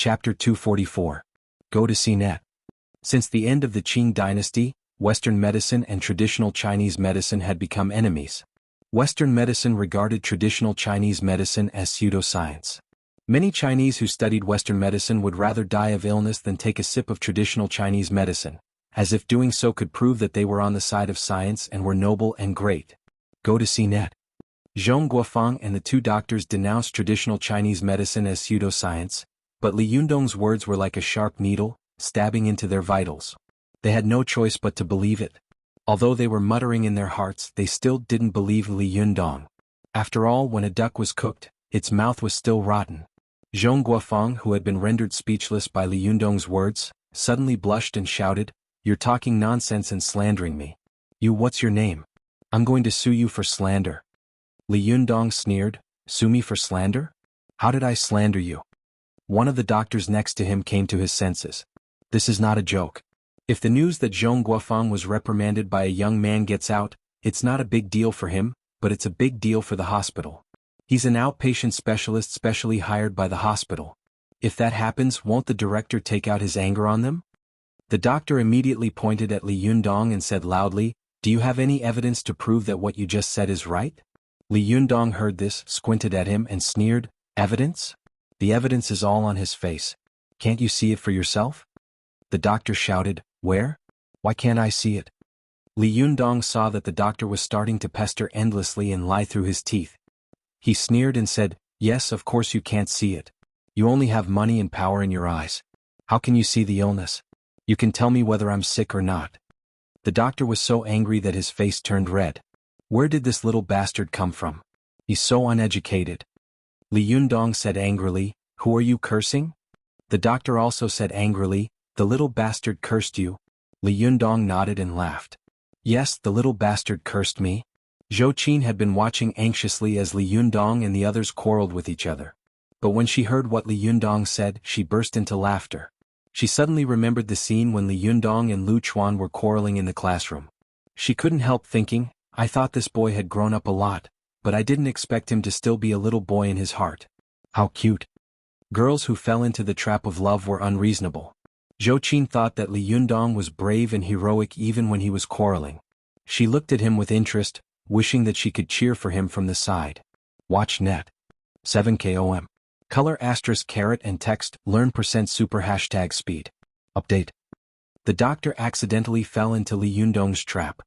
Chapter 244. Go to CNET. Since the end of the Qing dynasty, Western medicine and traditional Chinese medicine had become enemies. Western medicine regarded traditional Chinese medicine as pseudoscience. Many Chinese who studied Western medicine would rather die of illness than take a sip of traditional Chinese medicine, as if doing so could prove that they were on the side of science and were noble and great. Go to CNET. Zhong Guofeng and the two doctors denounced traditional Chinese medicine as pseudoscience, but Li Yundong's words were like a sharp needle, stabbing into their vitals. They had no choice but to believe it. Although they were muttering in their hearts, they still didn't believe Li Yundong. After all, when a duck was cooked, its mouth was still rotten. Zhong Guofeng, who had been rendered speechless by Li Yundong's words, suddenly blushed and shouted, "You're talking nonsense and slandering me. What's your name? I'm going to sue you for slander." Li Yundong sneered, "Sue me for slander? How did I slander you?" One of the doctors next to him came to his senses. This is not a joke. If the news that Zhong Guofeng was reprimanded by a young man gets out, it's not a big deal for him, but it's a big deal for the hospital. He's an outpatient specialist specially hired by the hospital. If that happens, won't the director take out his anger on them? The doctor immediately pointed at Li Yundong and said loudly, "Do you have any evidence to prove that what you just said is right?" Li Yundong heard this, squinted at him and sneered, "Evidence? The evidence is all on his face. Can't you see it for yourself?" The doctor shouted, "Where? Why can't I see it?" Li Yundong saw that the doctor was starting to pester endlessly and lie through his teeth. He sneered and said, "Yes, of course you can't see it. You only have money and power in your eyes. How can you see the illness? You can tell me whether I'm sick or not." The doctor was so angry that his face turned red. Where did this little bastard come from? He's so uneducated. Li Yundong said angrily, "Who are you cursing?" The doctor also said angrily, "The little bastard cursed you." Li Yundong nodded and laughed. "Yes, the little bastard cursed me." Zhou Qin had been watching anxiously as Li Yundong and the others quarreled with each other. But when she heard what Li Yundong said, she burst into laughter. She suddenly remembered the scene when Li Yundong and Lu Chuan were quarreling in the classroom. She couldn't help thinking, "I thought this boy had grown up a lot, but I didn't expect him to still be a little boy in his heart. How cute." Girls who fell into the trap of love were unreasonable. Zhou Qin thought that Li Yundong was brave and heroic even when he was quarreling. She looked at him with interest, wishing that she could cheer for him from the side. Watch net. 7KOM. Color * caret and text, learn %super #speed. Update. The doctor accidentally fell into Li Yundong's trap.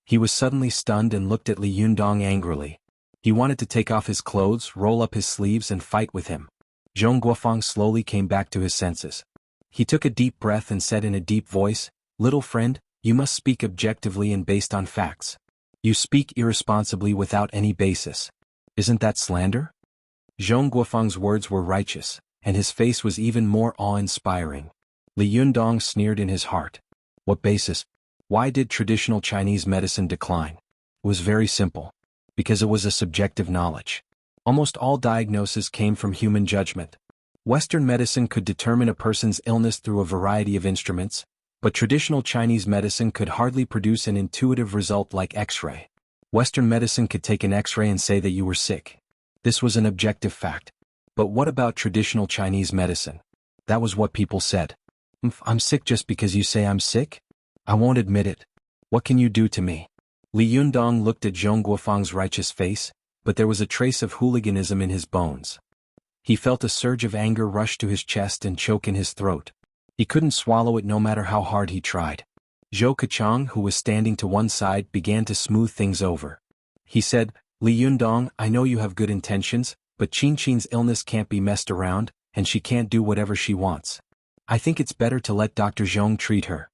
He was suddenly stunned and looked at Li Yundong angrily. He wanted to take off his clothes, roll up his sleeves and fight with him. Zhong Guofeng slowly came back to his senses. He took a deep breath and said in a deep voice, "Little friend, you must speak objectively and based on facts. You speak irresponsibly without any basis. Isn't that slander?" Zhong Guofeng's words were righteous, and his face was even more awe-inspiring. Li Yundong sneered in his heart. What basis? Why did traditional Chinese medicine decline? It was very simple. Because it was a subjective knowledge. Almost all diagnoses came from human judgment. Western medicine could determine a person's illness through a variety of instruments, but traditional Chinese medicine could hardly produce an intuitive result like X-ray. Western medicine could take an X-ray and say that you were sick. This was an objective fact. But what about traditional Chinese medicine? That was what people said. "I'm sick just because you say I'm sick? I won't admit it. What can you do to me?" Li Yundong looked at Zhong Guofeng's righteous face, but there was a trace of hooliganism in his bones. He felt a surge of anger rush to his chest and choke in his throat. He couldn't swallow it no matter how hard he tried. Zhou Keqiang, who was standing to one side, began to smooth things over. He said, "Li Yundong, I know you have good intentions, but Qin's illness can't be messed around, and she can't do whatever she wants. I think it's better to let Dr. Zhong treat her."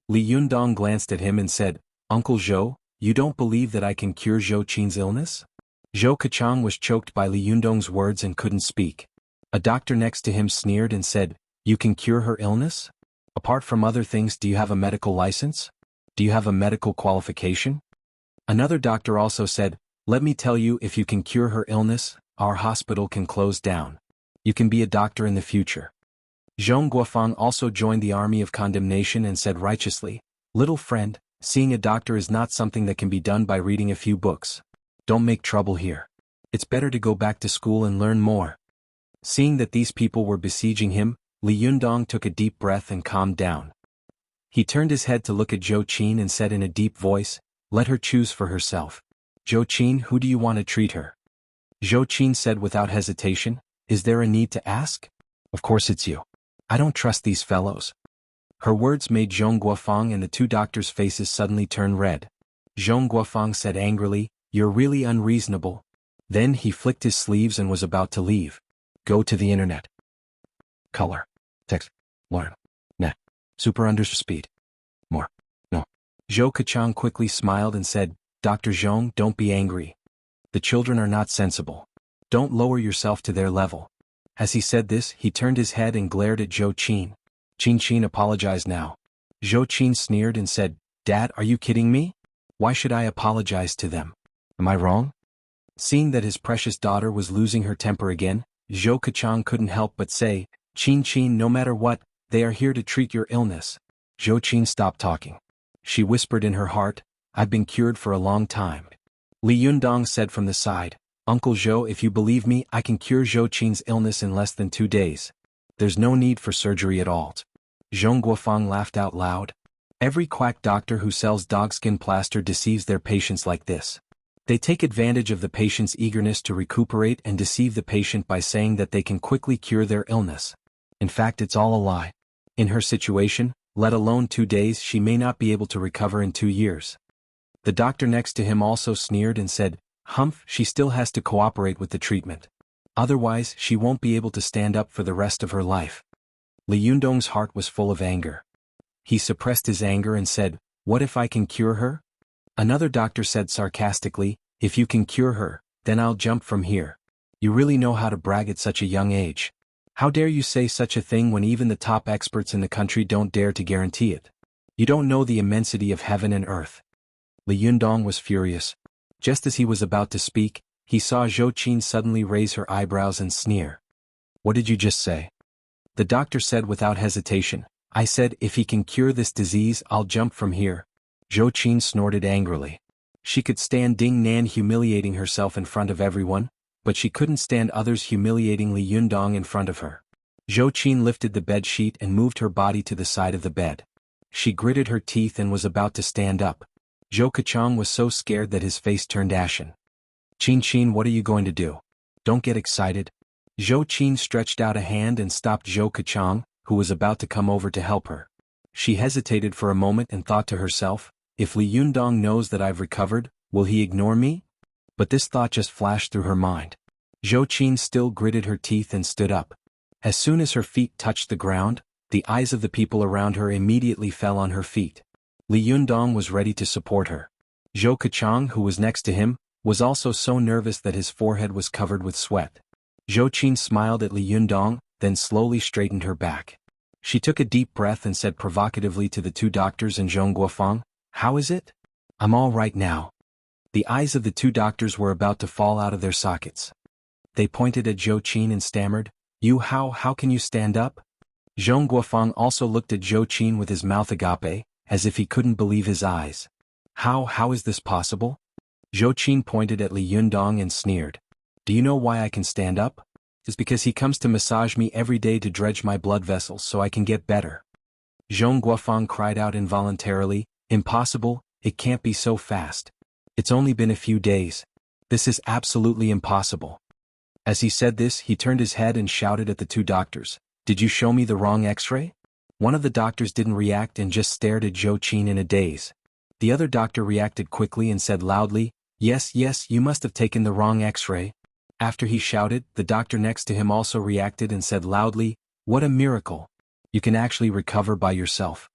Li Yundong glanced at him and said, "Uncle Zhou, you don't believe that I can cure Zhou Qin's illness?" Zhou Keqiang was choked by Li Yundong's words and couldn't speak. A doctor next to him sneered and said, "You can cure her illness? Apart from other things, do you have a medical license? Do you have a medical qualification?" Another doctor also said, "Let me tell you, if you can cure her illness, our hospital can close down. You can be a doctor in the future." Zhong Guofeng also joined the army of condemnation and said righteously, "Little friend, seeing a doctor is not something that can be done by reading a few books. Don't make trouble here. It's better to go back to school and learn more." Seeing that these people were besieging him, Li Yundong took a deep breath and calmed down. He turned his head to look at Zhou Qin and said in a deep voice, "Let her choose for herself. Zhou Qin, who do you want to treat her?" Zhou Qin said without hesitation, "Is there a need to ask? Of course it's you. I don't trust these fellows." Her words made Zhong Guofang and the two doctors' faces suddenly turn red. Zhong Guofang said angrily, "You're really unreasonable." Then he flicked his sleeves and was about to leave. Go to the internet. Color. Text. Learn. Net. Super speed. More. No. Zhou Kachang quickly smiled and said, "Dr. Zhong, don't be angry. The children are not sensible. Don't lower yourself to their level." As he said this, he turned his head and glared at Zhou Qin. Qin apologize now." Zhou Qin sneered and said, "Dad, are you kidding me? Why should I apologize to them? Am I wrong?" Seeing that his precious daughter was losing her temper again, Zhou Kachang couldn't help but say, Qin, no matter what, they are here to treat your illness." Zhou Qin stopped talking. She whispered in her heart, "I've been cured for a long time." Li Yundong said from the side, "Uncle Zhou, if you believe me, I can cure Zhou Qin's illness in less than 2 days. There's no need for surgery at all." Zhong Guofang laughed out loud. Every quack doctor who sells dogskin plaster deceives their patients like this. They take advantage of the patient's eagerness to recuperate and deceive the patient by saying that they can quickly cure their illness. In fact, it's all a lie. In her situation, let alone 2 days, she may not be able to recover in 2 years. The doctor next to him also sneered and said, "Humph, she still has to cooperate with the treatment. Otherwise, she won't be able to stand up for the rest of her life." Li Yundong's heart was full of anger. He suppressed his anger and said, "What if I can cure her?" Another doctor said sarcastically, "If you can cure her, then I'll jump from here. You really know how to brag at such a young age. How dare you say such a thing when even the top experts in the country don't dare to guarantee it? You don't know the immensity of heaven and earth." Li Yundong was furious. Just as he was about to speak, he saw Zhou Qin suddenly raise her eyebrows and sneer. "What did you just say?" The doctor said without hesitation, "I said if he can cure this disease, I'll jump from here." Zhou Qin snorted angrily. She could stand Ding Nan humiliating herself in front of everyone, but she couldn't stand others humiliating Li Yundong in front of her. Zhou Qin lifted the bed sheet and moved her body to the side of the bed. She gritted her teeth and was about to stand up. Zhou Kachang was so scared that his face turned ashen. Qin, what are you going to do? Don't get excited." Zhou Qin stretched out a hand and stopped Zhou Kachang, who was about to come over to help her. She hesitated for a moment and thought to herself, "If Li Yundong knows that I've recovered, will he ignore me?" But this thought just flashed through her mind. Zhou Qin still gritted her teeth and stood up. As soon as her feet touched the ground, the eyes of the people around her immediately fell on her feet. Li Yundong was ready to support her. Zhou Kachang, who was next to him, was also so nervous that his forehead was covered with sweat. Zhou Qin smiled at Li Yundong, then slowly straightened her back. She took a deep breath and said provocatively to the two doctors and Zhong Guofang, "How is it? I'm all right now." The eyes of the two doctors were about to fall out of their sockets. They pointed at Zhou Qin and stammered, How can you stand up?" Zhong Guofang also looked at Zhou Qin with his mouth agape, as if he couldn't believe his eyes. How is this possible?" Zhou Qin pointed at Li Yundong and sneered. "Do you know why I can stand up? It's because he comes to massage me every day to dredge my blood vessels so I can get better." Zhong Guofang cried out involuntarily, "Impossible, it can't be so fast. It's only been a few days. This is absolutely impossible." As he said this, he turned his head and shouted at the two doctors, "Did you show me the wrong x-ray?" One of the doctors didn't react and just stared at Zhou Qin in a daze. The other doctor reacted quickly and said loudly, Yes, you must have taken the wrong x-ray." After he shouted, the doctor next to him also reacted and said loudly, "What a miracle! You can actually recover by yourself."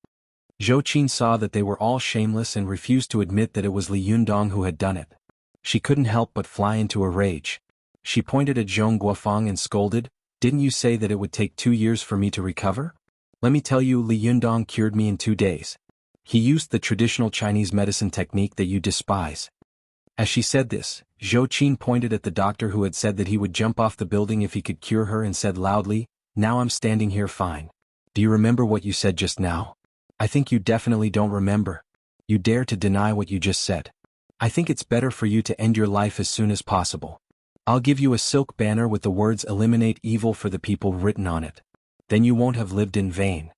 Zhou Qin saw that they were all shameless and refused to admit that it was Li Yundong who had done it. She couldn't help but fly into a rage. She pointed at Zhong Guofang and scolded, "Didn't you say that it would take 2 years for me to recover? Let me tell you, Li Yundong cured me in 2 days. He used the traditional Chinese medicine technique that you despise." As she said this, Zhou Qin pointed at the doctor who had said that he would jump off the building if he could cure her and said loudly, "Now I'm standing here fine. Do you remember what you said just now? I think you definitely don't remember. You dare to deny what you just said. I think it's better for you to end your life as soon as possible. I'll give you a silk banner with the words "Eliminate evil" for the people written on it. Then you won't have lived in vain.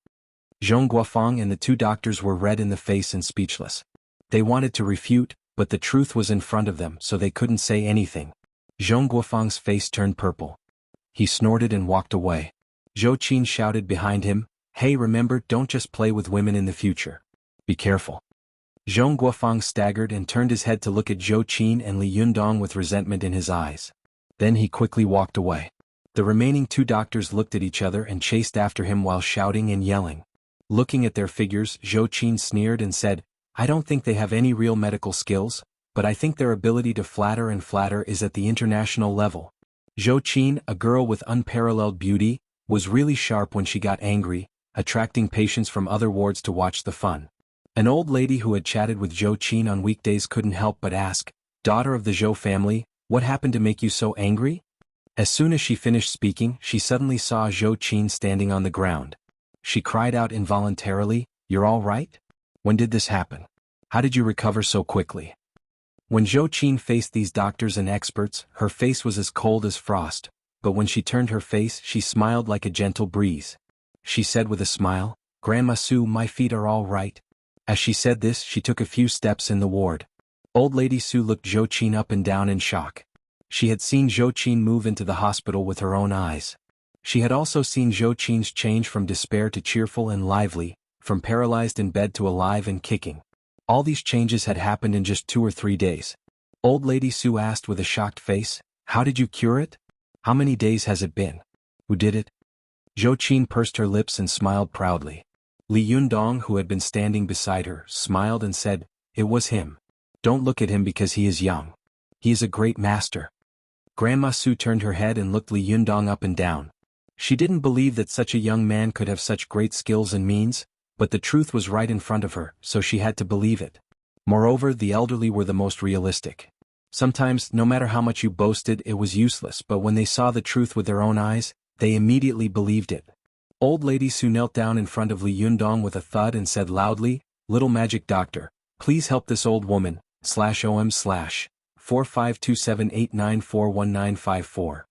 Zhong Guofeng and the two doctors were red in the face and speechless. They wanted to refute, but the truth was in front of them, so they couldn't say anything. Zhong Guofeng's face turned purple. He snorted and walked away. Zhou Qin shouted behind him, "Hey, remember, don't just play with women in the future. Be careful." Zhong Guofeng staggered and turned his head to look at Zhou Qin and Li Yundong with resentment in his eyes. Then he quickly walked away. The remaining two doctors looked at each other and chased after him while shouting and yelling. Looking at their figures, Zhou Qin sneered and said, "I don't think they have any real medical skills, but I think their ability to flatter and flatter is at the international level." Zhou Qin, a girl with unparalleled beauty, was really sharp when she got angry, attracting patients from other wards to watch the fun. An old lady who had chatted with Zhou Qin on weekdays couldn't help but ask, "Daughter of the Zhou family, what happened to make you so angry?" As soon as she finished speaking, she suddenly saw Zhou Qin standing on the ground. She cried out involuntarily, "You're all right? When did this happen? How did you recover so quickly?" When Zhou Qin faced these doctors and experts, her face was as cold as frost, but when she turned her face, she smiled like a gentle breeze. She said with a smile, "Grandma Su, my feet are all right." As she said this, she took a few steps in the ward. Old Lady Su looked Zhou Qin up and down in shock. She had seen Zhou Qin move into the hospital with her own eyes. She had also seen Zhou Qin's change from despair to cheerful and lively, from paralyzed in bed to alive and kicking. All these changes had happened in just 2 or 3 days. Old Lady Su asked with a shocked face, "How did you cure it? How many days has it been? Who did it?" Zhou Qin pursed her lips and smiled proudly. Li Yundong, who had been standing beside her, smiled and said, "It was him. Don't look at him because he is young. He is a great master." Grandma Su turned her head and looked Li Yundong up and down. She didn't believe that such a young man could have such great skills and means, but the truth was right in front of her, so she had to believe it. Moreover, the elderly were the most realistic. Sometimes, no matter how much you boasted, it was useless, but when they saw the truth with their own eyes, they immediately believed it. Old Lady Su knelt down in front of Li Yundong with a thud and said loudly, "Little magic doctor, please help this old woman, /OM/4527894194."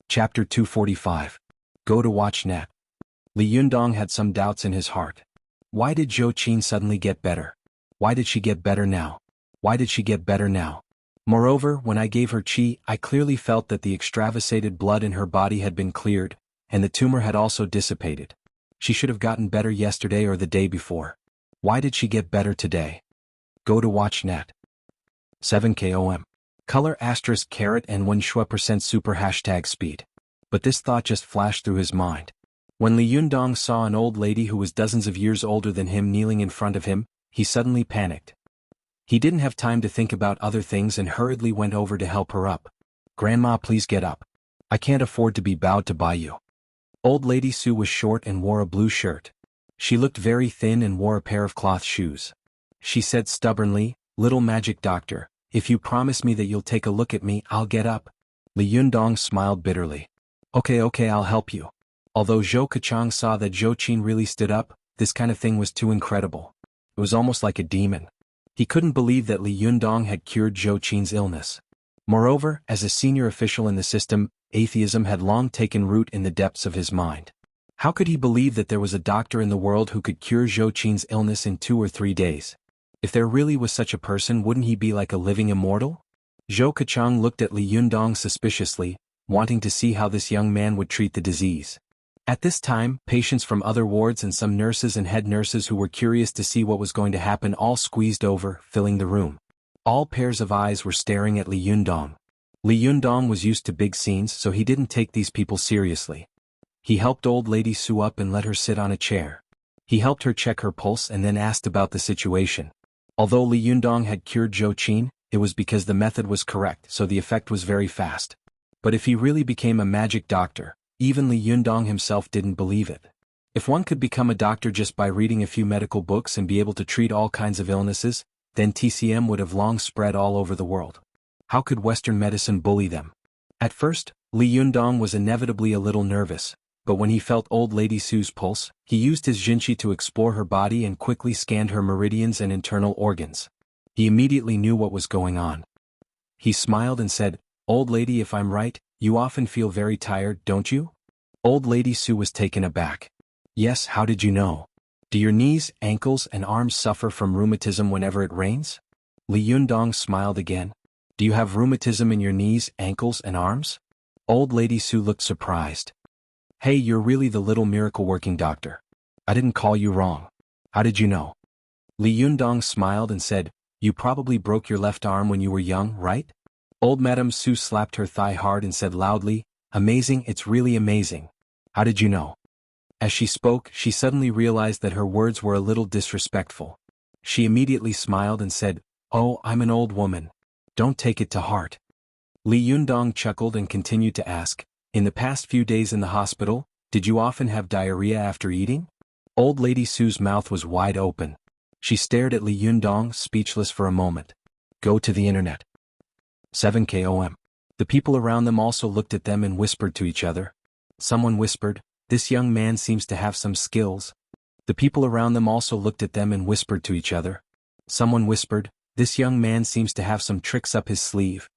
Chapter 245. Go to WatchNet. Li Yundong had some doubts in his heart. Why did Zhou Qin suddenly get better? Why did she get better now? Why did she get better now? Moreover, when I gave her qi, I clearly felt that the extravasated blood in her body had been cleared, and the tumor had also dissipated. She should have gotten better yesterday or the day before. Why did she get better today? Go to WatchNet. 7KOM. Color * caret and 1% super #speed. But this thought just flashed through his mind. When Li Yundong saw an old lady who was dozens of years older than him kneeling in front of him, he suddenly panicked. He didn't have time to think about other things and hurriedly went over to help her up. "Grandma, please get up. I can't afford to be bowed to by you." Old Lady Su was short and wore a blue shirt. She looked very thin and wore a pair of cloth shoes. She said stubbornly, "Little magic doctor, if you promise me that you'll take a look at me, I'll get up." Li Yundong smiled bitterly. Okay, I'll help you." Although Zhou Kachang saw that Zhou Qin really stood up, this kind of thing was too incredible. It was almost like a demon. He couldn't believe that Li Yundong had cured Zhou Qin's illness. Moreover, as a senior official in the system, atheism had long taken root in the depths of his mind. How could he believe that there was a doctor in the world who could cure Zhou Qin's illness in 2 or 3 days? If there really was such a person, wouldn't he be like a living immortal? Zhou Kachang looked at Li Yundong suspiciously, wanting to see how this young man would treat the disease. At this time, patients from other wards and some nurses and head nurses who were curious to see what was going to happen all squeezed over, filling the room. All pairs of eyes were staring at Li Yundong. Li Yundong was used to big scenes, so he didn't take these people seriously. He helped old Lady Su up and let her sit on a chair. He helped her check her pulse and then asked about the situation. Although Li Yundong had cured Zhou Qin, it was because the method was correct, so the effect was very fast. But if he really became a magic doctor, even Li Yundong himself didn't believe it. If one could become a doctor just by reading a few medical books and be able to treat all kinds of illnesses, then TCM would have long spread all over the world. How could Western medicine bully them? At first, Li Yundong was inevitably a little nervous, but when he felt old Lady Su's pulse, he used his jinqi to explore her body and quickly scanned her meridians and internal organs. He immediately knew what was going on. He smiled and said, "Old lady, if I'm right, you often feel very tired, don't you?" Old Lady Sue was taken aback. "Yes, how did you know? Do your knees, ankles, and arms suffer from rheumatism whenever it rains?" Li Yundong smiled again. "Do you have rheumatism in your knees, ankles, and arms?" Old Lady Sue looked surprised. "Hey, you're really the little miracle-working doctor. I didn't call you wrong. How did you know?" Li Yundong smiled and said, "You probably broke your left arm when you were young, right?" Old Madame Sue slapped her thigh hard and said loudly, "Amazing, it's really amazing. How did you know?" As she spoke, she suddenly realized that her words were a little disrespectful. She immediately smiled and said, "Oh, I'm an old woman. Don't take it to heart." Li Yundong chuckled and continued to ask, "In the past few days in the hospital, did you often have diarrhea after eating?" Old Lady Sue's mouth was wide open. She stared at Li Yundong, speechless for a moment. Go to the internet. 7KOM. The people around them also looked at them and whispered to each other. Someone whispered, "This young man seems to have some skills." The people around them also looked at them and whispered to each other. Someone whispered, "This young man seems to have some tricks up his sleeve."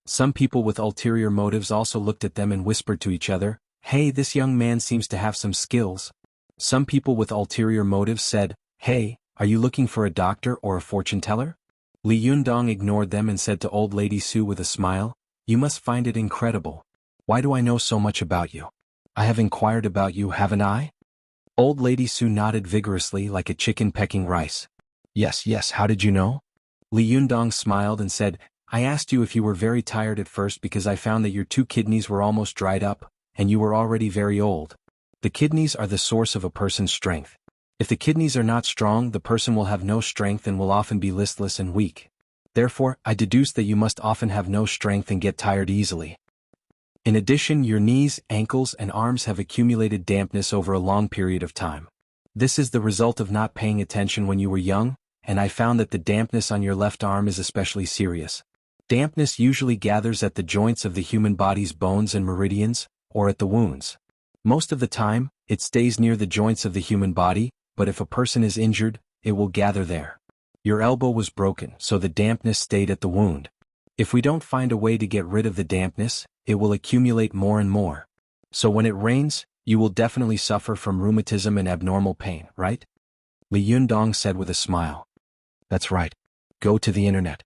Some people with ulterior motives also looked at them and whispered to each other, "Hey, this young man seems to have some skills." Some people with ulterior motives said, "Hey, are you looking for a doctor or a fortune teller?" Li Yundong ignored them and said to Old Lady Sue with a smile, "You must find it incredible. Why do I know so much about you? I have inquired about you, haven't I?" Old Lady Sue nodded vigorously like a chicken pecking rice. Yes, yes, how did you know?" Li Yundong smiled and said, "I asked you if you were very tired at first because I found that your 2 kidneys were almost dried up, and you were already very old. The kidneys are the source of a person's strength. If the kidneys are not strong, the person will have no strength and will often be listless and weak. Therefore, I deduced that you must often have no strength and get tired easily. In addition, your knees, ankles, and arms have accumulated dampness over a long period of time. This is the result of not paying attention when you were young, and I found that the dampness on your left arm is especially serious. Dampness usually gathers at the joints of the human body's bones and meridians, or at the wounds. Most of the time, it stays near the joints of the human body, but if a person is injured, it will gather there. Your elbow was broken, so the dampness stayed at the wound. If we don't find a way to get rid of the dampness, it will accumulate more and more. So when it rains, you will definitely suffer from rheumatism and abnormal pain, right?" Li Yundong said with a smile. "That's right. Go to the internet."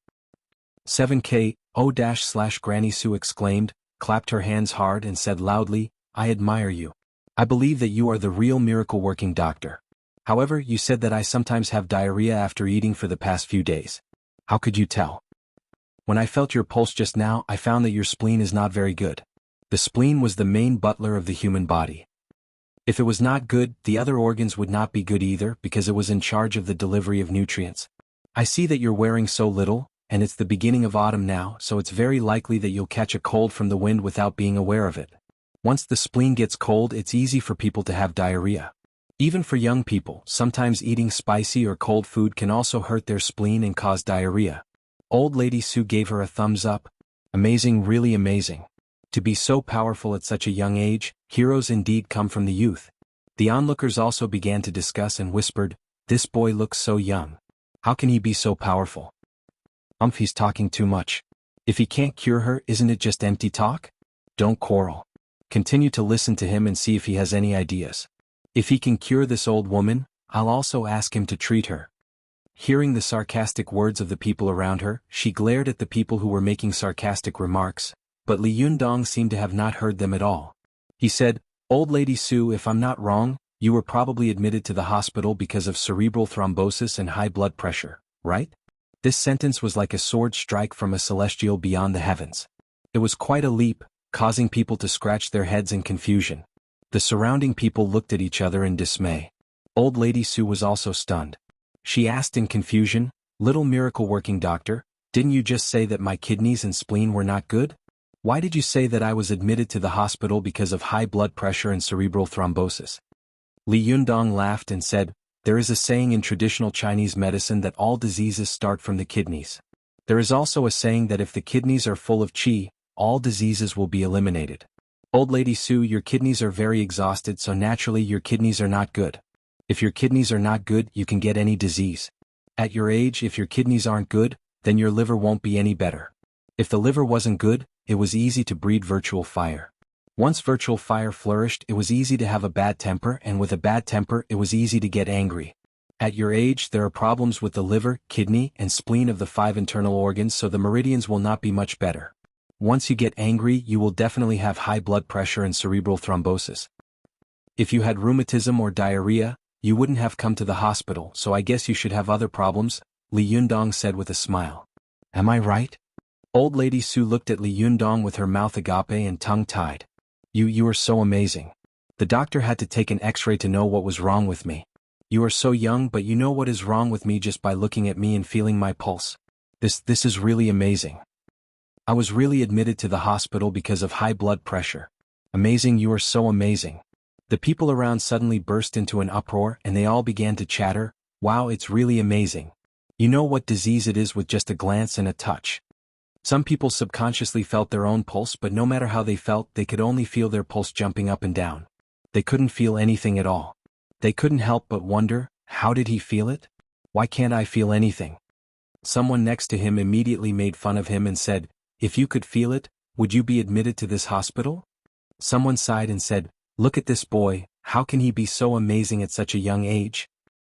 7KO-/Granny Sue exclaimed, clapped her hands hard and said loudly, "I admire you. I believe that you are the real miracle-working doctor. However, you said that I sometimes have diarrhea after eating for the past few days. How could you tell?" "When I felt your pulse just now, I found that your spleen is not very good." The spleen was the main butler of the human body. If it was not good, the other organs would not be good either because it was in charge of the delivery of nutrients. "I see that you're wearing so little, and it's the beginning of autumn now, so it's very likely that you'll catch a cold from the wind without being aware of it. Once the spleen gets cold, it's easy for people to have diarrhea. Even for young people, sometimes eating spicy or cold food can also hurt their spleen and cause diarrhea." Old Lady Sue gave her a thumbs up. "Amazing, really amazing. To be so powerful at such a young age, heroes indeed come from the youth." The onlookers also began to discuss and whispered, "This boy looks so young. How can he be so powerful? He's talking too much. If he can't cure her, isn't it just empty talk? Don't quarrel. Continue to listen to him and see if he has any ideas. If he can cure this old woman, I'll also ask him to treat her." Hearing the sarcastic words of the people around her, she glared at the people who were making sarcastic remarks, but Li Yundong seemed to have not heard them at all. He said, "Old Lady Sue, if I'm not wrong, you were probably admitted to the hospital because of cerebral thrombosis and high blood pressure, right?" This sentence was like a sword strike from a celestial beyond the heavens. It was quite a leap, causing people to scratch their heads in confusion. The surrounding people looked at each other in dismay. Old Lady Sue was also stunned. She asked in confusion, "Little miracle-working doctor, didn't you just say that my kidneys and spleen were not good? Why did you say that I was admitted to the hospital because of high blood pressure and cerebral thrombosis?" Li Yundong laughed and said, "There is a saying in traditional Chinese medicine that all diseases start from the kidneys. There is also a saying that if the kidneys are full of qi, all diseases will be eliminated. Old Lady Sue, your kidneys are very exhausted, so naturally your kidneys are not good. If your kidneys are not good, you can get any disease. At your age, if your kidneys aren't good, then your liver won't be any better. If the liver wasn't good, it was easy to breed virtual fire. Once virtual fire flourished, it was easy to have a bad temper, and with a bad temper, it was easy to get angry. At your age, there are problems with the liver, kidney, and spleen of the 5 internal organs, so the meridians will not be much better. Once you get angry, you will definitely have high blood pressure and cerebral thrombosis. If you had rheumatism or diarrhea, you wouldn't have come to the hospital, so I guess you should have other problems, Li Yundong said with a smile. Am I right? Old Lady Su looked at Li Yundong with her mouth agape and tongue tied. You are so amazing. The doctor had to take an x-ray to know what was wrong with me. You are so young, but you know what is wrong with me just by looking at me and feeling my pulse. This is really amazing. I was really admitted to the hospital because of high blood pressure. Amazing, you are so amazing. The people around suddenly burst into an uproar and they all began to chatter, wow, it's really amazing. You know what disease it is with just a glance and a touch. Some people subconsciously felt their own pulse, but no matter how they felt, they could only feel their pulse jumping up and down. They couldn't feel anything at all. They couldn't help but wonder, how did he feel it? Why can't I feel anything? Someone next to him immediately made fun of him and said, if you could feel it, would you be admitted to this hospital? Someone sighed and said, look at this boy, how can he be so amazing at such a young age?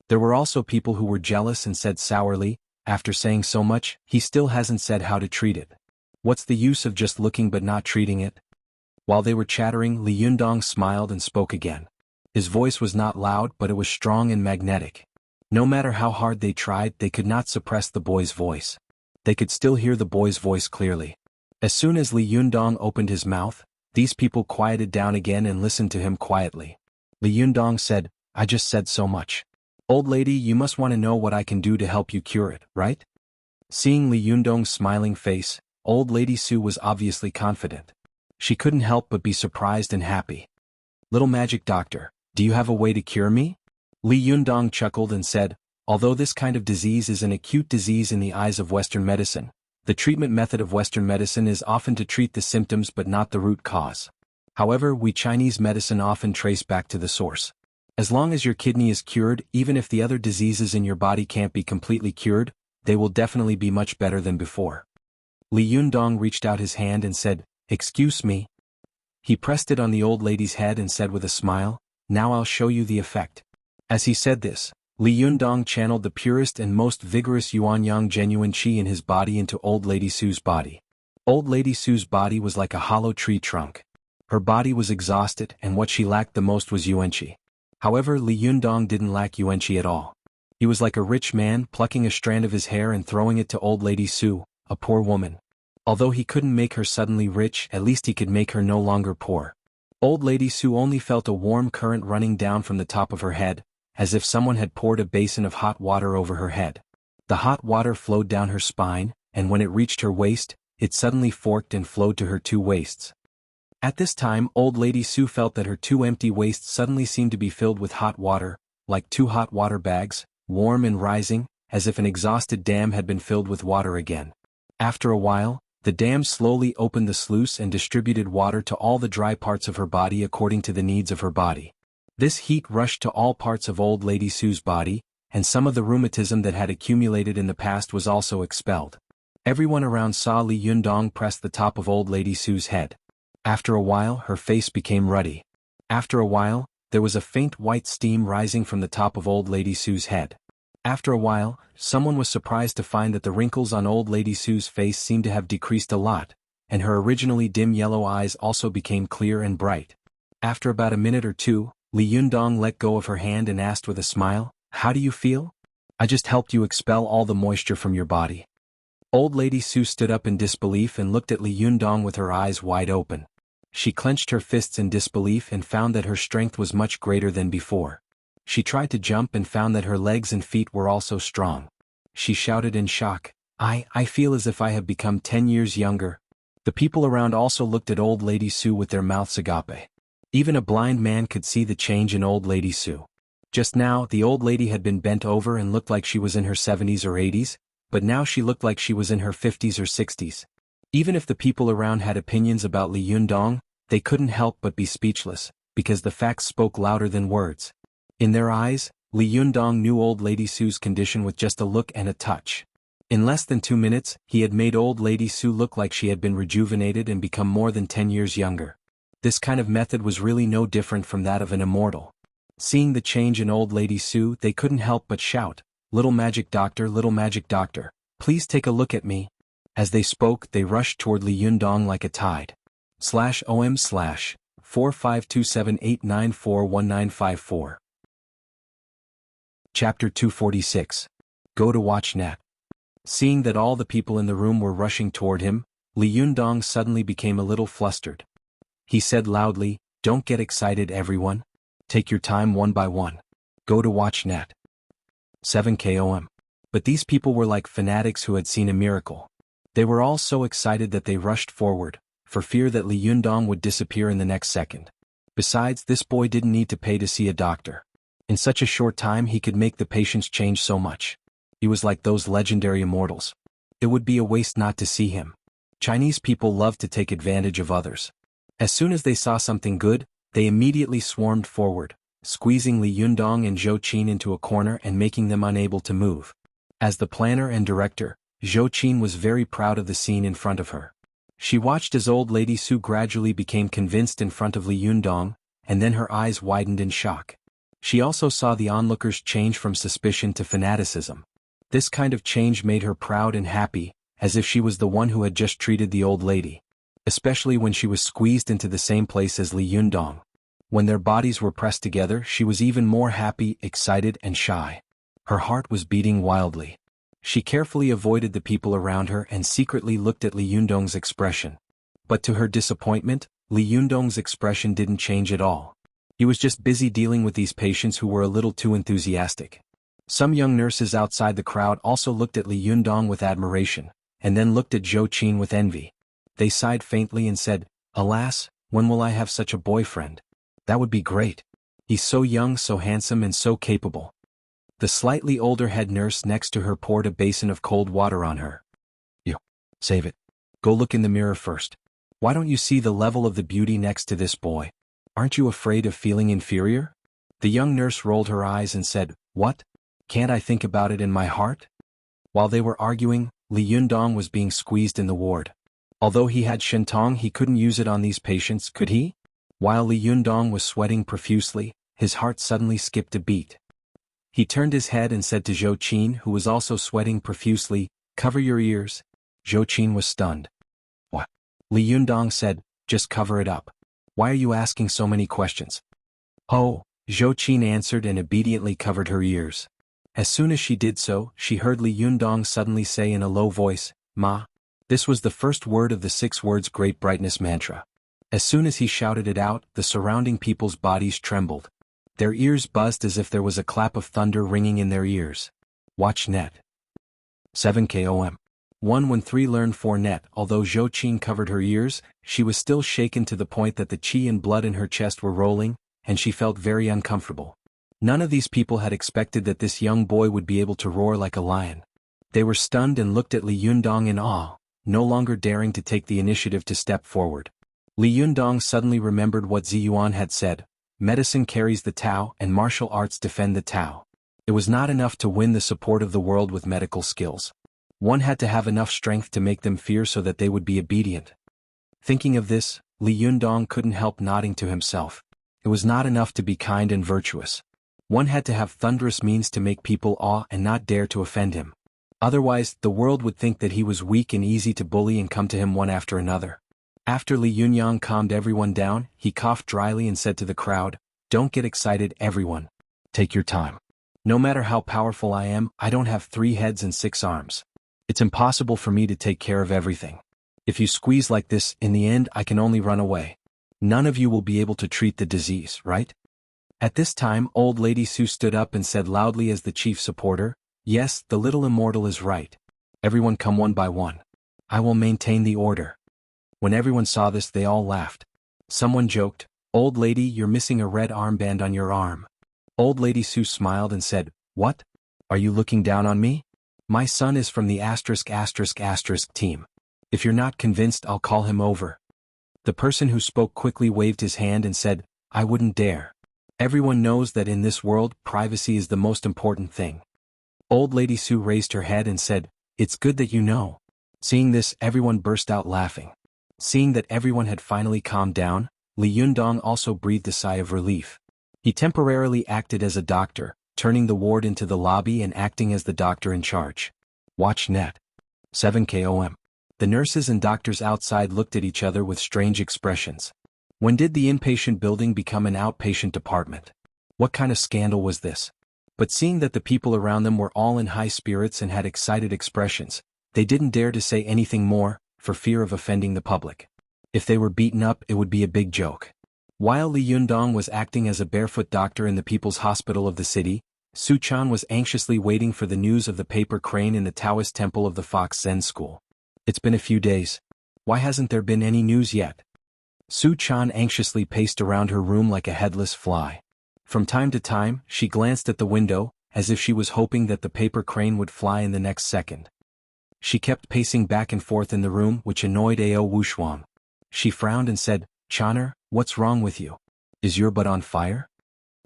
There were also people who were jealous and said sourly, after saying so much, he still hasn't said how to treat it. What's the use of just looking but not treating it? While they were chattering, Li Yundong smiled and spoke again. His voice was not loud, but it was strong and magnetic. No matter how hard they tried, they could not suppress the boy's voice. They could still hear the boy's voice clearly. As soon as Li Yundong opened his mouth, these people quieted down again and listened to him quietly. Li Yundong said, I just said so much. Old lady, you must want to know what I can do to help you cure it, right? Seeing Li Yundong's smiling face, Old Lady Su was obviously confident. She couldn't help but be surprised and happy. Little magic doctor, do you have a way to cure me? Li Yundong chuckled and said, although this kind of disease is an acute disease in the eyes of Western medicine, the treatment method of Western medicine is often to treat the symptoms but not the root cause. However, we Chinese medicine often trace back to the source. As long as your kidney is cured, even if the other diseases in your body can't be completely cured, they will definitely be much better than before. Li Yundong reached out his hand and said, excuse me. He pressed it on the old lady's head and said with a smile, now I'll show you the effect. As he said this, Li Yundong channeled the purest and most vigorous Yuanyang genuine qi in his body into Old Lady Su's body. Old Lady Su's body was like a hollow tree trunk. Her body was exhausted, and what she lacked the most was yuanqi. However, Li Yundong didn't lack yuanqi at all. He was like a rich man plucking a strand of his hair and throwing it to Old Lady Su, a poor woman. Although he couldn't make her suddenly rich, at least he could make her no longer poor. Old Lady Su only felt a warm current running down from the top of her head, as if someone had poured a basin of hot water over her head. The hot water flowed down her spine, and when it reached her waist, it suddenly forked and flowed to her 2 waists. At this time, Old Lady Su felt that her 2 empty waists suddenly seemed to be filled with hot water, like 2 hot water bags, warm and rising, as if an exhausted dam had been filled with water again. After a while, the dam slowly opened the sluice and distributed water to all the dry parts of her body according to the needs of her body. This heat rushed to all parts of Old Lady Su's body, and some of the rheumatism that had accumulated in the past was also expelled. Everyone around saw Li Yundong press the top of Old Lady Su's head. After a while, her face became ruddy. After a while, there was a faint white steam rising from the top of Old Lady Su's head. After a while, someone was surprised to find that the wrinkles on Old Lady Su's face seemed to have decreased a lot, and her originally dim yellow eyes also became clear and bright. After about a minute or two, Li Yundong let go of her hand and asked with a smile, how do you feel? I just helped you expel all the moisture from your body. Old Lady Su stood up in disbelief and looked at Li Yundong with her eyes wide open. She clenched her fists in disbelief and found that her strength was much greater than before. She tried to jump and found that her legs and feet were also strong. She shouted in shock, I feel as if I have become 10 years younger. The people around also looked at Old Lady Su with their mouths agape. Even a blind man could see the change in Old Lady Su. Just now, the old lady had been bent over and looked like she was in her 70s or 80s, but now she looked like she was in her 50s or 60s. Even if the people around had opinions about Li Yundong, they couldn't help but be speechless, because the facts spoke louder than words. In their eyes, Li Yundong knew Old Lady Su's condition with just a look and a touch. In less than 2 minutes, he had made old lady Sue look like she had been rejuvenated and become more than 10 years younger. This kind of method was really no different from that of an immortal. Seeing the change in old lady Sue, they couldn't help but shout, little magic doctor, please take a look at me." As they spoke, they rushed toward Li Yundong like a tide. /OM/4527894194. Chapter 246. Go to watch net. Seeing that all the people in the room were rushing toward him, Li Yundong suddenly became a little flustered. He said loudly, "Don't get excited, everyone. Take your time one by one. Go to watch net. 7 KOM. But these people were like fanatics who had seen a miracle. They were all so excited that they rushed forward, for fear that Li Yundong would disappear in the next second. Besides, this boy didn't need to pay to see a doctor. In such a short time he could make the patients change so much. He was like those legendary immortals. It would be a waste not to see him. Chinese people love to take advantage of others. As soon as they saw something good, they immediately swarmed forward, squeezing Li Yundong and Zhou Qin into a corner and making them unable to move. As the planner and director, Zhou Qin was very proud of the scene in front of her. She watched as old lady Sue gradually became convinced in front of Li Yundong, and then her eyes widened in shock. She also saw the onlookers change from suspicion to fanaticism. This kind of change made her proud and happy, as if she was the one who had just treated the old lady. Especially when she was squeezed into the same place as Li Yundong. When their bodies were pressed together, she was even more happy, excited, and shy. Her heart was beating wildly. She carefully avoided the people around her and secretly looked at Li Yundong's expression. But to her disappointment, Li Yundong's expression didn't change at all. He was just busy dealing with these patients who were a little too enthusiastic. Some young nurses outside the crowd also looked at Li Yundong with admiration, and then looked at Zhou Qin with envy. They sighed faintly and said, "Alas, when will I have such a boyfriend? That would be great. He's so young, so handsome, and so capable." The slightly older head nurse next to her poured a basin of cold water on her. "You, save it. Go look in the mirror first. Why don't you see the level of the beauty next to this boy? Aren't you afraid of feeling inferior?" The young nurse rolled her eyes and said, "What? Can't I think about it in my heart?" While they were arguing, Li Yundong was being squeezed in the ward. Although he had Shentong, he couldn't use it on these patients, could he? While Li Yundong was sweating profusely, his heart suddenly skipped a beat. He turned his head and said to Zhou Qin, who was also sweating profusely, "Cover your ears." Zhou Qin was stunned. "What?" Li Yundong said, "Just cover it up. Why are you asking so many questions?" "Oh," Zhou Qin answered and obediently covered her ears. As soon as she did so, she heard Li Yundong suddenly say in a low voice, "Ma." This was the first word of the 6 words Great Brightness mantra. As soon as he shouted it out, the surrounding people's bodies trembled. Their ears buzzed as if there was a clap of thunder ringing in their ears. Watch net. 7 KOM. 113 Learn 4 net. Although Zhou Qin covered her ears, she was still shaken to the point that the qi and blood in her chest were rolling, and she felt very uncomfortable. None of these people had expected that this young boy would be able to roar like a lion. They were stunned and looked at Li Yundong in awe, no longer daring to take the initiative to step forward. Li Yundong suddenly remembered what Ziyuan had said, "Medicine carries the Tao and martial arts defend the Tao." It was not enough to win the support of the world with medical skills. One had to have enough strength to make them fear so that they would be obedient. Thinking of this, Li Yundong couldn't help nodding to himself. It was not enough to be kind and virtuous. One had to have thunderous means to make people awe and not dare to offend him. Otherwise, the world would think that he was weak and easy to bully and come to him one after another. After Li Yunyang calmed everyone down, he coughed dryly and said to the crowd, "Don't get excited, everyone. Take your time. No matter how powerful I am, I don't have 3 heads and 6 arms. It's impossible for me to take care of everything. If you squeeze like this, in the end I can only run away. None of you will be able to treat the disease, right?" At this time, old lady Sue stood up and said loudly as the chief supporter, "Yes, the little immortal is right. Everyone come one by one. I will maintain the order." When everyone saw this, they all laughed. Someone joked, "Old lady, you're missing a red armband on your arm." Old lady Sue smiled and said, "What? Are you looking down on me? My son is from the **** team. If you're not convinced, I'll call him over." The person who spoke quickly waved his hand and said, "I wouldn't dare. Everyone knows that in this world, privacy is the most important thing." Old lady Sue raised her head and said, It's good that you know. Seeing this, everyone burst out laughing. Seeing that everyone had finally calmed down, Li Yundong also breathed a sigh of relief. He temporarily acted as a doctor, turning the ward into the lobby and acting as the doctor in charge. Watch net. 7 KOM. The nurses and doctors outside looked at each other with strange expressions. When did the inpatient building become an outpatient department? What kind of scandal was this? But seeing that the people around them were all in high spirits and had excited expressions, they didn't dare to say anything more, for fear of offending the public. If they were beaten up, it would be a big joke. While Li Yundong was acting as a barefoot doctor in the People's Hospital of the city, Su Chan was anxiously waiting for the news of the paper crane in the Taoist temple of the Fox Zen School. It's been a few days. Why hasn't there been any news yet? Su Chan anxiously paced around her room like a headless fly. From time to time, she glanced at the window, as if she was hoping that the paper crane would fly in the next second. She kept pacing back and forth in the room, which annoyed Ao Wushuang. She frowned and said, "Chaner, what's wrong with you? Is your butt on fire?"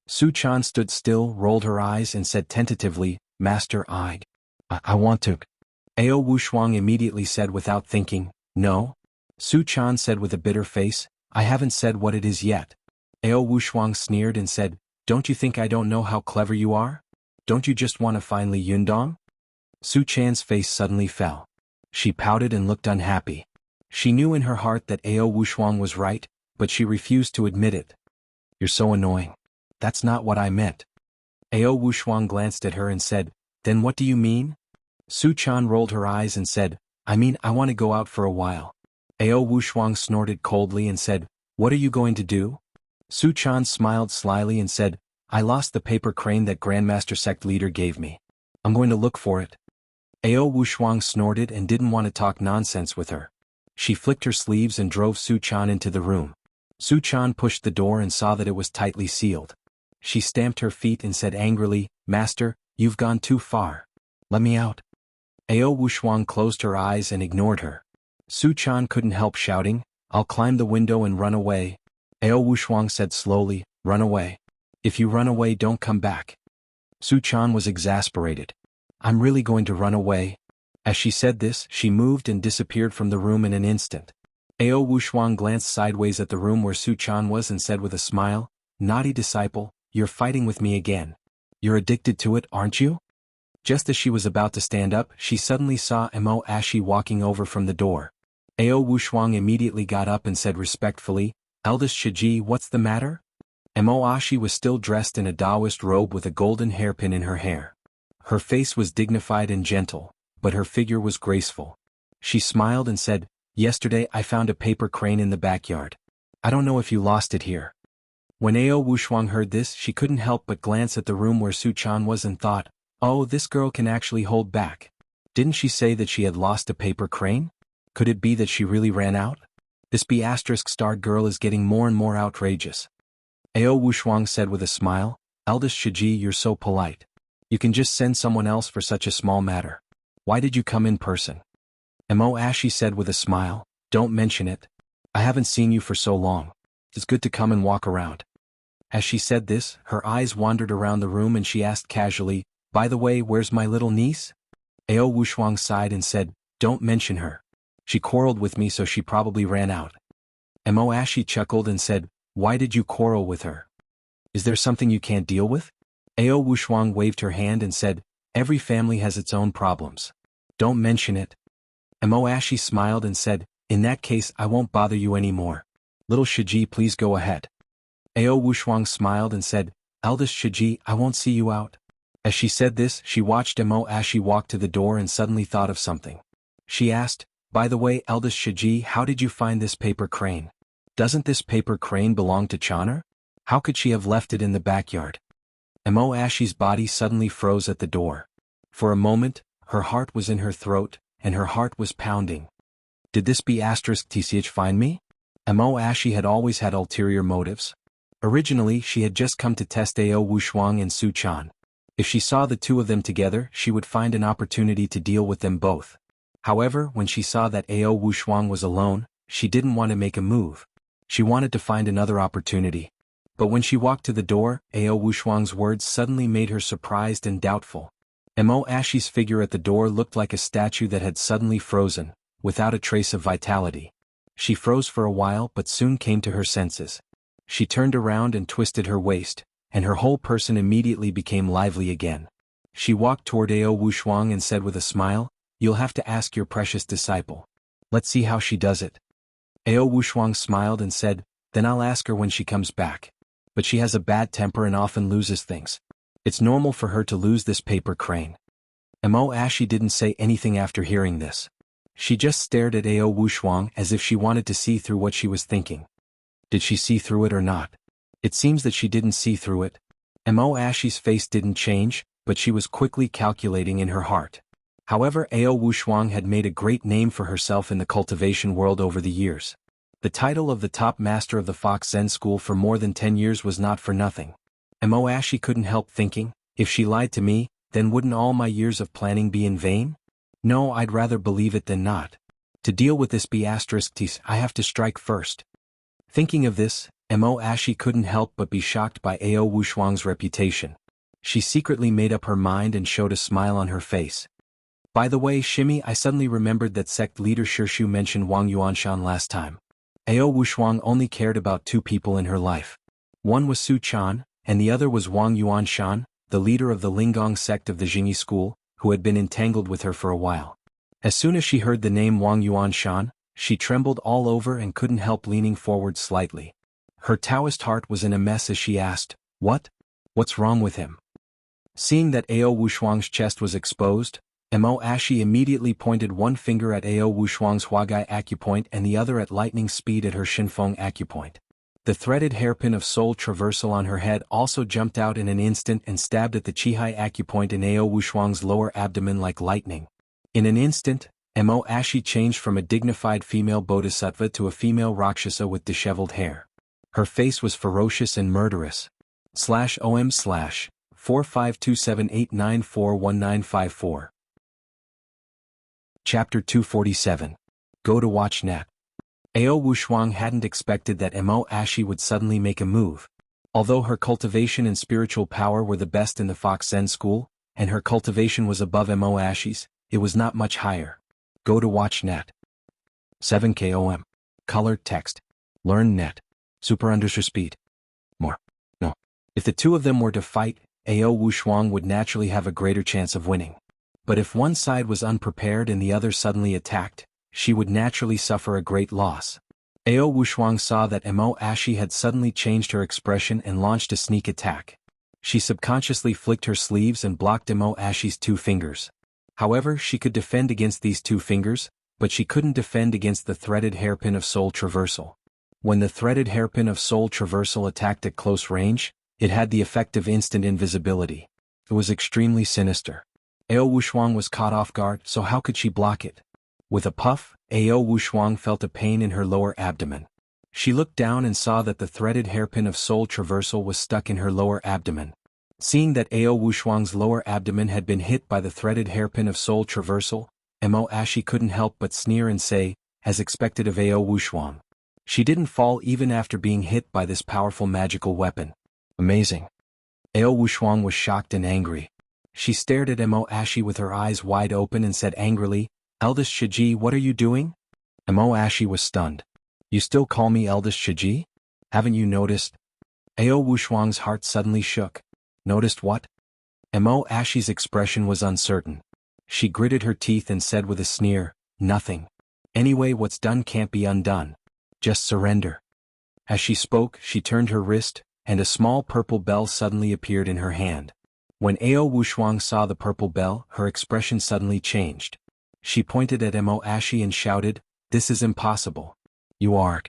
Su Chan stood still, rolled her eyes and said tentatively, "Master, I want to." Ao Wushuang immediately said without thinking, "No." Su Chan said with a bitter face, "I haven't said what it is yet." Ao Wushuang sneered and said, "Don't you think I don't know how clever you are? Don't you just want to find Li Yundong?" Su Chan's face suddenly fell. She pouted and looked unhappy. She knew in her heart that Ao Wushuang was right, but she refused to admit it. "You're so annoying. That's not what I meant." Ao Wushuang glanced at her and said, "Then what do you mean?" Su Chan rolled her eyes and said, "I mean I want to go out for a while." Ao Wushuang snorted coldly and said, "What are you going to do?" Su Chan smiled slyly and said, "I lost the paper crane that Grandmaster Sect Leader gave me. I'm going to look for it." Ao Wushuang snorted and didn't want to talk nonsense with her. She flicked her sleeves and drove Su Chan into the room. Su Chan pushed the door and saw that it was tightly sealed. She stamped her feet and said angrily, "Master, you've gone too far. Let me out." Ao Wushuang closed her eyes and ignored her. Su Chan couldn't help shouting, "I'll climb the window and run away." Ao Wushuang said slowly, "Run away. If you run away, don't come back." Su Chan was exasperated. "I'm really going to run away." As she said this, she moved and disappeared from the room in an instant. Ao Wushuang glanced sideways at the room where Su Chan was and said with a smile, "Naughty disciple, you're fighting with me again. You're addicted to it, aren't you?" Just as she was about to stand up, she suddenly saw Mo Ashi walking over from the door. Ao Wushuang immediately got up and said respectfully, "Eldest Shiji, what's the matter?" Mo Ashi was still dressed in a Taoist robe with a golden hairpin in her hair. Her face was dignified and gentle, but her figure was graceful. She smiled and said, "Yesterday I found a paper crane in the backyard. I don't know if you lost it here." When Ao Wushuang heard this, she couldn't help but glance at the room where Su Chan was and thought, "Oh, this girl can actually hold back. Didn't she say that she had lost a paper crane? Could it be that she really ran out? This B***starred girl is getting more and more outrageous." Ao Wushuang said with a smile, "Eldest Shiji, you're so polite. You can just send someone else for such a small matter. Why did you come in person?" Mo Ashi said with a smile, "Don't mention it. I haven't seen you for so long. It's good to come and walk around." As she said this, her eyes wandered around the room and she asked casually, "By the way, where's my little niece?" Ao Wushuang sighed and said, "Don't mention her. She quarreled with me, so she probably ran out." Mo Ashi chuckled and said, "Why did you quarrel with her? Is there something you can't deal with?" Ao Wushuang waved her hand and said, "Every family has its own problems. Don't mention it." Mo Ashi smiled and said, "In that case I won't bother you anymore. Little Shiji, please go ahead." Ao Wushuang smiled and said, "Eldest Shiji, I won't see you out." As she said this, she watched Mo Ashi walk to the door and suddenly thought of something. She asked, "By the way, Eldest Shiji, how did you find this paper crane? Doesn't this paper crane belong to Chaner? How could she have left it in the backyard?" Mo Ashi's body suddenly froze at the door. For a moment, her heart was in her throat, and her heart was pounding. Did this B***TCH find me? Mo Ashi had always had ulterior motives. Originally, she had just come to test Ao Wushuang and Su Chan. If she saw the two of them together, she would find an opportunity to deal with them both. However, when she saw that Ao Wushuang was alone, she didn't want to make a move. She wanted to find another opportunity. But when she walked to the door, Ao Wushuang's words suddenly made her surprised and doubtful. Mo Ashi's figure at the door looked like a statue that had suddenly frozen, without a trace of vitality. She froze for a while but soon came to her senses. She turned around and twisted her waist, and her whole person immediately became lively again. She walked toward Ao Wushuang and said with a smile, "You'll have to ask your precious disciple. Let's see how she does it." Ao Wushuang smiled and said, "Then I'll ask her when she comes back. But she has a bad temper and often loses things. It's normal for her to lose this paper crane." Mo Ashi didn't say anything after hearing this. She just stared at Ao Wushuang as if she wanted to see through what she was thinking. Did she see through it or not? It seems that she didn't see through it. Mo Ashi's face didn't change, but she was quickly calculating in her heart. However, Ao Wushuang had made a great name for herself in the cultivation world over the years. The title of the top master of the Fox Zen School for more than 10 years was not for nothing. Mo Ashi couldn't help thinking, if she lied to me, then wouldn't all my years of planning be in vain? No, I'd rather believe it than not. To deal with this B*Ts, I have to strike first. Thinking of this, Mo Ashi couldn't help but be shocked by Ao Wushuang's reputation. She secretly made up her mind and showed a smile on her face. By the way, Shimmy, I suddenly remembered that sect leader Shirshu mentioned Wang Yuanshan last time. Ao Wushuang only cared about 2 people in her life. One was Su Chan, and the other was Wang Yuanshan, the leader of the Linggong sect of the Jingyi school, who had been entangled with her for a while. As soon as she heard the name Wang Yuanshan, she trembled all over and couldn't help leaning forward slightly. Her Taoist heart was in a mess as she asked, What's wrong with him?" Seeing that Ao Wushuang's chest was exposed, Mo Ashi immediately pointed one finger at Ao Wushuang's Huagai acupoint and the other at lightning speed at her Shinfeng acupoint. The threaded hairpin of soul traversal on her head also jumped out in an instant and stabbed at the Qihai acupoint in Ao Wushuang's lower abdomen like lightning. In an instant, Mo Ashi changed from a dignified female bodhisattva to a female rakshasa with disheveled hair. Her face was ferocious and murderous. /OM/4527894194. Chapter 247. Go to WatchNet. Ao Wushuang hadn't expected that Mo Ashi would suddenly make a move. Although her cultivation and spiritual power were the best in the Fox Zen school, and her cultivation was above Mo Ashi's, it was not much higher. Go to WatchNet. 7KOM. Color text. Learn net. Super speed. More. No. If the 2 of them were to fight, Ao Wushuang would naturally have a greater chance of winning. But if one side was unprepared and the other suddenly attacked, she would naturally suffer a great loss. Ao Wushuang saw that Mo Ashi had suddenly changed her expression and launched a sneak attack. She subconsciously flicked her sleeves and blocked Mo Ashi's 2 fingers. However, she could defend against these 2 fingers, but she couldn't defend against the threaded hairpin of soul traversal. When the threaded hairpin of soul traversal attacked at close range, it had the effect of instant invisibility. It was extremely sinister. Ao Wushuang was caught off guard, so how could she block it? With a puff, Ao Wushuang felt a pain in her lower abdomen. She looked down and saw that the threaded hairpin of soul traversal was stuck in her lower abdomen. Seeing that Ao Wushuang's lower abdomen had been hit by the threaded hairpin of soul traversal, Mo Ashi couldn't help but sneer and say, as expected of Ao Wushuang. She didn't fall even after being hit by this powerful magical weapon. Amazing. Ao Wushuang was shocked and angry. She stared at Mo Ashi with her eyes wide open and said angrily, "Eldest Shiji, what are you doing?" Mo Ashi was stunned. "You still call me Eldest Shiji? Haven't you noticed?" Ao Wushuang's heart suddenly shook. Noticed what? Mo Ashi's expression was uncertain. She gritted her teeth and said with a sneer, "Nothing. Anyway, what's done can't be undone. Just surrender." As she spoke, she turned her wrist, and a small purple bell suddenly appeared in her hand. When Ao Wushuang saw the purple bell, her expression suddenly changed. She pointed at Mo Ashi and shouted, "This is impossible. You are."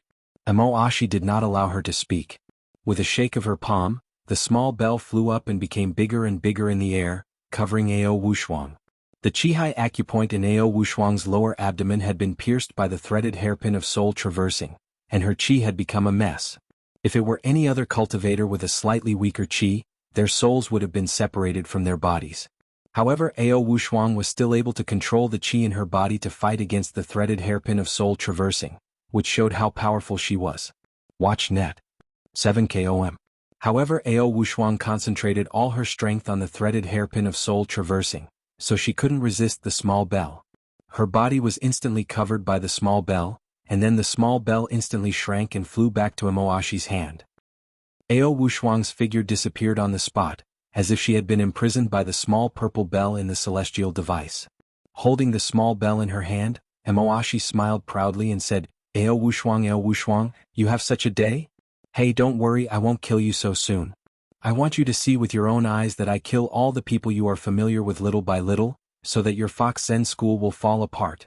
Mo Ashi did not allow her to speak. With a shake of her palm, the small bell flew up and became bigger and bigger in the air, covering Ao Wushuang. The Qihai acupoint in Ao Wushuang's lower abdomen had been pierced by the threaded hairpin of soul traversing, and her qi had become a mess. If it were any other cultivator with a slightly weaker qi, their souls would have been separated from their bodies. However, Ao Wushuang was still able to control the qi in her body to fight against the threaded hairpin of soul traversing, which showed how powerful she was. Watch net. 7KOM. However, Ao Wushuang concentrated all her strength on the threaded hairpin of soul traversing, so she couldn't resist the small bell. Her body was instantly covered by the small bell, and then the small bell instantly shrank and flew back to Emoashi's hand. Ao Wushuang's figure disappeared on the spot, as if she had been imprisoned by the small purple bell in the celestial device. Holding the small bell in her hand, Emoashi smiled proudly and said, Ao Wushuang, you have such a day? Hey, don't worry, I won't kill you so soon. I want you to see with your own eyes that I kill all the people you are familiar with little by little, so that your Fox Zen school will fall apart.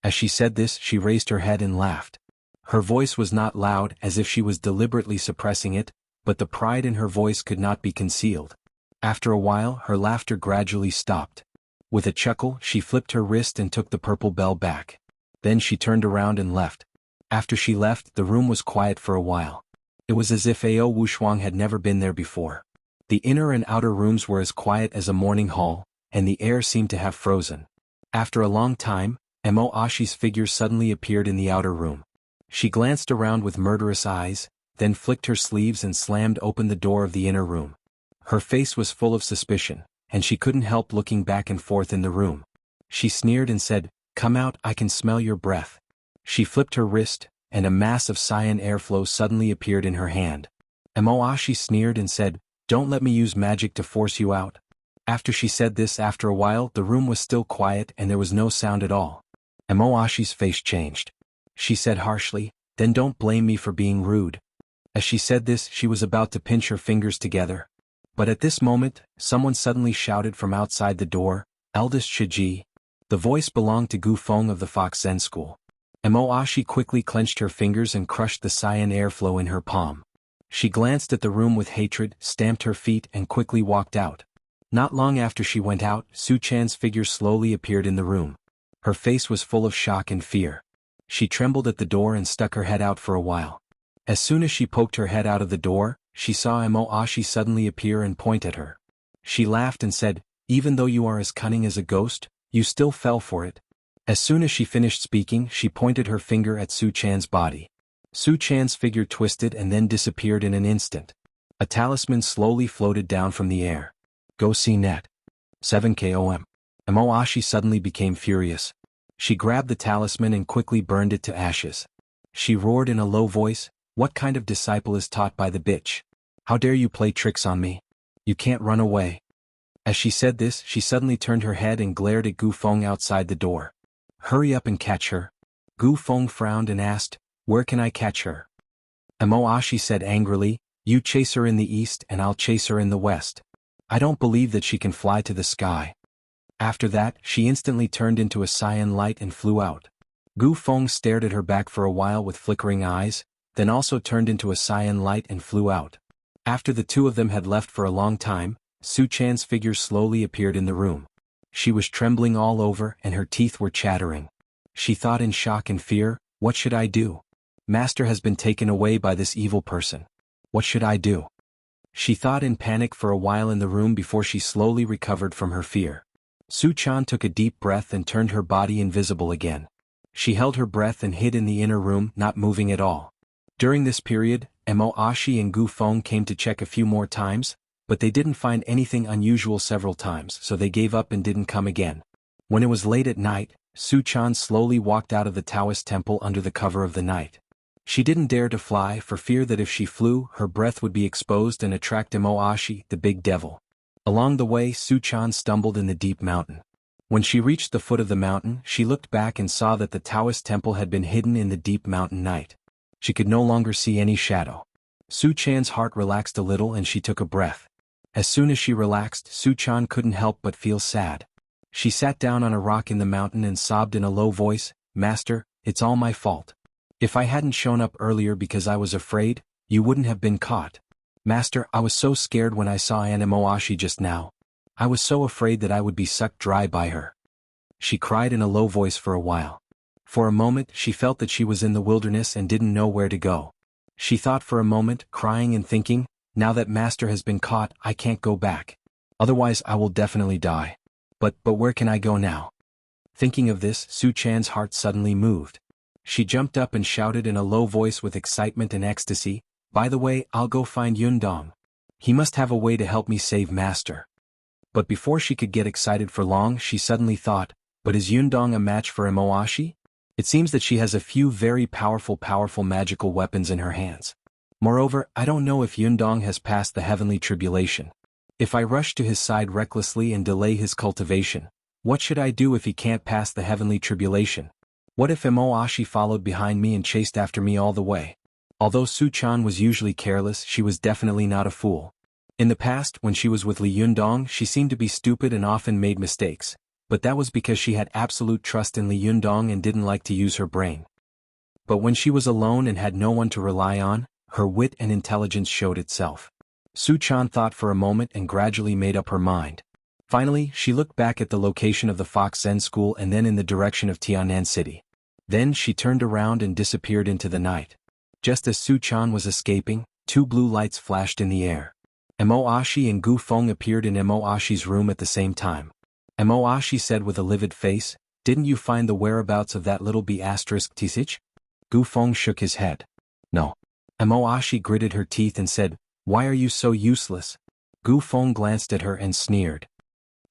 As she said this, she raised her head and laughed. Her voice was not loud, as if she was deliberately suppressing it, but the pride in her voice could not be concealed. After a while, her laughter gradually stopped. With a chuckle, she flipped her wrist and took the purple bell back. Then she turned around and left. After she left, the room was quiet for a while. It was as if Ao Wushuang had never been there before. The inner and outer rooms were as quiet as a morning hall, and the air seemed to have frozen. After a long time, Emoashi's figure suddenly appeared in the outer room. She glanced around with murderous eyes, then flicked her sleeves and slammed open the door of the inner room. Her face was full of suspicion, and she couldn't help looking back and forth in the room. She sneered and said, Come out, I can smell your breath. She flipped her wrist, and a mass of cyan airflow suddenly appeared in her hand. Emoashi sneered and said, Don't let me use magic to force you out. After she said this, after a while, the room was still quiet and there was no sound at all. Emoashi's face changed. She said harshly, Then don't blame me for being rude. As she said this, she was about to pinch her fingers together. But at this moment, someone suddenly shouted from outside the door, Eldest Shiji. The voice belonged to Gu Feng of the Fox Zen School. Emoashi quickly clenched her fingers and crushed the cyan airflow in her palm. She glanced at the room with hatred, stamped her feet and quickly walked out. Not long after she went out, Su Chan's figure slowly appeared in the room. Her face was full of shock and fear. She trembled at the door and stuck her head out for a while. As soon as she poked her head out of the door, she saw Emoashi suddenly appear and point at her. She laughed and said, Even though you are as cunning as a ghost, you still fell for it. As soon as she finished speaking, she pointed her finger at Su Chan's body. Su Chan's figure twisted and then disappeared in an instant. A talisman slowly floated down from the air. Go see net. 7KOM. Emoashi suddenly became furious. She grabbed the talisman and quickly burned it to ashes. She roared in a low voice, What kind of disciple is taught by the bitch? How dare you play tricks on me? You can't run away. As she said this, she suddenly turned her head and glared at Gu Feng outside the door. Hurry up and catch her. Gu Feng frowned and asked, Where can I catch her? Emoashi said angrily, You chase her in the east and I'll chase her in the west. I don't believe that she can fly to the sky. After that, she instantly turned into a cyan light and flew out. Gu Feng stared at her back for a while with flickering eyes, then also turned into a cyan light and flew out. After the two of them had left for a long time, Su Chan's figure slowly appeared in the room. She was trembling all over and her teeth were chattering. She thought in shock and fear, What should I do? Master has been taken away by this evil person. What should I do? She thought in panic for a while in the room before she slowly recovered from her fear. Su Chan took a deep breath and turned her body invisible again. She held her breath and hid in the inner room, not moving at all. During this period, Emoashi and Gu Feng came to check a few more times, but they didn't find anything unusual several times, so they gave up and didn't come again. When it was late at night, Su Chan slowly walked out of the Taoist temple under the cover of the night. She didn't dare to fly for fear that if she flew, her breath would be exposed and attract Emoashi, the big devil. Along the way, Su Chan stumbled in the deep mountain. When she reached the foot of the mountain, she looked back and saw that the Taoist temple had been hidden in the deep mountain night. She could no longer see any shadow. Su Chan's heart relaxed a little and she took a breath. As soon as she relaxed, Su Chan couldn't help but feel sad. She sat down on a rock in the mountain and sobbed in a low voice, Master, it's all my fault. If I hadn't shown up earlier because I was afraid, you wouldn't have been caught. Master, I was so scared when I saw Emoashi just now. I was so afraid that I would be sucked dry by her. She cried in a low voice for a while. For a moment, she felt that she was in the wilderness and didn't know where to go. She thought for a moment, crying and thinking, Now that Master has been caught, I can't go back. Otherwise I will definitely die. But where can I go now? Thinking of this, Su Chan's heart suddenly moved. She jumped up and shouted in a low voice with excitement and ecstasy, By the way, I'll go find Yundong. He must have a way to help me save Master. But before she could get excited for long, she suddenly thought, but is Yundong a match for Emoashi? It seems that she has a few very powerful magical weapons in her hands. Moreover, I don't know if Yundong has passed the heavenly tribulation. If I rush to his side recklessly and delay his cultivation, what should I do if he can't pass the heavenly tribulation? What if Emoashi followed behind me and chased after me all the way? Although Su-chan was usually careless, she was definitely not a fool. In the past, when she was with Li Yundong, she seemed to be stupid and often made mistakes, but that was because she had absolute trust in Li Yundong and didn't like to use her brain. But when she was alone and had no one to rely on, her wit and intelligence showed itself. Su-chan thought for a moment and gradually made up her mind. Finally, she looked back at the location of the Fox Zen School and then in the direction of Tianan City. Then she turned around and disappeared into the night. Just as Su-chan was escaping, two blue lights flashed in the air. Emoashi and Gu Feng appeared in Emoashi's room at the same time. Emoashi said with a livid face, "Didn't you find the whereabouts of that little B*Tisich?" Gu Feng shook his head. "No." Emoashi gritted her teeth and said, "Why are you so useless?" Gu Feng glanced at her and sneered.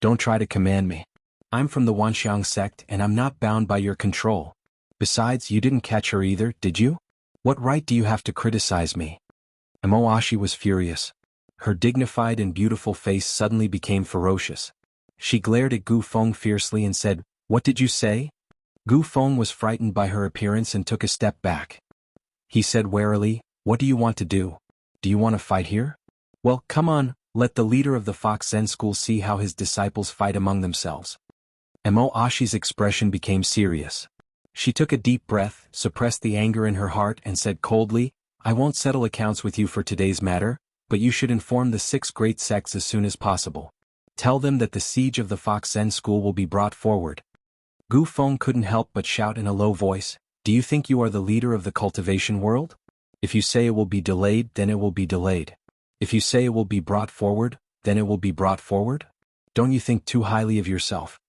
"Don't try to command me. I'm from the Wanxiang sect and I'm not bound by your control. Besides, you didn't catch her either, did you? What right do you have to criticize me?" Emoashi was furious. Her dignified and beautiful face suddenly became ferocious. She glared at Gu Feng fiercely and said, "What did you say?" Gu Feng was frightened by her appearance and took a step back. He said warily, "What do you want to do? Do you want to fight here? Well, come on, let the leader of the Fox Zen School see how his disciples fight among themselves." Emoashi's expression became serious. She took a deep breath, suppressed the anger in her heart and said coldly, "I won't settle accounts with you for today's matter, but you should inform the 6 great sects as soon as possible. Tell them that the siege of the Fox Zen School will be brought forward." Gu Feng couldn't help but shout in a low voice, "Do you think you are the leader of the cultivation world? If you say it will be delayed, then it will be delayed. If you say it will be brought forward, then it will be brought forward? Don't you think too highly of yourself?"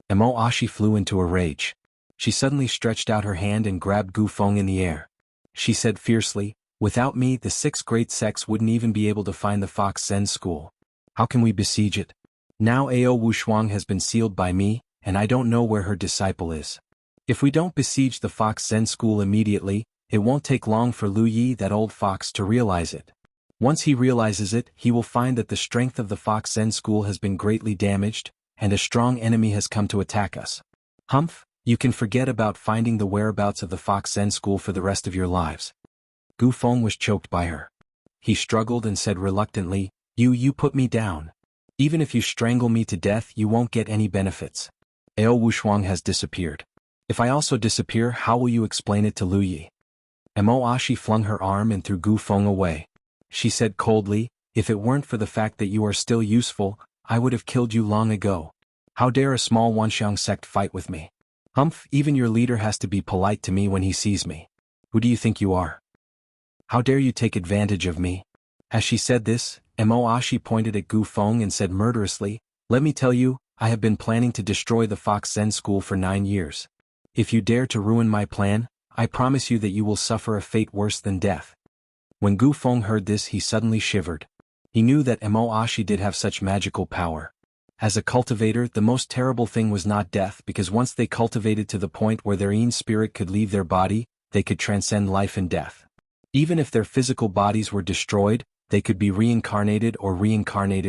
Emoashi flew into a rage. She suddenly stretched out her hand and grabbed Gu Feng in the air. She said fiercely, "Without me, the 6 great sects wouldn't even be able to find the Fox Zen School. How can we besiege it? Now Ao Wushuang has been sealed by me, and I don't know where her disciple is. If we don't besiege the Fox Zen School immediately, it won't take long for Lu Yi, that old fox, to realize it. Once he realizes it, he will find that the strength of the Fox Zen School has been greatly damaged, and a strong enemy has come to attack us. Humph, you can forget about finding the whereabouts of the Fox Zen School for the rest of your lives." Gu Feng was choked by her. He struggled and said reluctantly, You put me down. Even if you strangle me to death, you won't get any benefits. Ao Wushuang has disappeared. If I also disappear, how will you explain it to Lu Yi?" Emoashi flung her arm and threw Gu Feng away. She said coldly, "If it weren't for the fact that you are still useful, I would have killed you long ago. How dare a small Wanxiang sect fight with me? Humph, even your leader has to be polite to me when he sees me. Who do you think you are? How dare you take advantage of me?" As she said this, Emoashi pointed at Gu Feng and said murderously, "Let me tell you, I have been planning to destroy the Fox Zen School for 9 years. If you dare to ruin my plan, I promise you that you will suffer a fate worse than death." When Gu Feng heard this, he suddenly shivered. He knew that Emoashi did have such magical power. As a cultivator, the most terrible thing was not death, because once they cultivated to the point where their own spirit could leave their body, they could transcend life and death. Even if their physical bodies were destroyed, they could be reincarnated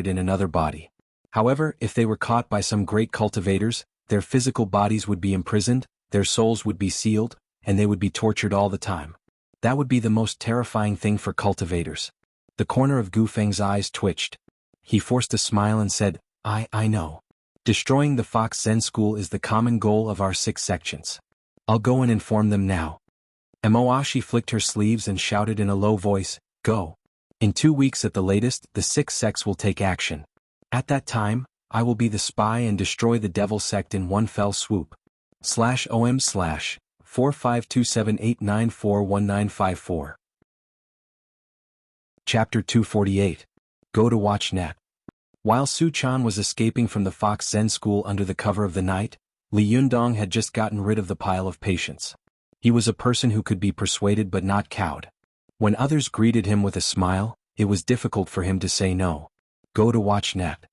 in another body. However, if they were caught by some great cultivators, their physical bodies would be imprisoned, their souls would be sealed, and they would be tortured all the time. That would be the most terrifying thing for cultivators. The corner of Gu Feng's eyes twitched. He forced a smile and said, I know. Destroying the Fox Zen School is the common goal of our 6 sections. I'll go and inform them now." Emoashi flicked her sleeves and shouted in a low voice, "Go. In 2 weeks at the latest, the 6 sects will take action. At that time, I will be the spy and destroy the devil sect in one fell swoop. /OM/45278941954. Chapter 248. Go to WatchNet. While Su-chan was escaping from the Fox Zen School under the cover of the night, Li Yundong had just gotten rid of the pile of patients. He was a person who could be persuaded but not cowed. When others greeted him with a smile, it was difficult for him to say no. Go to watch net.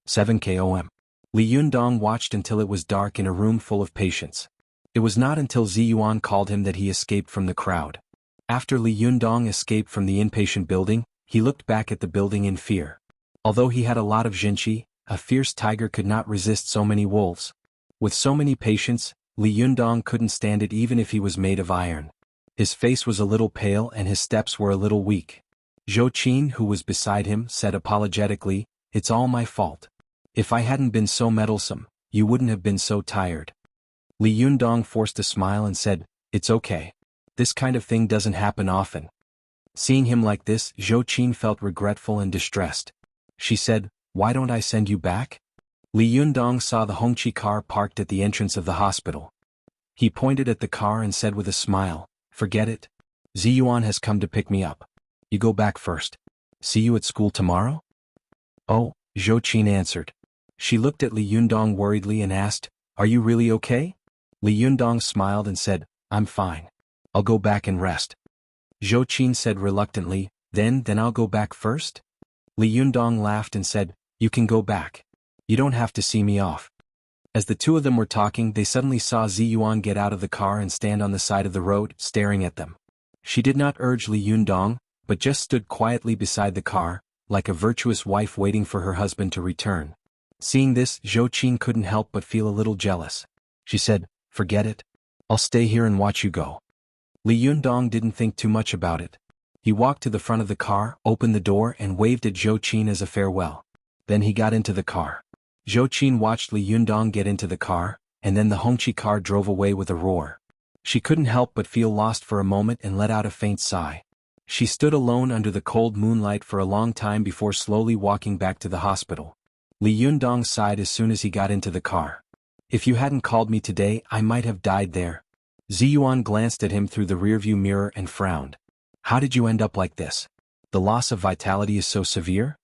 7 km. Li Yundong watched until it was dark in a room full of patients. It was not until Ziyuan called him that he escaped from the crowd. After Li Yundong escaped from the inpatient building, he looked back at the building in fear. Although he had a lot of jinqi, a fierce tiger could not resist so many wolves. With so many patients, Li Yundong couldn't stand it even if he was made of iron. His face was a little pale and his steps were a little weak. Zhou Qin, who was beside him, said apologetically, "It's all my fault. If I hadn't been so meddlesome, you wouldn't have been so tired." Li Yundong forced a smile and said, "It's okay. This kind of thing doesn't happen often." Seeing him like this, Zhou Qin felt regretful and distressed. She said, "Why don't I send you back?" Li Yundong saw the Hongqi car parked at the entrance of the hospital. He pointed at the car and said with a smile, "Forget it. Ziyuan has come to pick me up. You go back first. See you at school tomorrow?" "Oh," Zhou Qin answered. She looked at Li Yundong worriedly and asked, "Are you really okay?" Li Yundong smiled and said, "I'm fine. I'll go back and rest." Zhou Qin said reluctantly, Then I'll go back first?" Li Yundong laughed and said, "You can go back. You don't have to see me off." As the two of them were talking, they suddenly saw Ziyuan get out of the car and stand on the side of the road, staring at them. She did not urge Li Yundong, but just stood quietly beside the car, like a virtuous wife waiting for her husband to return. Seeing this, Zhou Qin couldn't help but feel a little jealous. She said, "Forget it. I'll stay here and watch you go." Li Yundong didn't think too much about it. He walked to the front of the car, opened the door and waved at Zhou Qin as a farewell. Then he got into the car. Zhou Qin watched Li Yundong get into the car, and then the Hongqi car drove away with a roar. She couldn't help but feel lost for a moment and let out a faint sigh. She stood alone under the cold moonlight for a long time before slowly walking back to the hospital. Li Yundong sighed as soon as he got into the car. "If you hadn't called me today, I might have died there." Ziyuan glanced at him through the rearview mirror and frowned. "How did you end up like this? The loss of vitality is so severe?"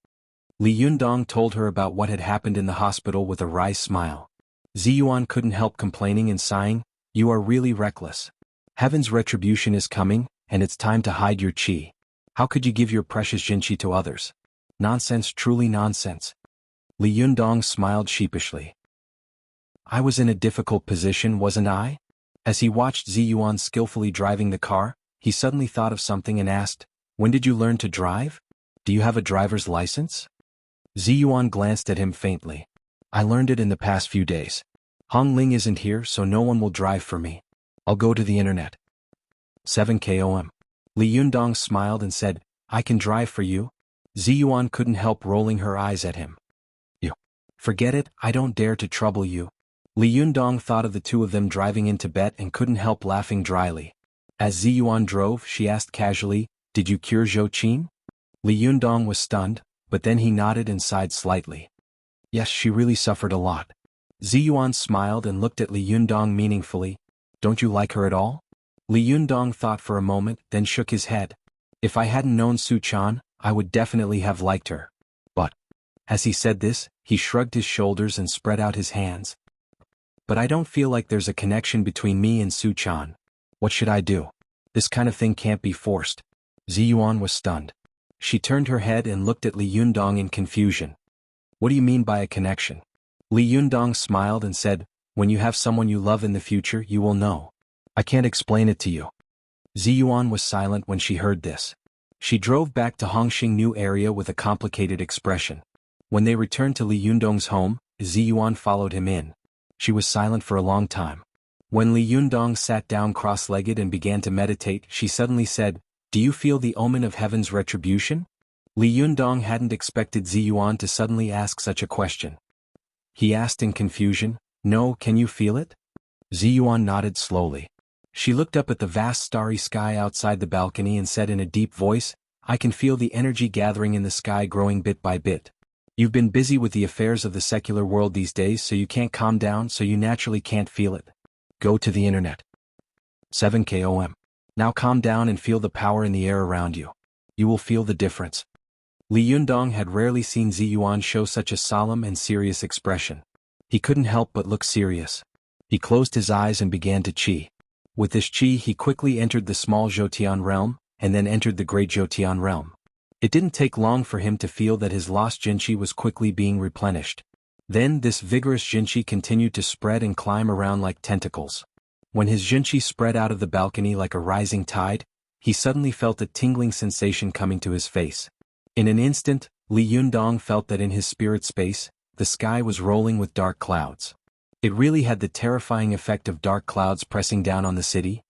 Li Yundong told her about what had happened in the hospital with a wry smile. Ziyuan couldn't help complaining and sighing, "You are really reckless. Heaven's retribution is coming, and it's time to hide your qi. How could you give your precious jinqi to others? Nonsense, truly nonsense." Li Yundong smiled sheepishly. "I was in a difficult position, wasn't I?" As he watched Ziyuan skillfully driving the car, he suddenly thought of something and asked, "When did you learn to drive? Do you have a driver's license?" Ziyuan glanced at him faintly. "I learned it in the past few days. Hong Ling isn't here, so no one will drive for me. I'll go to the internet." 7 km. Li Yundong smiled and said, "I can drive for you." Ziyuan couldn't help rolling her eyes at him. "You. Forget it, I don't dare to trouble you." Li Yundong thought of the two of them driving in Tibet and couldn't help laughing dryly. As Ziyuan drove, she asked casually, "Did you cure Zhou Qin?" Li Yundong was stunned, but then he nodded and sighed slightly. "Yes, she really suffered a lot." Ziyuan smiled and looked at Li Yundong meaningfully. "Don't you like her at all?" Li Yundong thought for a moment, then shook his head. "If I hadn't known Su Chan, I would definitely have liked her. But..." As he said this, he shrugged his shoulders and spread out his hands. "But I don't feel like there's a connection between me and Su Chan. What should I do? This kind of thing can't be forced." Ziyuan was stunned. She turned her head and looked at Li Yundong in confusion. "What do you mean by a connection?" Li Yundong smiled and said, "When you have someone you love in the future, you will know. I can't explain it to you." Ziyuan was silent when she heard this. She drove back to Hongxing New area with a complicated expression. When they returned to Li Yundong's home, Ziyuan followed him in. She was silent for a long time. When Li Yundong sat down cross-legged and began to meditate, she suddenly said, "Do you feel the omen of heaven's retribution?" Li Yundong hadn't expected Ziyuan to suddenly ask such a question. He asked in confusion, "No, can you feel it?" Ziyuan nodded slowly. She looked up at the vast starry sky outside the balcony and said in a deep voice, "I can feel the energy gathering in the sky growing bit by bit. You've been busy with the affairs of the secular world these days, so you can't calm down, so you naturally can't feel it. Go to the internet." 7 km. Now calm down and feel the power in the air around you. You will feel the difference. Li Yundong had rarely seen Ziyuan show such a solemn and serious expression. He couldn't help but look serious. He closed his eyes and began to qi. With this qi he quickly entered the small Zhoutian realm, and then entered the great Zhoutian realm. It didn't take long for him to feel that his lost jinqi was quickly being replenished. Then this vigorous jinqi continued to spread and climb around like tentacles. When his jinqi spread out of the balcony like a rising tide, he suddenly felt a tingling sensation coming to his face. In an instant, Li Yundong felt that in his spirit space, the sky was rolling with dark clouds. It really had the terrifying effect of dark clouds pressing down on the city.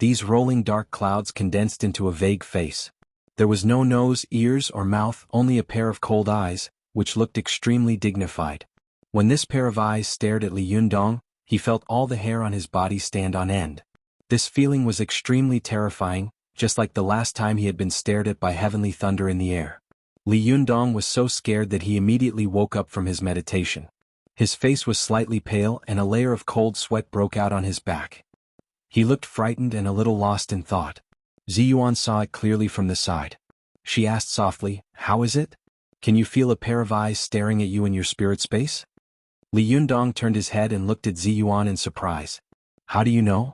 These rolling dark clouds condensed into a vague face. There was no nose, ears, or mouth, only a pair of cold eyes, which looked extremely dignified. When this pair of eyes stared at Li Yundong, he felt all the hair on his body stand on end. This feeling was extremely terrifying, just like the last time he had been stared at by heavenly thunder in the air. Li Yundong was so scared that he immediately woke up from his meditation. His face was slightly pale and a layer of cold sweat broke out on his back. He looked frightened and a little lost in thought. Ziyuan saw it clearly from the side. She asked softly, "How is it? Can you feel a pair of eyes staring at you in your spirit space?" Li Yundong turned his head and looked at Ziyuan in surprise. "How do you know?"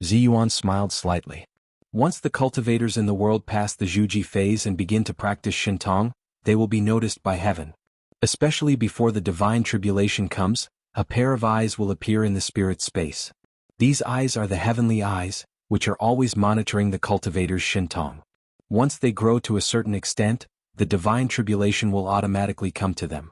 Ziyuan smiled slightly. Once the cultivators in the world pass the Zhuji phase and begin to practice Shintong, they will be noticed by heaven. Especially before the divine tribulation comes, a pair of eyes will appear in the spirit space. These eyes are the heavenly eyes, which are always monitoring the cultivators' Shintong. Once they grow to a certain extent, the divine tribulation will automatically come to them.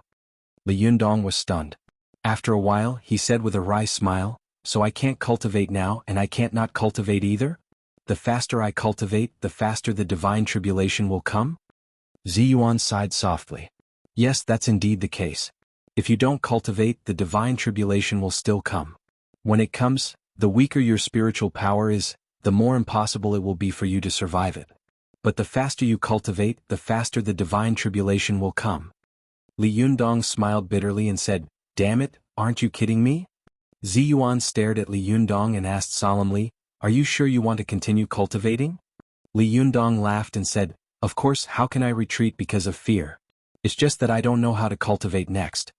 Li Yundong was stunned. After a while, he said with a wry smile, "So I can't cultivate now and I can't not cultivate either? The faster I cultivate, the faster the divine tribulation will come?" Ziyuan sighed softly. "Yes, that's indeed the case. If you don't cultivate, the divine tribulation will still come. When it comes, the weaker your spiritual power is, the more impossible it will be for you to survive it. But the faster you cultivate, the faster the divine tribulation will come." Li Yundong smiled bitterly and said, "Damn it, aren't you kidding me?" Ziyuan stared at Li Yundong and asked solemnly, "Are you sure you want to continue cultivating?" Li Yundong laughed and said, "Of course, how can I retreat because of fear? It's just that I don't know how to cultivate next."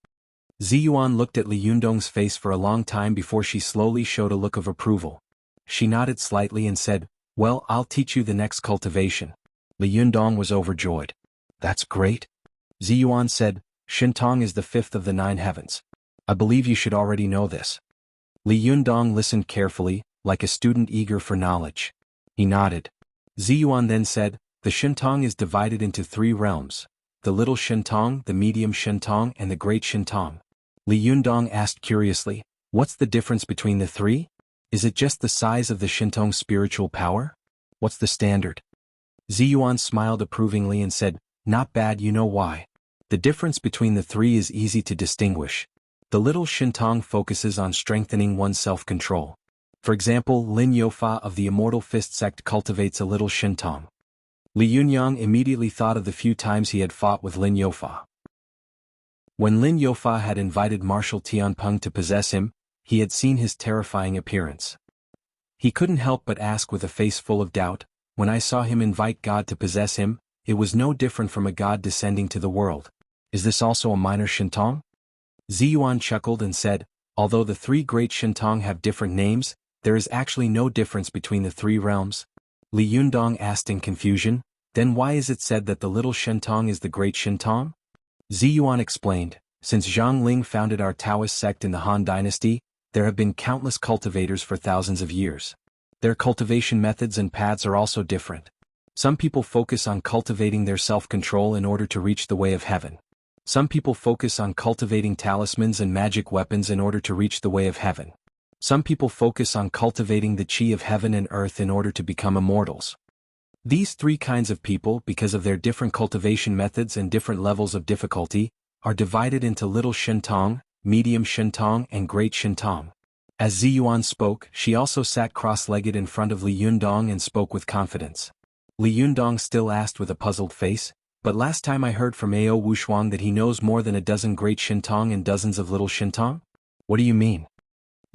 Ziyuan looked at Li Yundong's face for a long time before she slowly showed a look of approval. She nodded slightly and said, "Well, I'll teach you the next cultivation." Li Yundong was overjoyed. "That's great." Ziyuan said, "Shintong is the fifth of the 9 heavens. I believe you should already know this." Li Yundong listened carefully, like a student eager for knowledge. He nodded. Ziyuan then said, "The Shintong is divided into 3 realms. The little Shintong, the medium Shintong, and the great Shintong." Li Yundong asked curiously, "What's the difference between the 3? Is it just the size of the Shintong's spiritual power? What's the standard?" Ziyuan smiled approvingly and said, "Not bad, you know why. The difference between the 3 is easy to distinguish. The little Shintong focuses on strengthening one's self-control. For example, Lin Youfa of the Immortal Fist sect cultivates a little Shintong." Li Yunyang immediately thought of the few times he had fought with Lin Youfa. When Lin Youfa had invited Marshal Tianpeng to possess him, he had seen his terrifying appearance. He couldn't help but ask with a face full of doubt, "When I saw him invite God to possess him, it was no different from a god descending to the world. Is this also a minor Shintong?" Ziyuan chuckled and said, "Although the 3 great Shintong have different names, there is actually no difference between the 3 realms." Li Yundong asked in confusion, "Then why is it said that the little Shintong is the great Shintong?" Ziyuan explained, "Since Zhang Ling founded our Taoist sect in the Han Dynasty, there have been countless cultivators for thousands of years. Their cultivation methods and paths are also different. Some people focus on cultivating their self-control in order to reach the way of heaven. Some people focus on cultivating talismans and magic weapons in order to reach the way of heaven. Some people focus on cultivating the chi of heaven and earth in order to become immortals. These 3 kinds of people, because of their different cultivation methods and different levels of difficulty, are divided into little Shintong, medium Shintong, and great Shintong." As Ziyuan spoke, she also sat cross-legged in front of Li Yundong and spoke with confidence. Li Yundong still asked with a puzzled face, "But last time I heard from Ao Wushuang that he knows more than a dozen great Shintong and dozens of little Shintong? What do you mean?"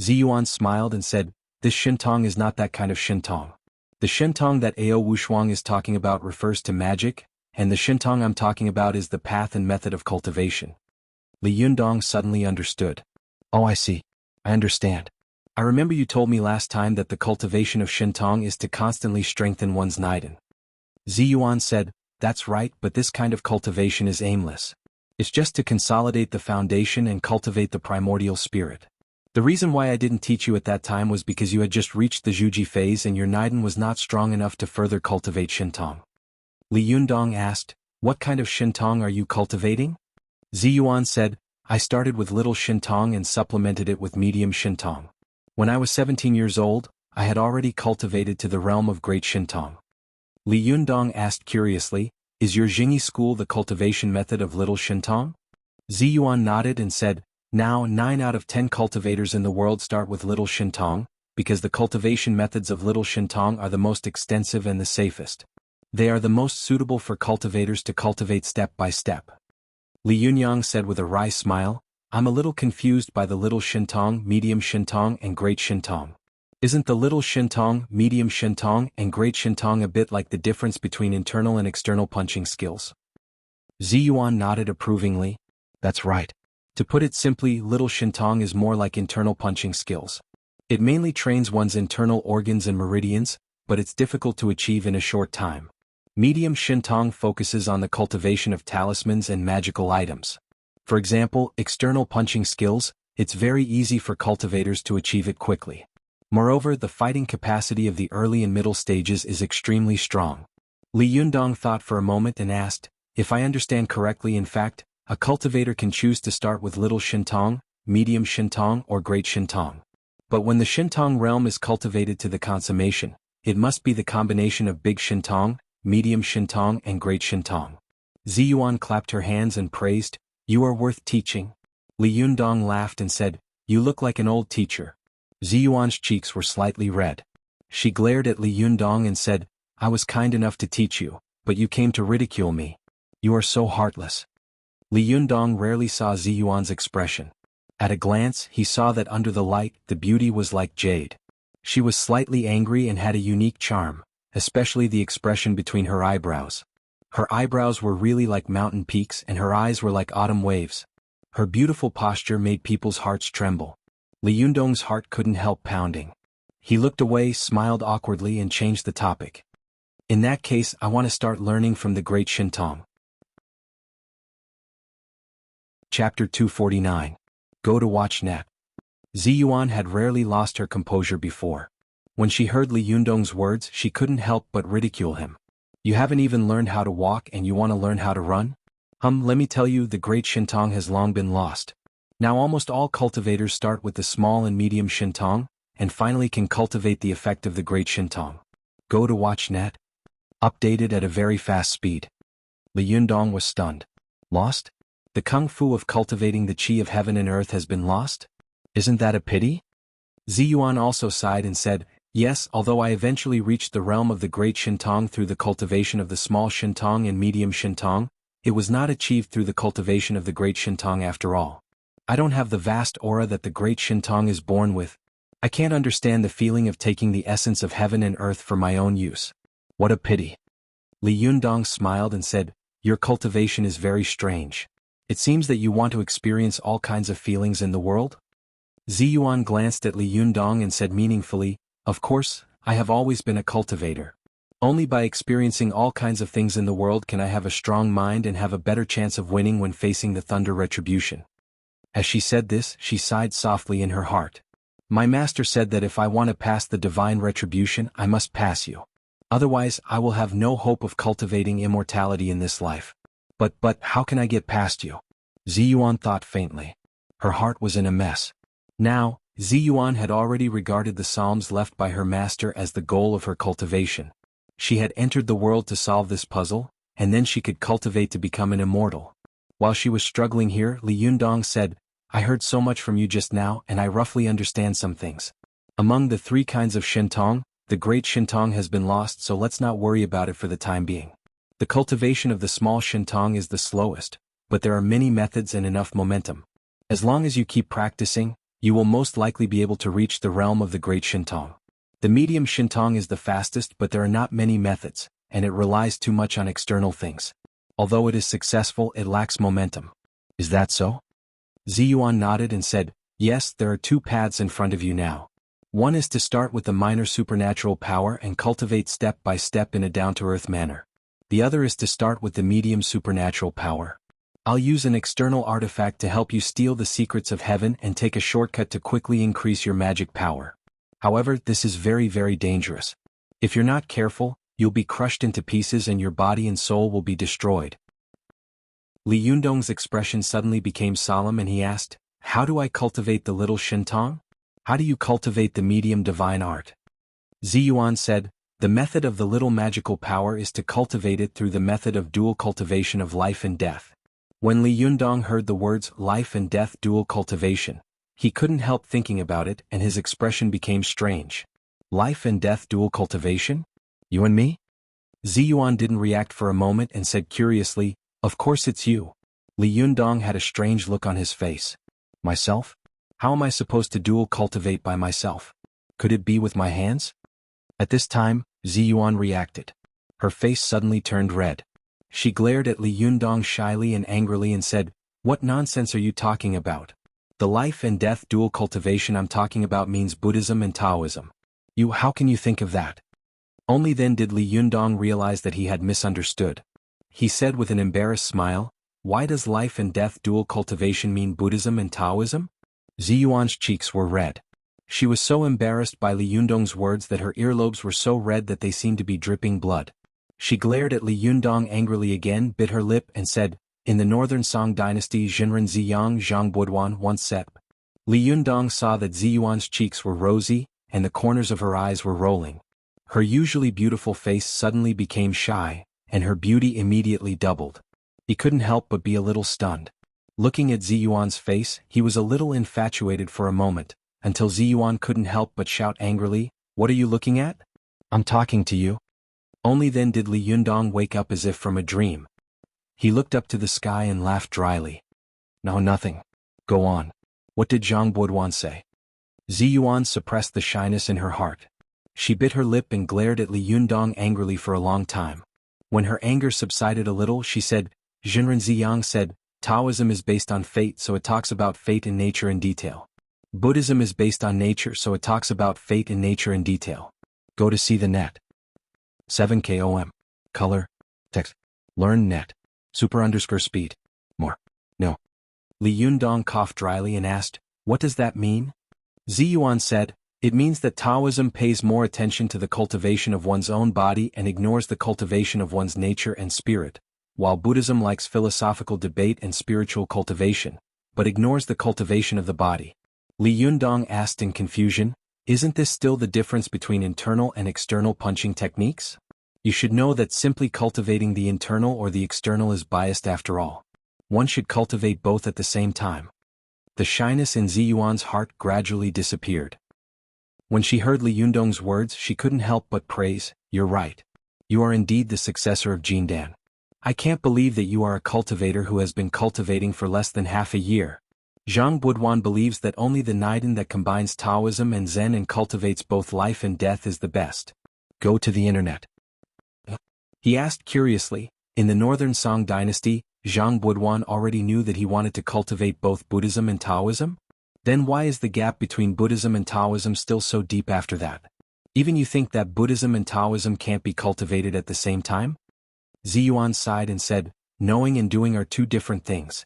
Ziyuan smiled and said, "This Shintong is not that kind of Shintong. The Shintong that Ao Wushuang is talking about refers to magic, and the Shintong I'm talking about is the path and method of cultivation." Li Yundong suddenly understood. "Oh, I see. I understand. I remember you told me last time that the cultivation of Shintong is to constantly strengthen one's Naiden." Ziyuan said, That's right, but this kind of cultivation is aimless. It's just to consolidate the foundation and cultivate the primordial spirit. The reason why I didn't teach you at that time was because you had just reached the Zhuji phase and your Niden was not strong enough to further cultivate Shintong. Li Yundong asked, what kind of Shintong are you cultivating? Ziyuan said, I started with little Shintong and supplemented it with medium Shintong. When I was 17 years old, I had already cultivated to the realm of great Shintong. Li Yundong asked curiously, is your Jingyi school the cultivation method of little Shintong? Ziyuan nodded and said, now 9 out of 10 cultivators in the world start with little Shintong, because the cultivation methods of little Shintong are the most extensive and the safest. They are the most suitable for cultivators to cultivate step by step. Li Yunyang said with a wry smile, I'm a little confused by the little Shintong, medium Shintong and great Shintong. Isn't the little Shintong, medium Shintong and great Shintong a bit like the difference between internal and external punching skills? Ziyuan nodded approvingly. That's right. To put it simply, little Shintong is more like internal punching skills. It mainly trains one's internal organs and meridians, but it's difficult to achieve in a short time. Medium Shintong focuses on the cultivation of talismans and magical items. For example, external punching skills, it's very easy for cultivators to achieve it quickly. Moreover, the fighting capacity of the early and middle stages is extremely strong. Li Yundong thought for a moment and asked, if I understand correctly, in fact, a cultivator can choose to start with little Shintong, medium Shintong or great Shintong. But when the Shintong realm is cultivated to the consummation, it must be the combination of big Shintong, medium Shintong and great Shintong. Ziyuan clapped her hands and praised, you are worth teaching. Li Yundong laughed and said, you look like an old teacher. Ziyuan's cheeks were slightly red. She glared at Li Yundong and said, I was kind enough to teach you, but you came to ridicule me. You are so heartless. Li Yundong rarely saw Ziyuan's expression. At a glance, he saw that under the light, the beauty was like jade. She was slightly angry and had a unique charm, especially the expression between her eyebrows. Her eyebrows were really like mountain peaks and her eyes were like autumn waves. Her beautiful posture made people's hearts tremble. Li Yundong's heart couldn't help pounding. He looked away, smiled awkwardly and changed the topic. In that case, I want to start learning from the great Shintong. Chapter 249. Go to WatchNet. Ziyuan had rarely lost her composure before. When she heard Li Yundong's words, she couldn't help but ridicule him. You haven't even learned how to walk and you want to learn how to run? Let me tell you, the great Shintong has long been lost. Now almost all cultivators start with the small and medium Shintong, and finally can cultivate the effect of the great Shintong. Go to WatchNet. Updated at a very fast speed. Li Yundong was stunned. Lost? The kung fu of cultivating the qi of heaven and earth has been lost? Isn't that a pity? Ziyuan also sighed and said, yes, although I eventually reached the realm of the great Shintong through the cultivation of the small Shintong and medium Shintong, it was not achieved through the cultivation of the great Shintong after all. I don't have the vast aura that the great Shintong is born with. I can't understand the feeling of taking the essence of heaven and earth for my own use. What a pity. Li Yundong smiled and said, your cultivation is very strange. It seems that you want to experience all kinds of feelings in the world? Ziyuan glanced at Li Yundong and said meaningfully, of course, I have always been a cultivator. Only by experiencing all kinds of things in the world can I have a strong mind and have a better chance of winning when facing the thunder retribution. As she said this, she sighed softly in her heart. My master said that if I want to pass the divine retribution, I must pass you. Otherwise, I will have no hope of cultivating immortality in this life. But how can I get past you? Ziyuan thought faintly. Her heart was in a mess. Now, Ziyuan had already regarded the psalms left by her master as the goal of her cultivation. She had entered the world to solve this puzzle, and then she could cultivate to become an immortal. While she was struggling here, Li Yundong said, I heard so much from you just now and I roughly understand some things. Among the 3 kinds of Shintong, the great Shintong has been lost, so let's not worry about it for the time being. The cultivation of the small Shintong is the slowest, but there are many methods and enough momentum. As long as you keep practicing, you will most likely be able to reach the realm of the great Shintong. The medium Shintong is the fastest, but there are not many methods, and it relies too much on external things. Although it is successful, it lacks momentum. Is that so? Ziyuan nodded and said, yes, there are 2 paths in front of you now. One is to start with the minor supernatural power and cultivate step by step in a down-to-earth manner. The other is to start with the medium supernatural power. I'll use an external artifact to help you steal the secrets of heaven and take a shortcut to quickly increase your magic power. However, this is very, very dangerous. If you're not careful, you'll be crushed into pieces and your body and soul will be destroyed. Li Yundong's expression suddenly became solemn and he asked, "How do I cultivate the little Shintong? How do you cultivate the medium divine art?" Ziyuan said, "The method of the little magical power is to cultivate it through the method of dual cultivation of life and death." When Li Yundong heard the words life and death dual cultivation, he couldn't help thinking about it and his expression became strange. Life and death dual cultivation? You and me? Ziyuan didn't react for a moment and said curiously, "Of course it's you." Li Yundong had a strange look on his face. Myself? How am I supposed to dual cultivate by myself? Could it be with my hands? At this time, Ziyuan reacted. Her face suddenly turned red. She glared at Li Yundong shyly and angrily and said, "What nonsense are you talking about? The life and death dual cultivation I'm talking about means Buddhism and Taoism. How can you think of that?" Only then did Li Yundong realize that he had misunderstood. He said with an embarrassed smile, "Why does life and death dual cultivation mean Buddhism and Taoism?" Ziyuan's cheeks were red. She was so embarrassed by Li Yundong's words that her earlobes were so red that they seemed to be dripping blood. She glared at Li Yundong angrily again, bit her lip and said, "In the northern Song dynasty Jinren Ziyang Zhang Buduan once said." Li Yundong saw that Ziyuan's cheeks were rosy, and the corners of her eyes were rolling. Her usually beautiful face suddenly became shy, and her beauty immediately doubled. He couldn't help but be a little stunned. Looking at Ziyuan's face, he was a little infatuated for a moment, until Ziyuan couldn't help but shout angrily, "What are you looking at? I'm talking to you." Only then did Li Yundong wake up as if from a dream. He looked up to the sky and laughed dryly. "No, nothing. Go on. What did Zhang Buduan say?" Ziyuan suppressed the shyness in her heart. She bit her lip and glared at Li Yundong angrily for a long time. When her anger subsided a little, she said, "Jinren Ziyang said, Taoism is based on fate, so it talks about fate and nature in detail. Buddhism is based on nature, so it talks about fate and nature in detail. Go to see the net. 7KOM. Color. Text. Learn net. Super_speed. More. No." Li Yundong coughed dryly and asked, "What does that mean?" Ziyuan said, "It means that Taoism pays more attention to the cultivation of one's own body and ignores the cultivation of one's nature and spirit, while Buddhism likes philosophical debate and spiritual cultivation, but ignores the cultivation of the body." Li Yundong asked in confusion, "Isn't this still the difference between internal and external punching techniques? You should know that simply cultivating the internal or the external is biased after all. One should cultivate both at the same time." The shyness in Ziyuan's heart gradually disappeared. When she heard Li Yundong's words, she couldn't help but praise, "You're right. You are indeed the successor of Jindan. I can't believe that you are a cultivator who has been cultivating for less than half a year. Zhang Buduan believes that only the Niden that combines Taoism and Zen and cultivates both life and death is the best. Go to the internet." He asked curiously, in the northern Song dynasty, Zhang Buduan already knew that he wanted to cultivate both Buddhism and Taoism? Then why is the gap between Buddhism and Taoism still so deep after that? Even you think that Buddhism and Taoism can't be cultivated at the same time? Ziyuan sighed and said, "Knowing and doing are two different things.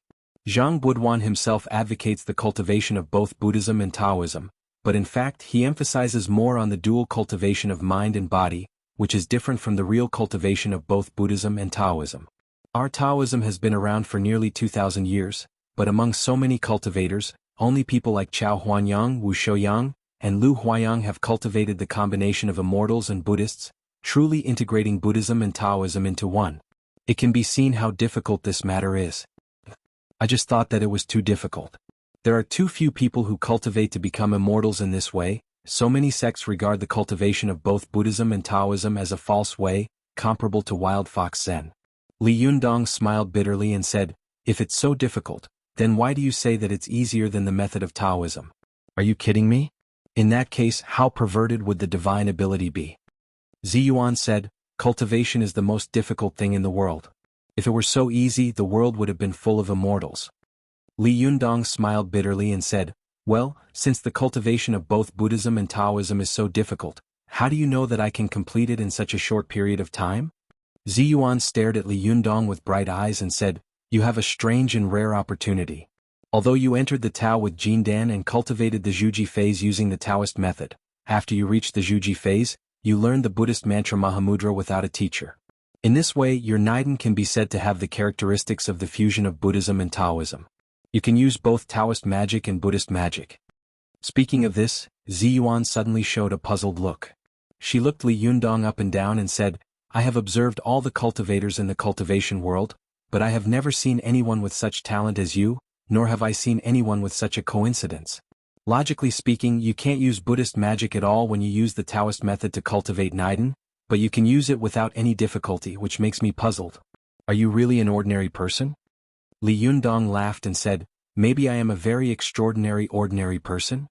Zhang Buduan himself advocates the cultivation of both Buddhism and Taoism, but in fact he emphasizes more on the dual cultivation of mind and body, which is different from the real cultivation of both Buddhism and Taoism. Our Taoism has been around for nearly 2,000 years, but among so many cultivators, only people like Chao Huanyang, Wu Shouyang, and Lu Huayang have cultivated the combination of immortals and Buddhists, truly integrating Buddhism and Taoism into one. It can be seen how difficult this matter is. I just thought that it was too difficult. There are too few people who cultivate to become immortals in this way. So many sects regard the cultivation of both Buddhism and Taoism as a false way, comparable to wild fox Zen." Li Yundong smiled bitterly and said, "If it's so difficult, then why do you say that it's easier than the method of Taoism? Are you kidding me? In that case, how perverted would the divine ability be?" Ziyuan said, "Cultivation is the most difficult thing in the world. If it were so easy, the world would have been full of immortals." Li Yundong smiled bitterly and said, "Well, since the cultivation of both Buddhism and Taoism is so difficult, how do you know that I can complete it in such a short period of time?" Zi Yuan stared at Li Yundong with bright eyes and said, "You have a strange and rare opportunity. Although you entered the Tao with Jindan and cultivated the Zhuji phase using the Taoist method, after you reached the Zhuji phase, you learned the Buddhist mantra Mahamudra without a teacher. In this way, your Niden can be said to have the characteristics of the fusion of Buddhism and Taoism. You can use both Taoist magic and Buddhist magic." Speaking of this, Zi Yuan suddenly showed a puzzled look. She looked Li Yundong up and down and said, "I have observed all the cultivators in the cultivation world, but I have never seen anyone with such talent as you, nor have I seen anyone with such a coincidence. Logically speaking, you can't use Buddhist magic at all when you use the Taoist method to cultivate Niden, but you can use it without any difficulty, which makes me puzzled. Are you really an ordinary person?" Li Yundong laughed and said, "Maybe I am a very extraordinary ordinary person?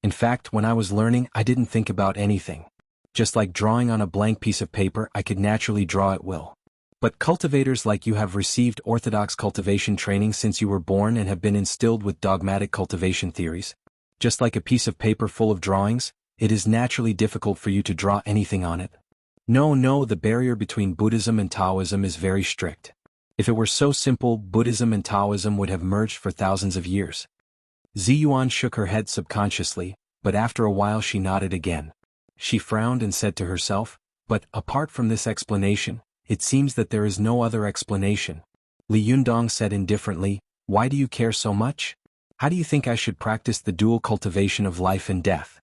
In fact, when I was learning, I didn't think about anything. Just like drawing on a blank piece of paper, I could naturally draw at will. But cultivators like you have received orthodox cultivation training since you were born and have been instilled with dogmatic cultivation theories. Just like a piece of paper full of drawings, it is naturally difficult for you to draw anything on it. No, the barrier between Buddhism and Taoism is very strict. If it were so simple, Buddhism and Taoism would have merged for thousands of years." Zi Yuan shook her head subconsciously, but after a while she nodded again. She frowned and said to herself, "But, apart from this explanation, it seems that there is no other explanation." Li Yundong said indifferently, "Why do you care so much? How do you think I should practice the dual cultivation of life and death?"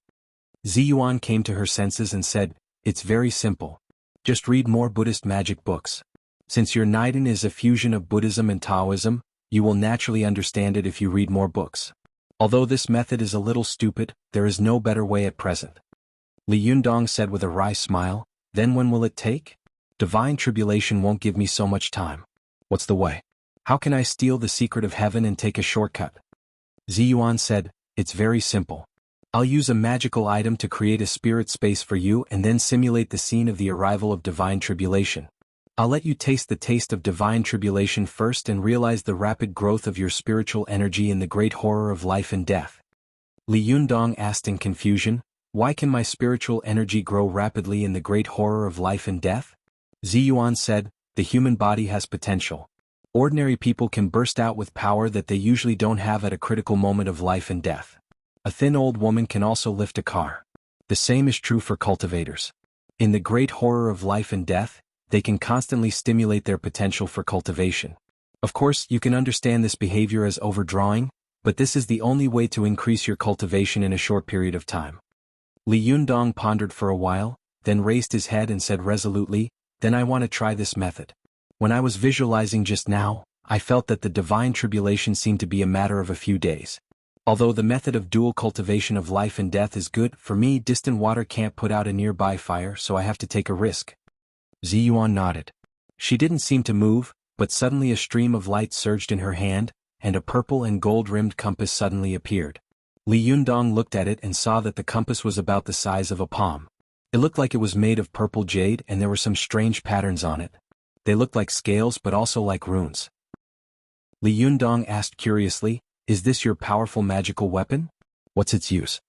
Zi Yuan came to her senses and said, "It's very simple. Just read more Buddhist magic books. Since your Niden is a fusion of Buddhism and Taoism, you will naturally understand it if you read more books. Although this method is a little stupid, there is no better way at present." Li Yundong said with a wry smile, "Then when will it take? Divine tribulation won't give me so much time. What's the way? How can I steal the secret of heaven and take a shortcut?" Zi Yuan said, "It's very simple. I'll use a magical item to create a spirit space for you and then simulate the scene of the arrival of divine tribulation. I'll let you taste the taste of divine tribulation first and realize the rapid growth of your spiritual energy in the great horror of life and death." Li Yundong asked in confusion, "Why can my spiritual energy grow rapidly in the great horror of life and death?" Zi Yuan said, "The human body has potential. Ordinary people can burst out with power that they usually don't have at a critical moment of life and death. A thin old woman can also lift a car. The same is true for cultivators. In the great horror of life and death, they can constantly stimulate their potential for cultivation. Of course, you can understand this behavior as overdrawing, but this is the only way to increase your cultivation in a short period of time." Li Yundong pondered for a while, then raised his head and said resolutely, "Then I want to try this method. When I was visualizing just now, I felt that the divine tribulation seemed to be a matter of a few days. Although the method of dual cultivation of life and death is good, for me distant water can't put out a nearby fire, so I have to take a risk." Zi Yuan nodded. She didn't seem to move, but suddenly a stream of light surged in her hand, and a purple and gold-rimmed compass suddenly appeared. Li Yundong looked at it and saw that the compass was about the size of a palm. It looked like it was made of purple jade and there were some strange patterns on it. They looked like scales but also like runes. Li Yundong asked curiously, "Is this your powerful magical weapon? What's its use?"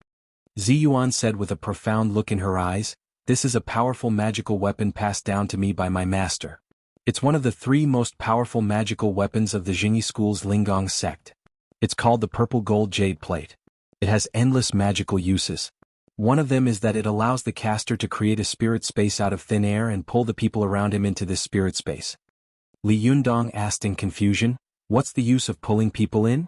Zi Yuan said with a profound look in her eyes, "This is a powerful magical weapon passed down to me by my master. It's one of the 3 most powerful magical weapons of the Jingyi school's Linggong sect. It's called the purple gold jade plate. It has endless magical uses. One of them is that it allows the caster to create a spirit space out of thin air and pull the people around him into this spirit space." Li Yundong asked in confusion, "What's the use of pulling people in?"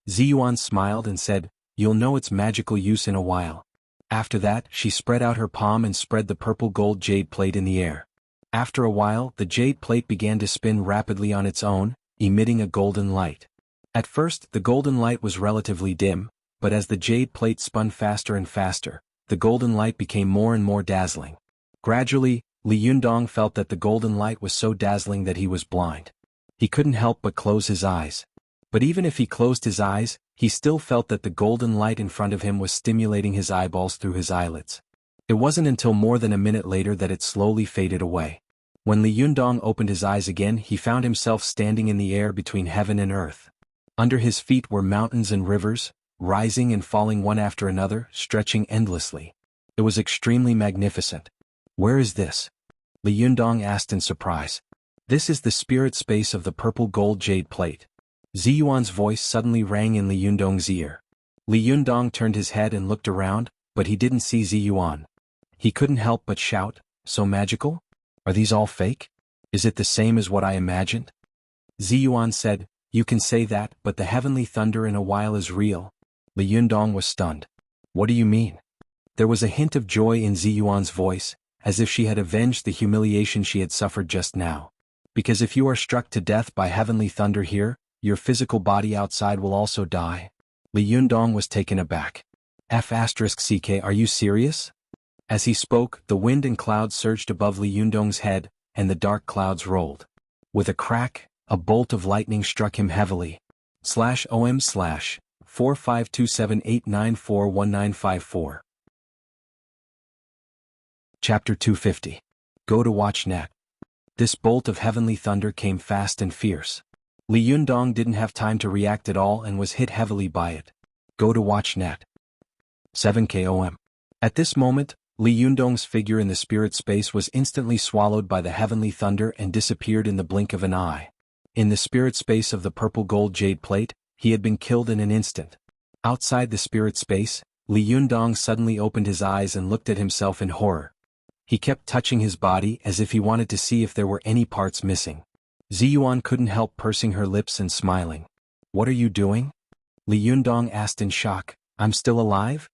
Zi Yuan smiled and said, "You'll know its magical use in a while." After that, she spread out her palm and spread the purple gold jade plate in the air. After a while, the jade plate began to spin rapidly on its own, emitting a golden light. At first, the golden light was relatively dim, but as the jade plate spun faster and faster, the golden light became more and more dazzling. Gradually, Li Yundong felt that the golden light was so dazzling that he was blind. He couldn't help but close his eyes. But even if he closed his eyes, he still felt that the golden light in front of him was stimulating his eyeballs through his eyelids. It wasn't until more than a minute later that it slowly faded away. When Li Yundong opened his eyes again, he found himself standing in the air between heaven and earth. Under his feet were mountains and rivers, rising and falling one after another, stretching endlessly. It was extremely magnificent. "Where is this?" Li Yundong asked in surprise. This is the spirit space of the purple gold jade plate. Ziyuan's voice suddenly rang in Li Yundong's ear. Li Yundong turned his head and looked around, but he didn't see Ziyuan. He couldn't help but shout, "So magical? Are these all fake? Is it the same as what I imagined?" Ziyuan said, "You can say that, but the heavenly thunder in a while is real." Li Yundong was stunned. "What do you mean?" There was a hint of joy in Ziyuan's voice, as if she had avenged the humiliation she had suffered just now. "Because if you are struck to death by heavenly thunder here, your physical body outside will also die." Li Yundong was taken aback. F***CK, are you serious? As he spoke, the wind and clouds surged above Li Yundong's head, and the dark clouds rolled. With a crack, a bolt of lightning struck him heavily. /OM/4527894194. Chapter 250. Go to watch net. This bolt of heavenly thunder came fast and fierce. Li Yundong didn't have time to react at all and was hit heavily by it. Go to watch net. 7 KOM. At this moment, Li Yundong's figure in the spirit space was instantly swallowed by the heavenly thunder and disappeared in the blink of an eye. In the spirit space of the purple gold jade plate, he had been killed in an instant. Outside the spirit space, Li Yundong suddenly opened his eyes and looked at himself in horror. He kept touching his body as if he wanted to see if there were any parts missing. Ziyuan couldn't help pursing her lips and smiling. "What are you doing?" Li Yundong asked in shock. "I'm still alive?"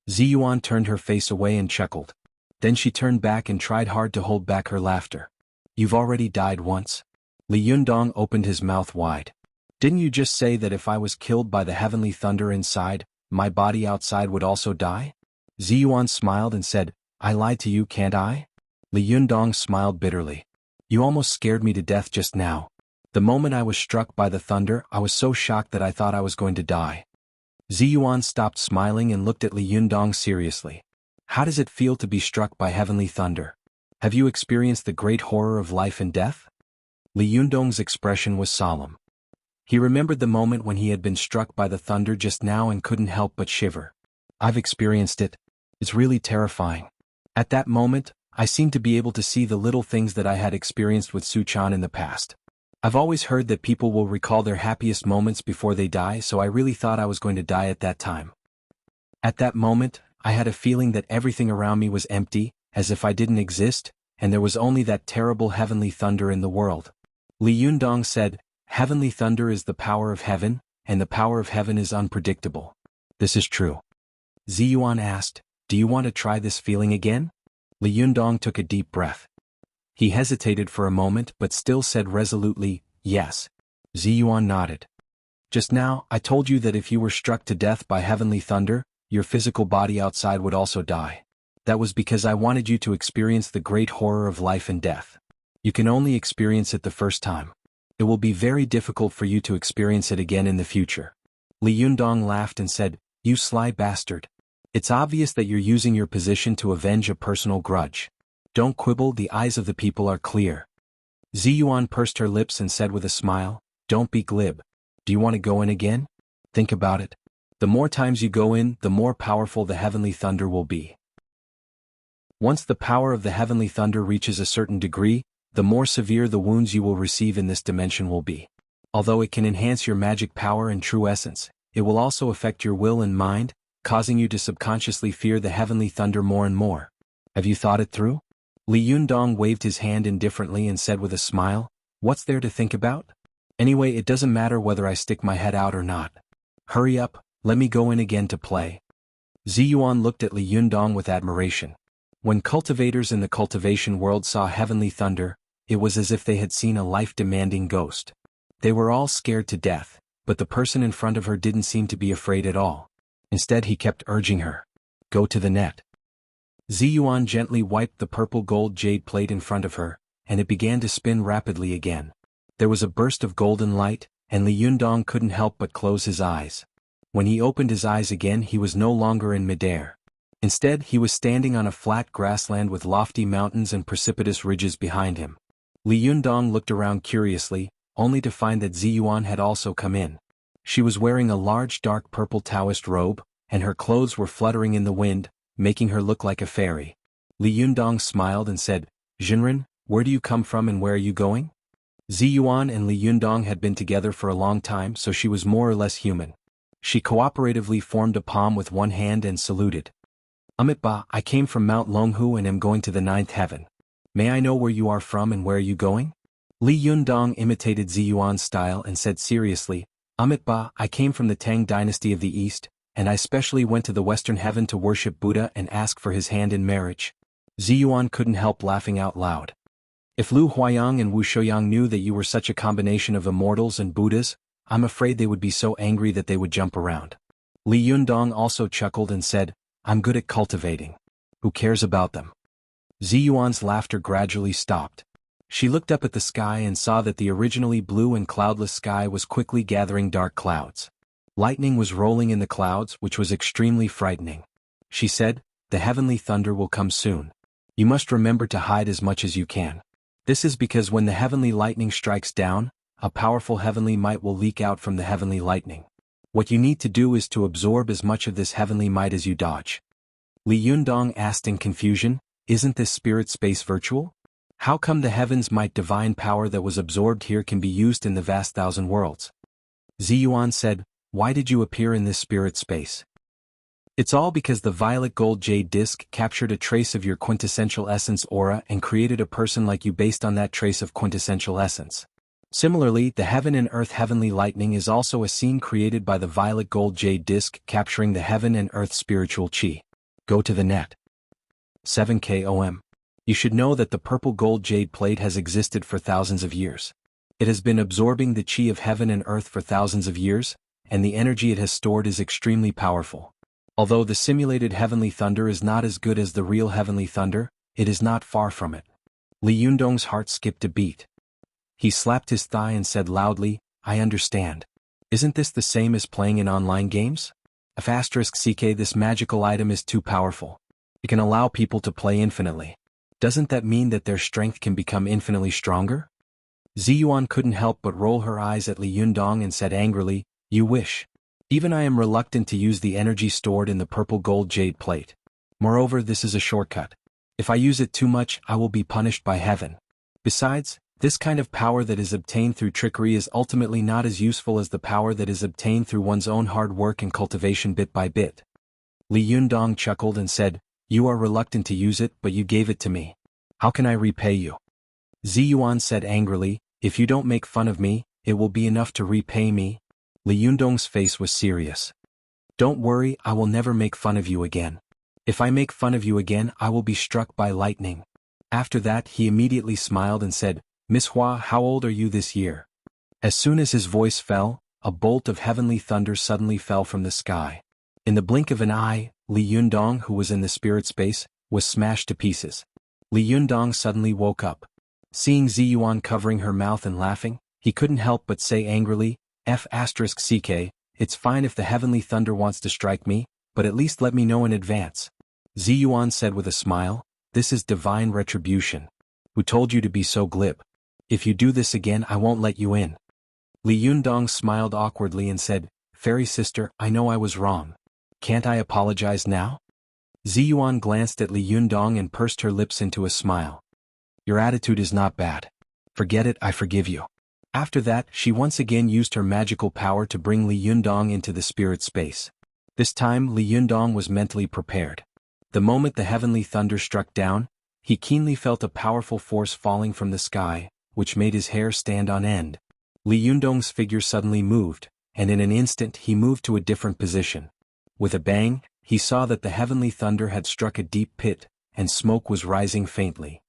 Ziyuan turned her face away and chuckled. Then she turned back and tried hard to hold back her laughter. "You've already died once." Li Yundong opened his mouth wide. "Didn't you just say that if I was killed by the heavenly thunder inside, my body outside would also die?" Ziyuan smiled and said, "I lied to you, can't I?" Li Yundong smiled bitterly. "You almost scared me to death just now. The moment I was struck by the thunder, I was so shocked that I thought I was going to die." Ziyuan stopped smiling and looked at Li Yundong seriously. "How does it feel to be struck by heavenly thunder? Have you experienced the great horror of life and death?" Li Yundong's expression was solemn. He remembered the moment when he had been struck by the thunder just now and couldn't help but shiver. "I've experienced it. It's really terrifying. At that moment, I seemed to be able to see the little things that I had experienced with Suchan in the past. I've always heard that people will recall their happiest moments before they die, so I really thought I was going to die at that time. At that moment, I had a feeling that everything around me was empty, as if I didn't exist, and there was only that terrible heavenly thunder in the world." Li Yundong said, "Heavenly thunder is the power of heaven, and the power of heaven is unpredictable." "This is true." Ziyuan asked, "Do you want to try this feeling again?" Li Yundong took a deep breath. He hesitated for a moment but still said resolutely, "Yes." Ziyuan nodded. "Just now, I told you that if you were struck to death by heavenly thunder, your physical body outside would also die. That was because I wanted you to experience the great horror of life and death. You can only experience it the first time. It will be very difficult for you to experience it again in the future." Li Yundong laughed and said, "You sly bastard. It's obvious that you're using your position to avenge a personal grudge. Don't quibble, the eyes of the people are clear." Ziyuan pursed her lips and said with a smile, "Don't be glib. Do you want to go in again? Think about it. The more times you go in, the more powerful the heavenly thunder will be. Once the power of the heavenly thunder reaches a certain degree, the more severe the wounds you will receive in this dimension will be. Although it can enhance your magic power and true essence, it will also affect your will and mind, causing you to subconsciously fear the heavenly thunder more and more. Have you thought it through?" Li Yundong waved his hand indifferently and said with a smile, "What's there to think about? Anyway, it doesn't matter whether I stick my head out or not. Hurry up, let me go in again to play." Ziyuan looked at Li Yundong with admiration. When cultivators in the cultivation world saw heavenly thunder, it was as if they had seen a life-demanding ghost. They were all scared to death, but the person in front of her didn't seem to be afraid at all. Instead, he kept urging her, "Go to the net." Ziyuan gently wiped the purple gold jade plate in front of her, and it began to spin rapidly again. There was a burst of golden light, and Li Yundong couldn't help but close his eyes. When he opened his eyes again, he was no longer in midair. Instead, he was standing on a flat grassland with lofty mountains and precipitous ridges behind him. Li Yundong looked around curiously, only to find that Ziyuan had also come in. She was wearing a large dark purple Taoist robe, and her clothes were fluttering in the wind, making her look like a fairy. Li Yundong smiled and said, "Jinren, Where do you come from and where are you going? Ziyuan and Li Yundong had been together for a long time, so she was more or less human. She cooperatively formed a palm with one hand and saluted. Ba, I came from Mount Longhu and am going to the ninth heaven. May I know where you are from and where are you going? Li Yundong imitated Ziyuan's style and said seriously, Ba, I came from the Tang dynasty of the East, and I specially went to the Western heaven to worship Buddha and ask for his hand in marriage. Ziyuan couldn't help laughing out loud. If Lu Huayang and Wu Shouyang knew that you were such a combination of immortals and Buddhas, I'm afraid they would be so angry that they would jump around. Li Yundong also chuckled and said, I'm good at cultivating. Who cares about them? Ziyuan's laughter gradually stopped. She looked up at the sky and saw that the originally blue and cloudless sky was quickly gathering dark clouds. Lightning was rolling in the clouds, which was extremely frightening. She said, the heavenly thunder will come soon. You must remember to hide as much as you can. This is because when the heavenly lightning strikes down, a powerful heavenly might will leak out from the heavenly lightning. What you need to do is to absorb as much of this heavenly might as you dodge. Li Yundong asked in confusion, isn't this spirit space virtual? How come the heavens might divine power that was absorbed here can be used in the vast thousand worlds? Ziyuan said, why did you appear in this spirit space? It's all because the violet gold jade disc captured a trace of your quintessential essence aura and created a person like you based on that trace of quintessential essence. Similarly, the heaven and earth heavenly lightning is also a scene created by the violet gold jade disc capturing the heaven and earth spiritual chi. Go to the net. 7KOM. You should know that the purple gold jade plate has existed for thousands of years. It has been absorbing the chi of heaven and earth for thousands of years, and the energy it has stored is extremely powerful. Although the simulated heavenly thunder is not as good as the real heavenly thunder, it is not far from it. Li Yundong's heart skipped a beat. He slapped his thigh and said loudly, I understand. Isn't this the same as playing in online games? *CK This magical item is too powerful. It can allow people to play infinitely. Doesn't that mean that their strength can become infinitely stronger? Ziyuan couldn't help but roll her eyes at Li Yundong and said angrily, you wish. Even I am reluctant to use the energy stored in the purple gold jade plate. Moreover, this is a shortcut. If I use it too much, I will be punished by heaven. Besides, this kind of power that is obtained through trickery is ultimately not as useful as the power that is obtained through one's own hard work and cultivation bit by bit. Li Yundong chuckled and said, you are reluctant to use it, but you gave it to me. How can I repay you? Ziyuan said angrily, if you don't make fun of me, it will be enough to repay me. Li Yundong's face was serious. Don't worry, I will never make fun of you again. If I make fun of you again, I will be struck by lightning. After that, he immediately smiled and said, Miss Hua, how old are you this year? As soon as his voice fell, a bolt of heavenly thunder suddenly fell from the sky. In the blink of an eye, Li Yundong, who was in the spirit space, was smashed to pieces. Li Yundong suddenly woke up. Seeing Ziyuan covering her mouth and laughing, he couldn't help but say angrily, *CK, it's fine if the heavenly thunder wants to strike me, but at least let me know in advance. Ziyuan said with a smile, this is divine retribution. Who told you to be so glib? If you do this again, I won't let you in. Li Yundong smiled awkwardly and said, Fairy sister, I know I was wrong. Can't I apologize now? Ziyuan glanced at Li Yundong and pursed her lips into a smile. Your attitude is not bad. Forget it, I forgive you. After that, she once again used her magical power to bring Li Yundong into the spirit space. This time, Li Yundong was mentally prepared. The moment the heavenly thunder struck down, he keenly felt a powerful force falling from the sky, which made his hair stand on end. Li Yundong's figure suddenly moved, and in an instant he moved to a different position. With a bang, he saw that the heavenly thunder had struck a deep pit, and smoke was rising faintly.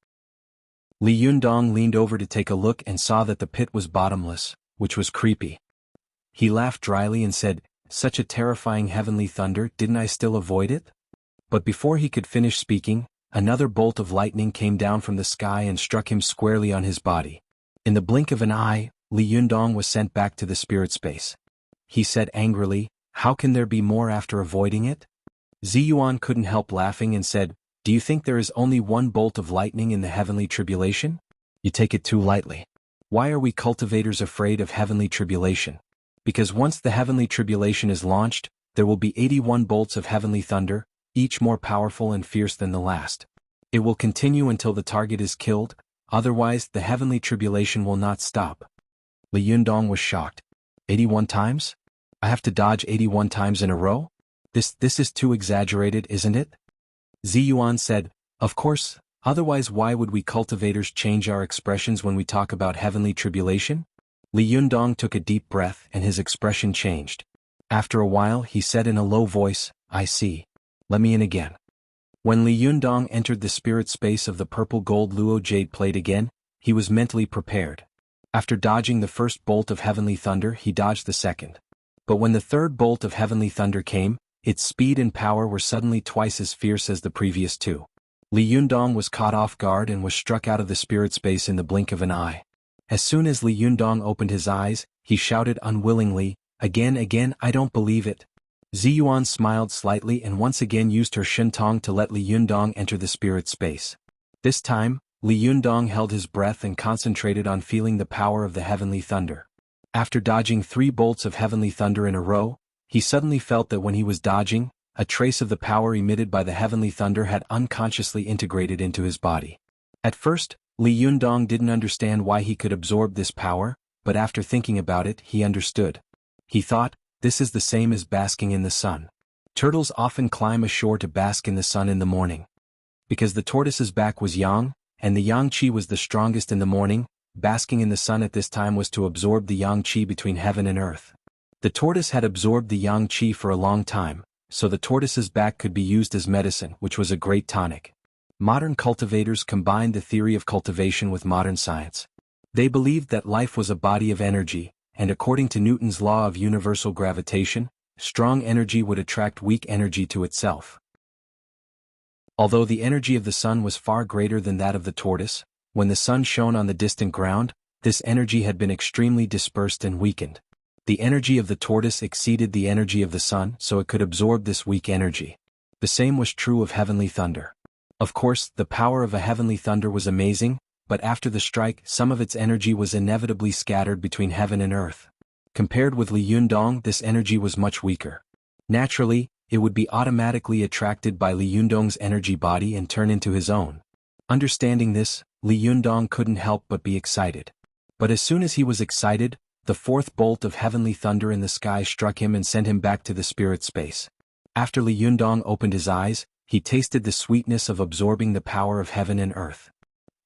Li Yundong leaned over to take a look and saw that the pit was bottomless, which was creepy. He laughed dryly and said, such a terrifying heavenly thunder, didn't I still avoid it? But before he could finish speaking, another bolt of lightning came down from the sky and struck him squarely on his body. In the blink of an eye, Li Yundong was sent back to the spirit space. He said angrily, how can there be more after avoiding it? Ziyuan couldn't help laughing and said, do you think there is only one bolt of lightning in the heavenly tribulation? You take it too lightly. Why are we cultivators afraid of heavenly tribulation? Because once the heavenly tribulation is launched, there will be 81 bolts of heavenly thunder, each more powerful and fierce than the last. It will continue until the target is killed, otherwise the heavenly tribulation will not stop. Li Yundong was shocked. 81 times? I have to dodge 81 times in a row? This is too exaggerated, isn't it? Ziyuan said, of course, otherwise why would we cultivators change our expressions when we talk about heavenly tribulation? Li Yundong took a deep breath and his expression changed. After a while he said in a low voice, I see. Let me in again. When Li Yundong entered the spirit space of the purple gold Luo jade plate again, he was mentally prepared. After dodging the first bolt of heavenly thunder he dodged the second. But when the third bolt of heavenly thunder came, its speed and power were suddenly twice as fierce as the previous two. Li Yundong was caught off guard and was struck out of the spirit space in the blink of an eye. As soon as Li Yundong opened his eyes, he shouted unwillingly, Again, I don't believe it. Ziyuan smiled slightly and once again used her Shentong to let Li Yundong enter the spirit space. This time, Li Yundong held his breath and concentrated on feeling the power of the heavenly thunder. After dodging 3 bolts of heavenly thunder in a row, he suddenly felt that when he was dodging, a trace of the power emitted by the heavenly thunder had unconsciously integrated into his body. At first, Li Yundong didn't understand why he could absorb this power, but after thinking about it he understood. He thought, this is the same as basking in the sun. Turtles often climb ashore to bask in the sun in the morning. Because the tortoise's back was yang, and the yang qi was the strongest in the morning, basking in the sun at this time was to absorb the yang qi between heaven and earth. The tortoise had absorbed the yang qi for a long time, so the tortoise's back could be used as medicine, which was a great tonic. Modern cultivators combined the theory of cultivation with modern science. They believed that life was a body of energy, and according to Newton's law of universal gravitation, strong energy would attract weak energy to itself. Although the energy of the sun was far greater than that of the tortoise, when the sun shone on the distant ground, this energy had been extremely dispersed and weakened. The energy of the tortoise exceeded the energy of the sun, so it could absorb this weak energy. The same was true of heavenly thunder. Of course, the power of a heavenly thunder was amazing, but after the strike some of its energy was inevitably scattered between heaven and earth. Compared with Li Yundong, this energy was much weaker. Naturally, it would be automatically attracted by Li Yundong's energy body and turn into his own. Understanding this, Li Yundong couldn't help but be excited. But as soon as he was excited, the fourth bolt of heavenly thunder in the sky struck him and sent him back to the spirit space. After Li Yundong opened his eyes, he tasted the sweetness of absorbing the power of heaven and earth.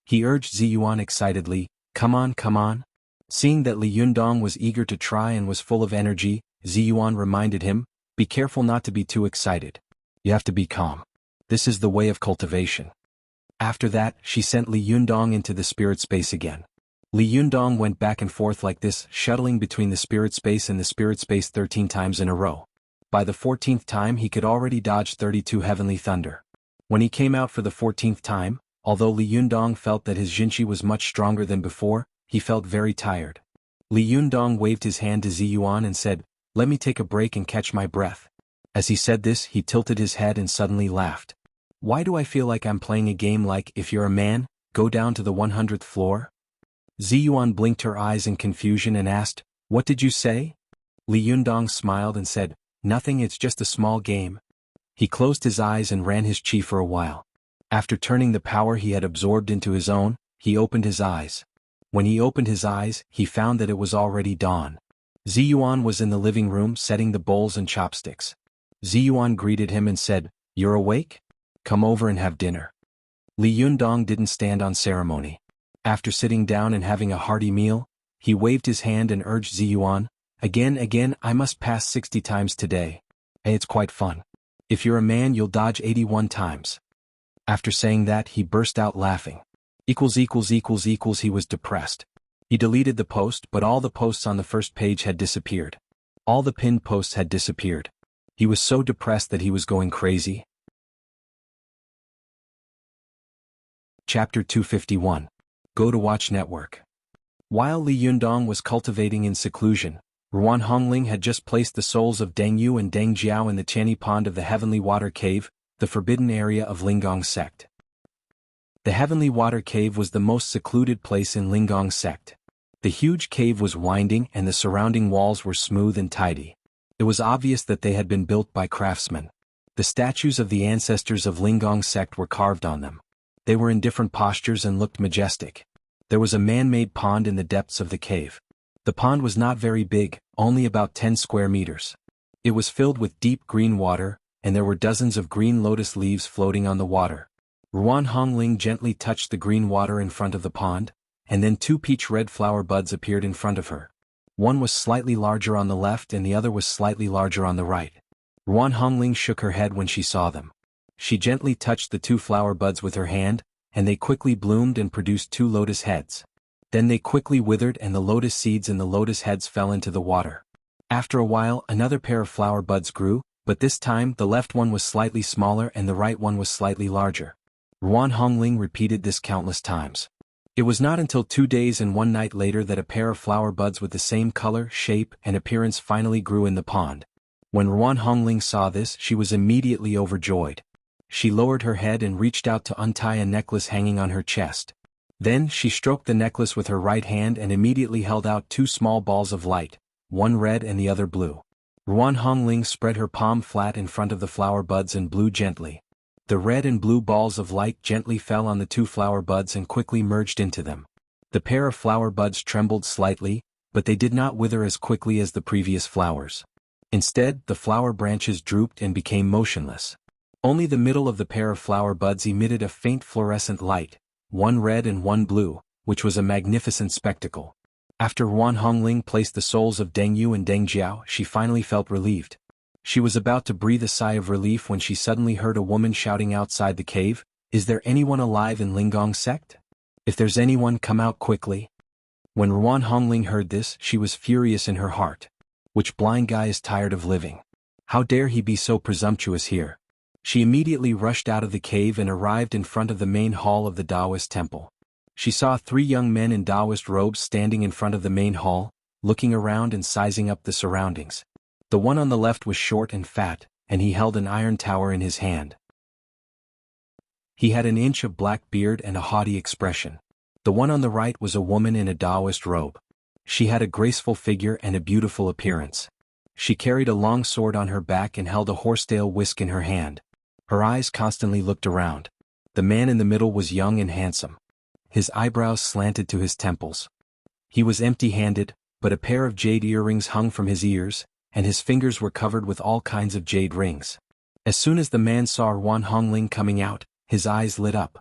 He urged Ziyuan excitedly, come on. Seeing that Li Yundong was eager to try and was full of energy, Ziyuan reminded him, be careful not to be too excited. You have to be calm. This is the way of cultivation. After that, she sent Li Yundong into the spirit space again. Li Yundong went back and forth like this, shuttling between the spirit space and the spirit space 13 times in a row. By the 14th time he could already dodge 32 heavenly thunder. When he came out for the 14th time, although Li Yundong felt that his Jinqi was much stronger than before, he felt very tired. Li Yundong waved his hand to Ziyuan and said, let me take a break and catch my breath. As he said this he tilted his head and suddenly laughed. Why do I feel like I'm playing a game like, if you're a man, go down to the 100th floor? Ziyuan blinked her eyes in confusion and asked, what did you say? Li Yundong smiled and said, nothing, it's just a small game. He closed his eyes and ran his qi for a while. After turning the power he had absorbed into his own, he opened his eyes. When he opened his eyes, he found that it was already dawn. Ziyuan was in the living room setting the bowls and chopsticks. Ziyuan greeted him and said, you're awake? Come over and have dinner. Li Yundong didn't stand on ceremony. After sitting down and having a hearty meal, he waved his hand and urged Ziyuan, again, I must pass 60 times today. Hey, it's quite fun. If you're a man you'll dodge 81 times. After saying that he burst out laughing. He was depressed. He deleted the post, but all the posts on the first page had disappeared. All the pinned posts had disappeared. He was so depressed that he was going crazy. Chapter 251. Go to Watch Network. While Li Yundong was cultivating in seclusion, Ruan Hongling had just placed the souls of Deng Yu and Deng Jiao in the Tianyi Pond of the Heavenly Water Cave, the forbidden area of Lingong sect. The Heavenly Water Cave was the most secluded place in Lingong sect. The huge cave was winding and the surrounding walls were smooth and tidy. It was obvious that they had been built by craftsmen. The statues of the ancestors of Lingong sect were carved on them. They were in different postures and looked majestic. There was a man-made pond in the depths of the cave. The pond was not very big, only about 10 square meters. It was filled with deep green water, and there were dozens of green lotus leaves floating on the water. Ruan Hongling gently touched the green water in front of the pond, and then 2 peach-red flower buds appeared in front of her. One was slightly larger on the left and the other was slightly larger on the right. Ruan Hongling shook her head when she saw them. She gently touched the 2 flower buds with her hand, and they quickly bloomed and produced 2 lotus heads. Then they quickly withered and the lotus seeds in the lotus heads fell into the water. After a while another pair of flower buds grew, but this time the left one was slightly smaller and the right one was slightly larger. Ruan Hongling repeated this countless times. It was not until 2 days and 1 night later that a pair of flower buds with the same color, shape, and appearance finally grew in the pond. When Ruan Hongling saw this, she was immediately overjoyed. She lowered her head and reached out to untie a necklace hanging on her chest. Then she stroked the necklace with her right hand and immediately held out 2 small balls of light, one red and the other blue. Ruan Hongling spread her palm flat in front of the flower buds and blew gently. The red and blue balls of light gently fell on the 2 flower buds and quickly merged into them. The pair of flower buds trembled slightly, but they did not wither as quickly as the previous flowers. Instead, the flower branches drooped and became motionless. Only the middle of the pair of flower buds emitted a faint fluorescent light, one red and one blue, which was a magnificent spectacle. After Ruan Hongling placed the souls of Deng Yu and Deng Jiao, she finally felt relieved. She was about to breathe a sigh of relief when she suddenly heard a woman shouting outside the cave, "Is there anyone alive in Linggong sect? If there's anyone, come out quickly." When Ruan Hongling heard this, she was furious in her heart. Which blind guy is tired of living? How dare he be so presumptuous here? She immediately rushed out of the cave and arrived in front of the main hall of the Taoist temple. She saw 3 young men in Taoist robes standing in front of the main hall, looking around and sizing up the surroundings. The one on the left was short and fat, and he held an iron tower in his hand. He had an inch of black beard and a haughty expression. The one on the right was a woman in a Taoist robe. She had a graceful figure and a beautiful appearance. She carried a long sword on her back and held a horsetail whisk in her hand. Her eyes constantly looked around. The man in the middle was young and handsome. His eyebrows slanted to his temples. He was empty-handed, but a pair of jade earrings hung from his ears, and his fingers were covered with all kinds of jade rings. As soon as the man saw Ruan Hongling coming out, his eyes lit up.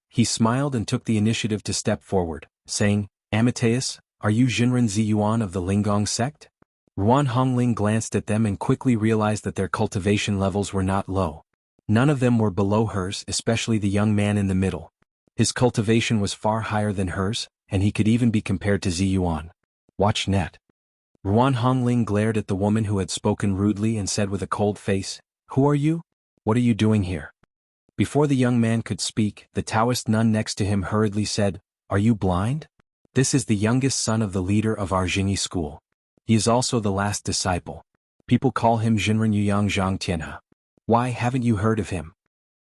He smiled and took the initiative to step forward, saying, "Amateus, are you Jinren Ziyuan of the Linggong sect?" Ruan Hongling glanced at them and quickly realized that their cultivation levels were not low. None of them were below hers, especially the young man in the middle. His cultivation was far higher than hers, and he could even be compared to Ziyuan. Watch net. Ruan Hongling glared at the woman who had spoken rudely and said with a cold face, "Who are you? What are you doing here?" Before the young man could speak, the Taoist nun next to him hurriedly said, "Are you blind? This is the youngest son of the leader of our Jingyi school. He is also the last disciple. People call him Jinren Yuyang Zhang Tianhe. Why haven't you heard of him?"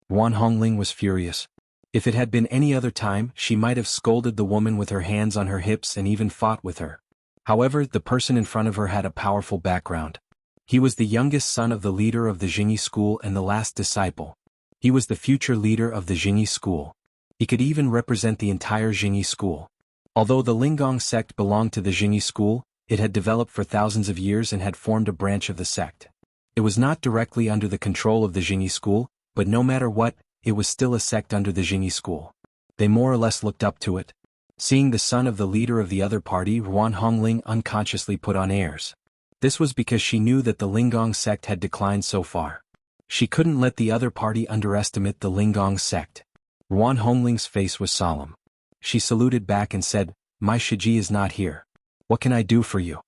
Ruan Hongling was furious. If it had been any other time, she might have scolded the woman with her hands on her hips and even fought with her. However, the person in front of her had a powerful background. He was the youngest son of the leader of the Jingyi school and the last disciple. He was the future leader of the Jingyi school. He could even represent the entire Jingyi school. Although the Linggong sect belonged to the Jingyi school, it had developed for thousands of years and had formed a branch of the sect. It was not directly under the control of the Jingyi school, but no matter what, it was still a sect under the Jingyi school. They more or less looked up to it. Seeing the son of the leader of the other party, Ruan Hongling unconsciously put on airs. This was because she knew that the Linggong sect had declined so far. She couldn't let the other party underestimate the Linggong sect. Ruan Hongling's face was solemn. She saluted back and said, "My Shiji is not here. What can I do for you?"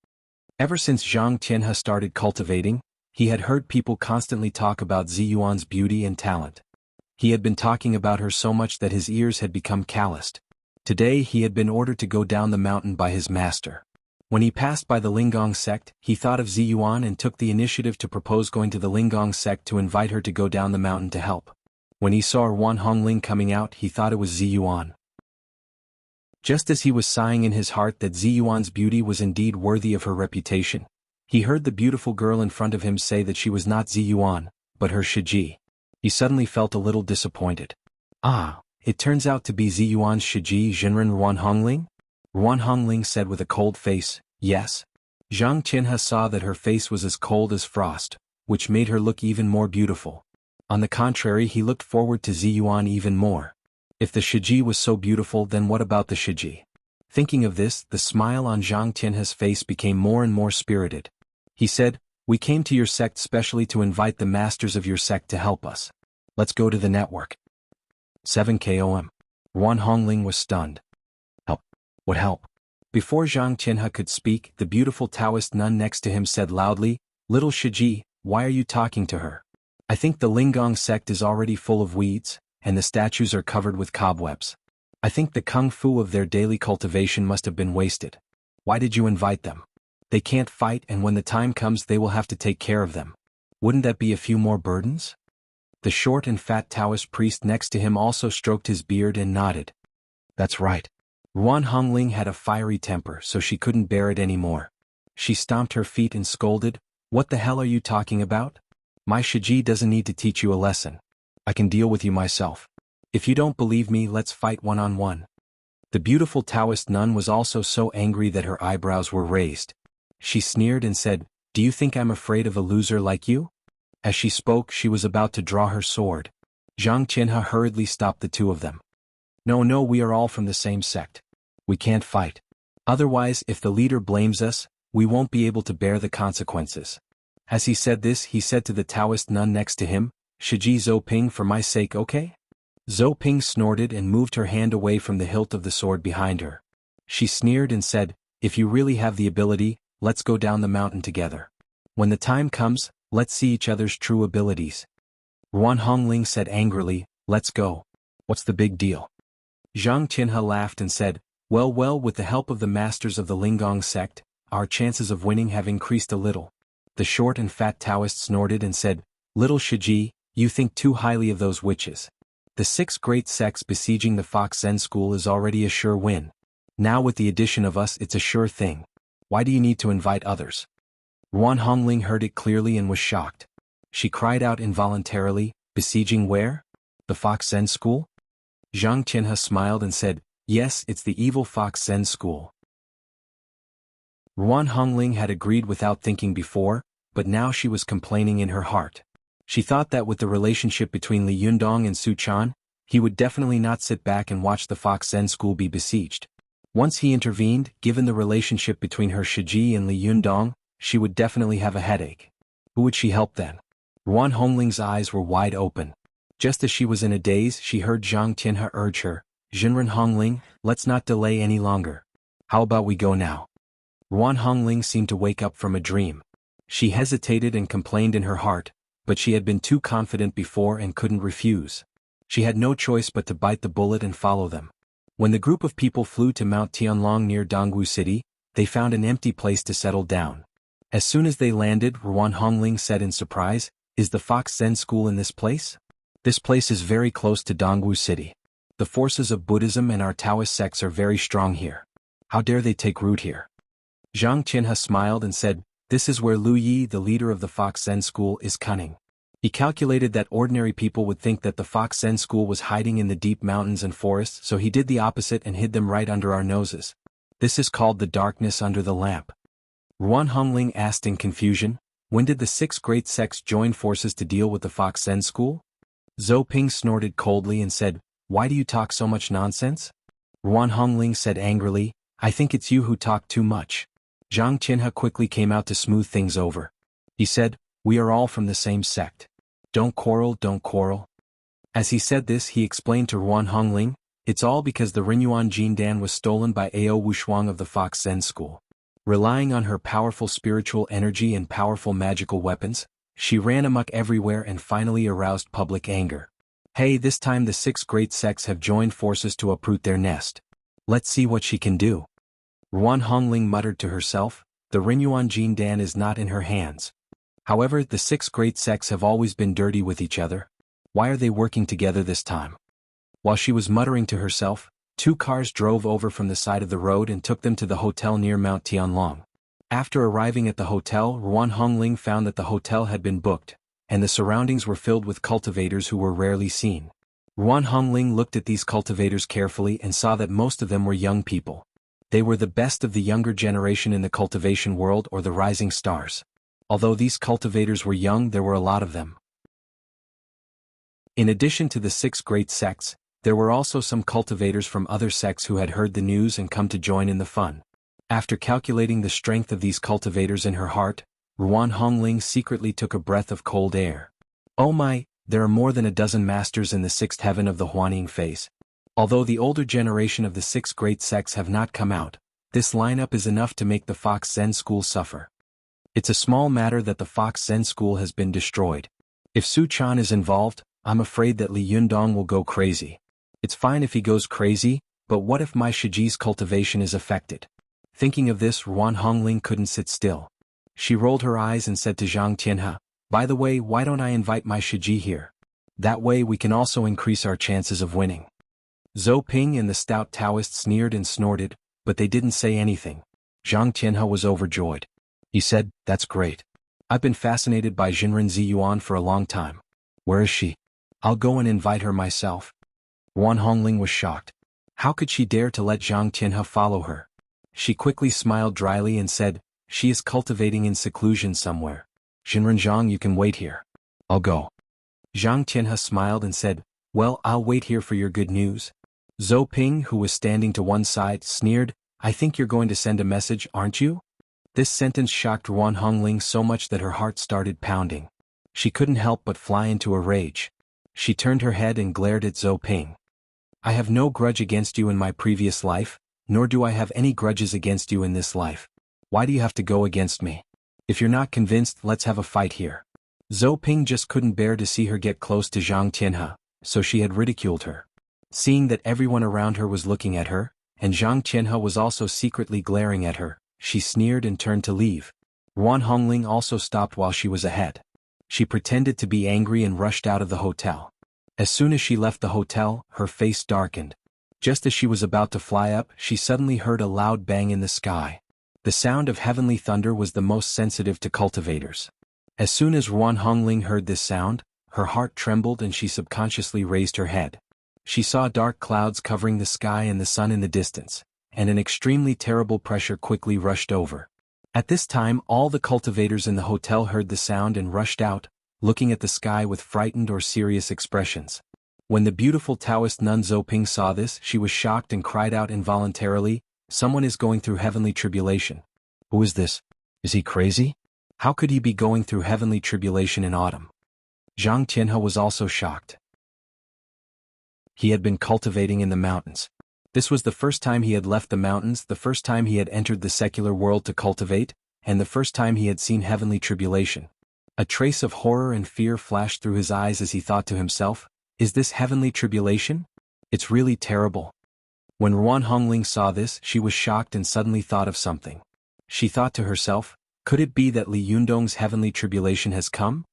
Ever since Zhang Tianhe started cultivating, he had heard people constantly talk about Ziyuan's beauty and talent. He had been talking about her so much that his ears had become calloused. Today he had been ordered to go down the mountain by his master. When he passed by the Linggong sect, he thought of Ziyuan and took the initiative to propose going to the Linggong sect to invite her to go down the mountain to help. When he saw Ruan Hongling coming out, he thought it was Ziyuan. Just as he was sighing in his heart that Ziyuan's beauty was indeed worthy of her reputation, he heard the beautiful girl in front of him say that she was not Ziyuan, but her Shiji. He suddenly felt a little disappointed. "Ah, It turns out to be Ziyuan's Shiji Jinren Ruan Hongling? Ruan Hongling said with a cold face, yes. Zhang Qinhe saw that her face was as cold as frost, which made her look even more beautiful. On the contrary, he looked forward to Ziyuan even more. If the Shiji was so beautiful, then what about the Shiji? Thinking of this, the smile on Zhang Tianhe's face became more and more spirited. He said, we came to your sect specially to invite the masters of your sect to help us. Let's go to the network. 7 KOM. Ruan Hongling was stunned. Help. What help? Before Zhang Tianhe could speak, the beautiful Taoist nun next to him said loudly, Little Shiji, why are you talking to her? I think the Linggong sect is already full of weeds, and the statues are covered with cobwebs. I think the kung fu of their daily cultivation must have been wasted. Why did you invite them? They can't fight, and when the time comes they will have to take care of them. Wouldn't that be a few more burdens? The short and fat Taoist priest next to him also stroked his beard and nodded. That's right. Ruan Hongling had a fiery temper, so she couldn't bear it anymore. She stomped her feet and scolded, What the hell are you talking about? My Shiji doesn't need to teach you a lesson. I can deal with you myself. If you don't believe me, let's fight one-on-one. The beautiful Taoist nun was also so angry that her eyebrows were raised. She sneered and said, Do you think I'm afraid of a loser like you? As she spoke, she was about to draw her sword. Zhang Qinhe hurriedly stopped the two of them. No, we are all from the same sect. We can't fight. Otherwise, if the leader blames us, we won't be able to bear the consequences. As he said this, he said to the Taoist nun next to him, Shiji Zoping, for my sake, okay? Zoping snorted and moved her hand away from the hilt of the sword behind her. She sneered and said, If you really have the ability, let's go down the mountain together. When the time comes, let's see each other's true abilities. Ruan Hongling said angrily, Let's go. What's the big deal? Zhang Qinhe laughed and said, Well, with the help of the masters of the Linggong sect, our chances of winning have increased a little. The short and fat Taoist snorted and said, Little Shiji, you think too highly of those witches. The 6 great sects besieging the Fox Zen school is already a sure win. Now with the addition of us, it's a sure thing. Why do you need to invite others? Ruan Hongling heard it clearly and was shocked. She cried out involuntarily, Besieging where? The Fox Zen school? Zhang Qinhe smiled and said, Yes, it's the evil Fox Zen school. Ruan Hongling had agreed without thinking before, but now she was complaining in her heart. She thought that with the relationship between Li Yundong and Su Chan, he would definitely not sit back and watch the Fox Zen school be besieged. Once he intervened, given the relationship between her Shiji and Li Yundong, she would definitely have a headache. Who would she help then? Ruan Hongling's eyes were wide open. Just as she was in a daze, she heard Zhang Tianhe urge her, Jinren Hongling, let's not delay any longer. How about we go now? Ruan Hongling seemed to wake up from a dream. She hesitated and complained in her heart, but she had been too confident before and couldn't refuse. She had no choice but to bite the bullet and follow them. When the group of people flew to Mount Tianlong near Dongwu City, they found an empty place to settle down. As soon as they landed, Ruan Hongling said in surprise, Is the Fox Zen school in this place? This place is very close to Dongwu City. The forces of Buddhism and our Taoist sects are very strong here. How dare they take root here? Zhang Qinhe smiled and said, This is where Lu Yi, the leader of the Fox Zen school, is cunning. He calculated that ordinary people would think that the Fox Zen school was hiding in the deep mountains and forests, so he did the opposite and hid them right under our noses. This is called the darkness under the lamp. Ruan Hongling asked in confusion, When did the 6 great sects join forces to deal with the Fox Zen school? Zhou Ping snorted coldly and said, Why do you talk so much nonsense? Ruan Hongling said angrily, I think it's you who talk too much. Zhang Qinhe quickly came out to smooth things over. He said, We are all from the same sect. Don't quarrel. As he said this, he explained to Ruan Hongling, It's all because the Rinyuan Jindan was stolen by Ao Wushuang of the Fox Zen school. Relying on her powerful spiritual energy and powerful magical weapons, she ran amok everywhere and finally aroused public anger. Hey, this time the 6 great sects have joined forces to uproot their nest. Let's see what she can do. Ruan Hongling muttered to herself, The Rinyuan Jindan is not in her hands. However, the 6 great sects have always been dirty with each other. Why are they working together this time? While she was muttering to herself, 2 cars drove over from the side of the road and took them to the hotel near Mount Tianlong. After arriving at the hotel, Ruan Hongling found that the hotel had been booked, and the surroundings were filled with cultivators who were rarely seen. Ruan Hongling looked at these cultivators carefully and saw that most of them were young people. They were the best of the younger generation in the cultivation world or the rising stars. Although these cultivators were young, there were a lot of them. In addition to the 6 great sects, there were also some cultivators from other sects who had heard the news and come to join in the fun. After calculating the strength of these cultivators in her heart, Ruan Hongling secretly took a breath of cold air. Oh my, there are more than a dozen masters in the 6th heaven of the Huaning phase. Although the older generation of the 6 great sects have not come out, this lineup is enough to make the Fox Zen School suffer. It's a small matter that the Fox Zen School has been destroyed. If Su Chan is involved, I'm afraid that Li Yundong will go crazy. It's fine if he goes crazy, but what if my Shiji's cultivation is affected? Thinking of this, Ruan Hongling couldn't sit still. She rolled her eyes and said to Zhang Tianhe, "By the way, why don't I invite my Shiji here? That way we can also increase our chances of winning." Zhou Ping and the stout Taoist sneered and snorted, but they didn't say anything. Zhang Tianhe was overjoyed. He said, "That's great. I've been fascinated by Jinren Ziyuan for a long time. Where is she? I'll go and invite her myself." Ruan Hongling was shocked. How could she dare to let Zhang Tianhe follow her? She quickly smiled dryly and said, "She is cultivating in seclusion somewhere. Jinren Zhang, you can wait here. I'll go." Zhang Tianhe smiled and said, "Well, I'll wait here for your good news." Zhou Ping, who was standing to one side, sneered, "I think you're going to send a message, aren't you?" This sentence shocked Ruan Hongling so much that her heart started pounding. She couldn't help but fly into a rage. She turned her head and glared at Zhou Ping. "I have no grudge against you in my previous life, nor do I have any grudges against you in this life. Why do you have to go against me? If you're not convinced, let's have a fight here." Zhou Ping just couldn't bear to see her get close to Zhang Tianhe, so she had ridiculed her. Seeing that everyone around her was looking at her, and Zhang Tianhe was also secretly glaring at her, she sneered and turned to leave. Ruan Hongling also stopped while she was ahead. She pretended to be angry and rushed out of the hotel. As soon as she left the hotel, her face darkened. Just as she was about to fly up, she suddenly heard a loud bang in the sky. The sound of heavenly thunder was the most sensitive to cultivators. As soon as Ruan Hongling heard this sound, her heart trembled and she subconsciously raised her head. She saw dark clouds covering the sky and the sun in the distance, and an extremely terrible pressure quickly rushed over. At this time, all the cultivators in the hotel heard the sound and rushed out, looking at the sky with frightened or serious expressions. When the beautiful Taoist nun Zhou Ping saw this, she was shocked and cried out involuntarily, "Someone is going through heavenly tribulation." "Who is this? Is he crazy? How could he be going through heavenly tribulation in autumn?" Zhang Tianhe was also shocked. He had been cultivating in the mountains. This was the first time he had left the mountains, the first time he had entered the secular world to cultivate, and the first time he had seen heavenly tribulation. A trace of horror and fear flashed through his eyes as he thought to himself, "Is this heavenly tribulation? It's really terrible." When Ruan Hongling saw this, she was shocked and suddenly thought of something. She thought to herself, could it be that Li Yundong's heavenly tribulation has come?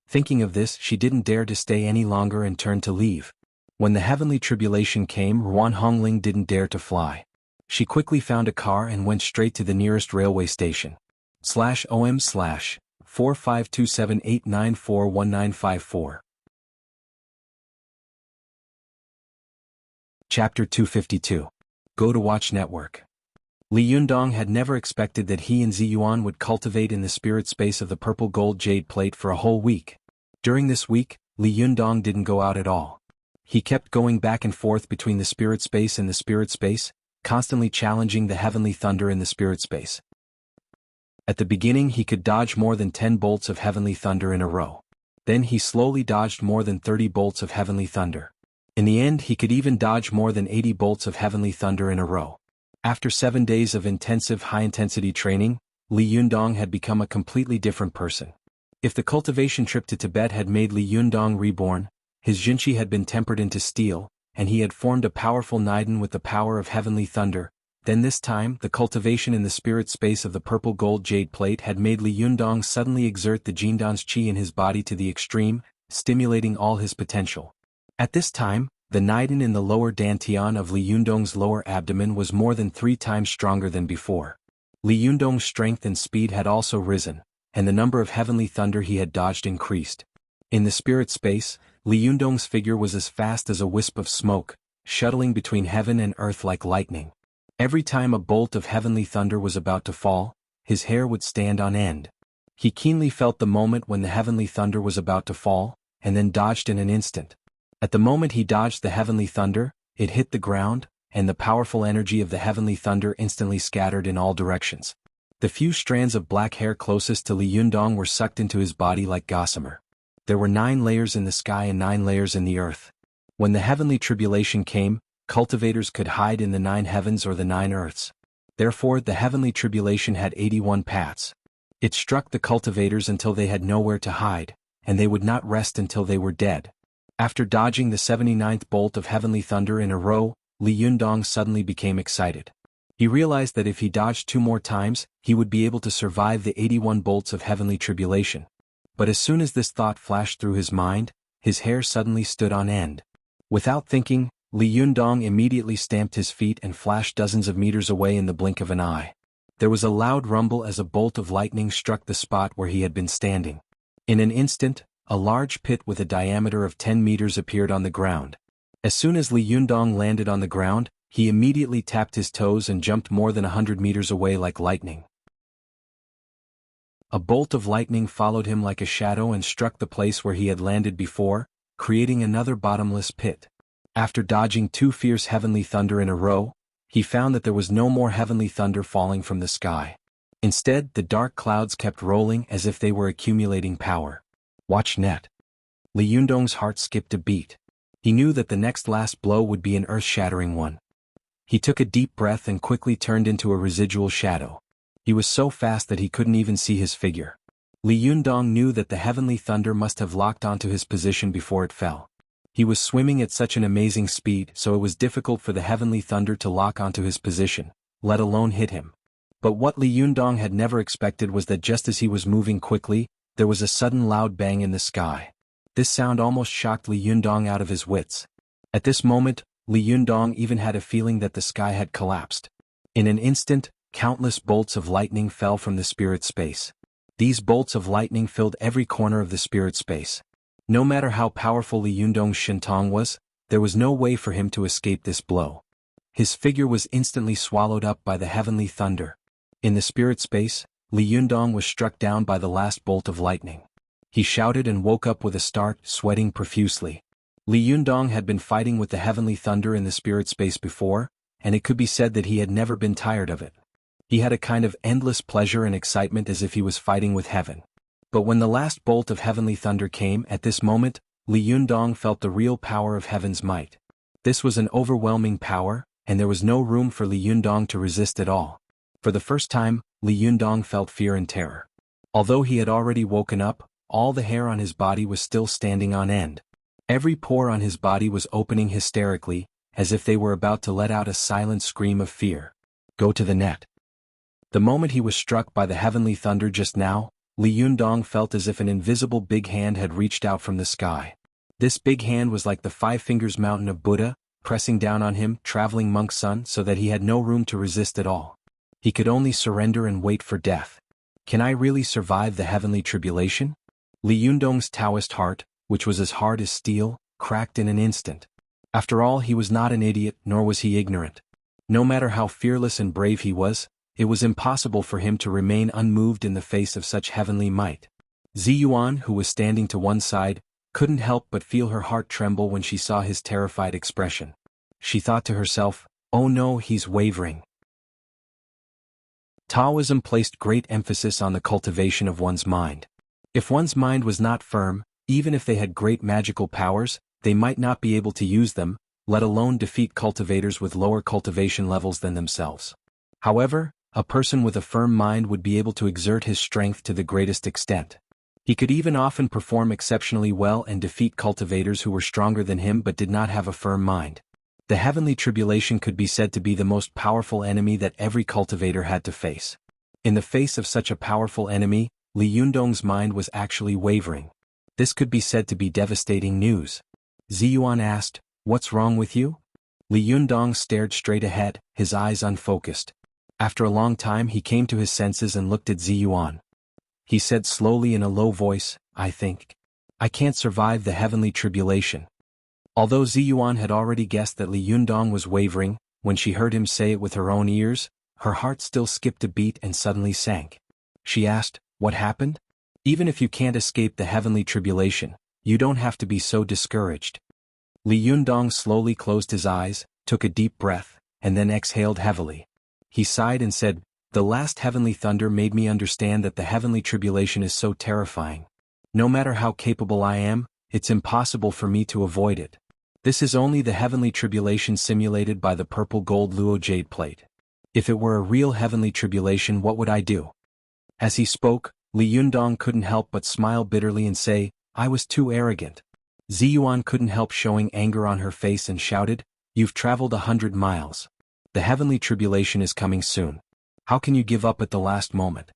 Thinking of this, she didn't dare to stay any longer and turned to leave. When the heavenly tribulation came, Ruan Hongling didn't dare to fly. She quickly found a car and went straight to the nearest railway station. /OM/4527894194. Chapter 252. Go to Watch Network. Li Yundong had never expected that he and Ziyuan would cultivate in the spirit space of the purple gold jade plate for a whole week. During this week, Li Yundong didn't go out at all. He kept going back and forth between the spirit space and the spirit space, constantly challenging the heavenly thunder in the spirit space. At the beginning he could dodge more than 10 bolts of heavenly thunder in a row. Then he slowly dodged more than 30 bolts of heavenly thunder. In the end he could even dodge more than 80 bolts of heavenly thunder in a row. After 7 days of intensive high-intensity training, Li Yundong had become a completely different person. If the cultivation trip to Tibet had made Li Yundong reborn, his Jinchi had been tempered into steel, and he had formed a powerful Niden with the power of heavenly thunder. Then this time, the cultivation in the spirit space of the purple gold jade plate had made Li Yundong suddenly exert the Jindan's qi in his body to the extreme, stimulating all his potential. At this time, the Niden in the lower dantian of Li Yundong's lower abdomen was more than 3 times stronger than before. Li Yundong's strength and speed had also risen, and the number of heavenly thunder he had dodged increased. In the spirit space, Li Yundong's figure was as fast as a wisp of smoke, shuttling between heaven and earth like lightning. Every time a bolt of heavenly thunder was about to fall, his hair would stand on end. He keenly felt the moment when the heavenly thunder was about to fall, and then dodged in an instant. At the moment he dodged the heavenly thunder, it hit the ground, and the powerful energy of the heavenly thunder instantly scattered in all directions. The few strands of black hair closest to Li Yundong were sucked into his body like gossamer. There were 9 layers in the sky and 9 layers in the earth. When the heavenly tribulation came, cultivators could hide in the 9 heavens or the 9 earths. Therefore, the heavenly tribulation had 81 paths. It struck the cultivators until they had nowhere to hide, and they would not rest until they were dead. After dodging the 79th bolt of heavenly thunder in a row, Li Yundong suddenly became excited. He realized that if he dodged 2 more times, he would be able to survive the 81 bolts of heavenly tribulation. But as soon as this thought flashed through his mind, his hair suddenly stood on end. Without thinking, Li Yundong immediately stamped his feet and flashed dozens of meters away in the blink of an eye. There was a loud rumble as a bolt of lightning struck the spot where he had been standing. In an instant, a large pit with a diameter of 10 meters appeared on the ground. As soon as Li Yundong landed on the ground, he immediately tapped his toes and jumped more than 100 meters away like lightning. A bolt of lightning followed him like a shadow and struck the place where he had landed before, creating another bottomless pit. After dodging 2 fierce heavenly thunder in a row, he found that there was no more heavenly thunder falling from the sky. Instead, the dark clouds kept rolling as if they were accumulating power. Watch net. Li Yundong's heart skipped a beat. He knew that the next last blow would be an earth-shattering one. He took a deep breath and quickly turned into a residual shadow. He was so fast that he couldn't even see his figure. Li Yundong knew that the heavenly thunder must have locked onto his position before it fell. He was swimming at such an amazing speed, so it was difficult for the heavenly thunder to lock onto his position, let alone hit him. But what Li Yundong had never expected was that just as he was moving quickly, there was a sudden loud bang in the sky. This sound almost shocked Li Yundong out of his wits. At this moment, Li Yundong even had a feeling that the sky had collapsed. In an instant, countless bolts of lightning fell from the spirit space. These bolts of lightning filled every corner of the spirit space. No matter how powerful Li Yundong's Shintong was, there was no way for him to escape this blow. His figure was instantly swallowed up by the heavenly thunder. In the spirit space, Li Yundong was struck down by the last bolt of lightning. He shouted and woke up with a start, sweating profusely. Li Yundong had been fighting with the heavenly thunder in the spirit space before, and it could be said that he had never been tired of it. He had a kind of endless pleasure and excitement as if he was fighting with heaven. But when the last bolt of heavenly thunder came at this moment, Li Yundong felt the real power of heaven's might. This was an overwhelming power, and there was no room for Li Yundong to resist at all. For the first time, Li Yundong felt fear and terror. Although he had already woken up, all the hair on his body was still standing on end. Every pore on his body was opening hysterically, as if they were about to let out a silent scream of fear. Go to the net. The moment he was struck by the heavenly thunder just now, Li Yundong felt as if an invisible big hand had reached out from the sky. This big hand was like the 5 fingers mountain of Buddha, pressing down on him, traveling monk's son, so that he had no room to resist at all. He could only surrender and wait for death. Can I really survive the heavenly tribulation? Li Yundong's Taoist heart, which was as hard as steel, cracked in an instant. After all, he was not an idiot, nor was he ignorant. No matter how fearless and brave he was, it was impossible for him to remain unmoved in the face of such heavenly might. Ziyuan, who was standing to one side, couldn't help but feel her heart tremble when she saw his terrified expression. She thought to herself, "Oh no, he's wavering." Taoism placed great emphasis on the cultivation of one's mind. If one's mind was not firm, even if they had great magical powers, they might not be able to use them, let alone defeat cultivators with lower cultivation levels than themselves. However, a person with a firm mind would be able to exert his strength to the greatest extent. He could even often perform exceptionally well and defeat cultivators who were stronger than him but did not have a firm mind. The heavenly tribulation could be said to be the most powerful enemy that every cultivator had to face. In the face of such a powerful enemy, Li Yundong's mind was actually wavering. This could be said to be devastating news. Ziyuan asked, "What's wrong with you?" Li Yundong stared straight ahead, his eyes unfocused. After a long time he came to his senses and looked at Ziyuan. He said slowly in a low voice, I think I can't survive the heavenly tribulation. Although Ziyuan had already guessed that Li Yundong was wavering, when she heard him say it with her own ears, her heart still skipped a beat and suddenly sank. She asked, "What happened?" "Even if you can't escape the heavenly tribulation, you don't have to be so discouraged." Li Yundong slowly closed his eyes, took a deep breath, and then exhaled heavily. He sighed and said, "The last heavenly thunder made me understand that the heavenly tribulation is so terrifying. No matter how capable I am, it's impossible for me to avoid it. This is only the heavenly tribulation simulated by the purple gold Luo jade plate. If it were a real heavenly tribulation, what would I do?" As he spoke, Li Yundong couldn't help but smile bitterly and say, "I was too arrogant." Ziyuan couldn't help showing anger on her face and shouted, "You've traveled 100 miles. The heavenly tribulation is coming soon. How can you give up at the last moment?"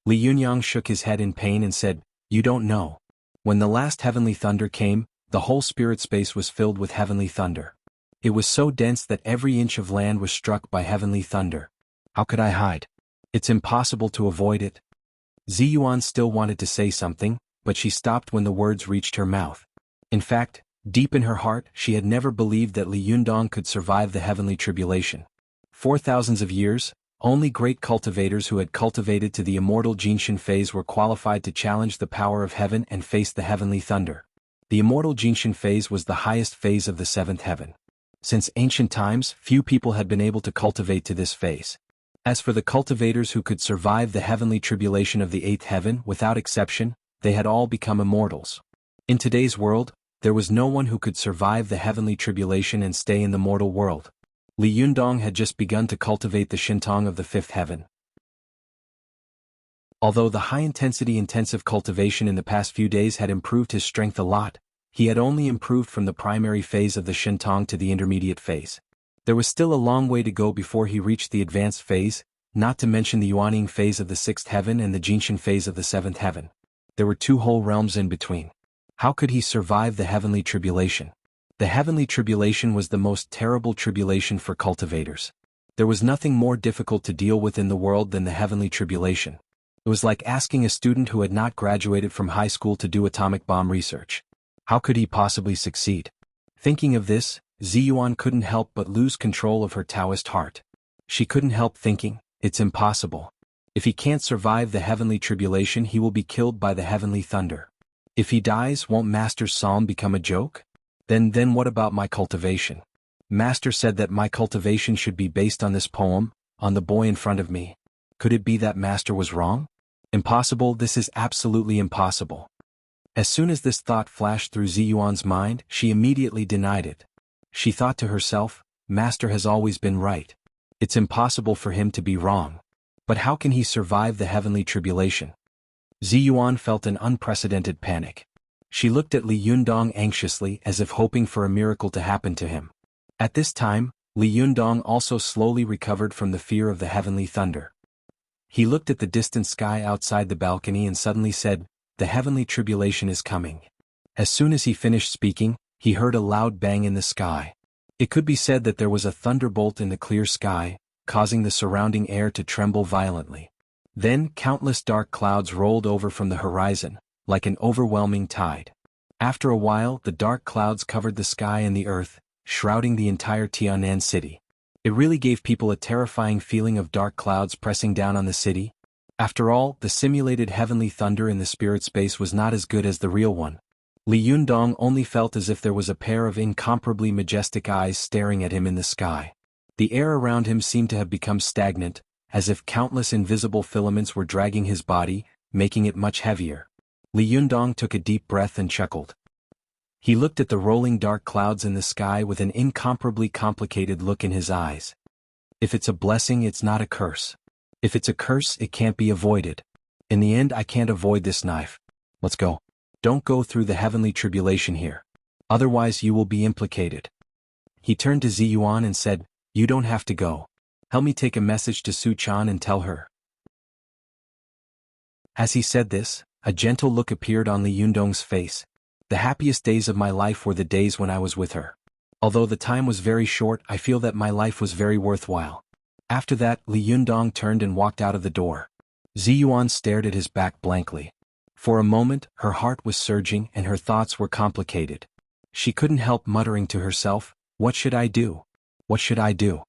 Li Yunyang shook his head in pain and said, "You don't know. When the last heavenly thunder came, the whole spirit space was filled with heavenly thunder. It was so dense that every inch of land was struck by heavenly thunder. How could I hide? It's impossible to avoid it." Ziyuan still wanted to say something, but she stopped when the words reached her mouth. In fact, deep in her heart, she had never believed that Li Yundong could survive the heavenly tribulation. For thousands of years, only great cultivators who had cultivated to the immortal Jinshin phase were qualified to challenge the power of heaven and face the heavenly thunder. The immortal Jinshin phase was the highest phase of the seventh heaven. Since ancient times, few people had been able to cultivate to this phase. As for the cultivators who could survive the heavenly tribulation of the eighth heaven, without exception, they had all become immortals. In today's world, there was no one who could survive the heavenly tribulation and stay in the mortal world. Li Yundong had just begun to cultivate the Shintong of the fifth heaven. Although the high-intensity intensive cultivation in the past few days had improved his strength a lot, he had only improved from the primary phase of the Shintong to the intermediate phase. There was still a long way to go before he reached the advanced phase, not to mention the Yuaning phase of the sixth heaven and the Jinshin phase of the seventh heaven. There were two whole realms in between. How could he survive the heavenly tribulation? The heavenly tribulation was the most terrible tribulation for cultivators. There was nothing more difficult to deal with in the world than the heavenly tribulation. It was like asking a student who had not graduated from high school to do atomic bomb research. How could he possibly succeed? Thinking of this, Ziyuan couldn't help but lose control of her Taoist heart. She couldn't help thinking, "It's impossible. If he can't survive the heavenly tribulation, he will be killed by the heavenly thunder. If he dies, won't Master's psalm become a joke? Then what about my cultivation? Master said that my cultivation should be based on this poem, on the boy in front of me. Could it be that Master was wrong? Impossible, this is absolutely impossible." As soon as this thought flashed through Ziyuan's mind, she immediately denied it. She thought to herself, "Master has always been right. It's impossible for him to be wrong. But how can he survive the heavenly tribulation?" Ziyuan felt an unprecedented panic. She looked at Li Yundong anxiously, as if hoping for a miracle to happen to him. At this time, Li Yundong also slowly recovered from the fear of the heavenly thunder. He looked at the distant sky outside the balcony and suddenly said, "The heavenly tribulation is coming." As soon as he finished speaking, he heard a loud bang in the sky. It could be said that there was a thunderbolt in the clear sky, causing the surrounding air to tremble violently. Then countless dark clouds rolled over from the horizon, like an overwhelming tide. After a while, the dark clouds covered the sky and the earth, shrouding the entire Tianan city. It really gave people a terrifying feeling of dark clouds pressing down on the city. After all, the simulated heavenly thunder in the spirit space was not as good as the real one. Li Yundong only felt as if there was a pair of incomparably majestic eyes staring at him in the sky. The air around him seemed to have become stagnant, as if countless invisible filaments were dragging his body, making it much heavier. Li Yundong took a deep breath and chuckled. He looked at the rolling dark clouds in the sky with an incomparably complicated look in his eyes. If it's a blessing, it's not a curse. If it's a curse, it can't be avoided. In the end, I can't avoid this knife. Let's go. Don't go through the heavenly tribulation here. Otherwise you will be implicated. He turned to Ziyuan and said, "You don't have to go. Help me take a message to Su Chan and tell her." As he said this, a gentle look appeared on Li Yundong's face. "The happiest days of my life were the days when I was with her. Although the time was very short, I feel that my life was very worthwhile." After that, Li Yundong turned and walked out of the door. Ziyuan stared at his back blankly. For a moment, her heart was surging and her thoughts were complicated. She couldn't help muttering to herself, "What should I do? What should I do?"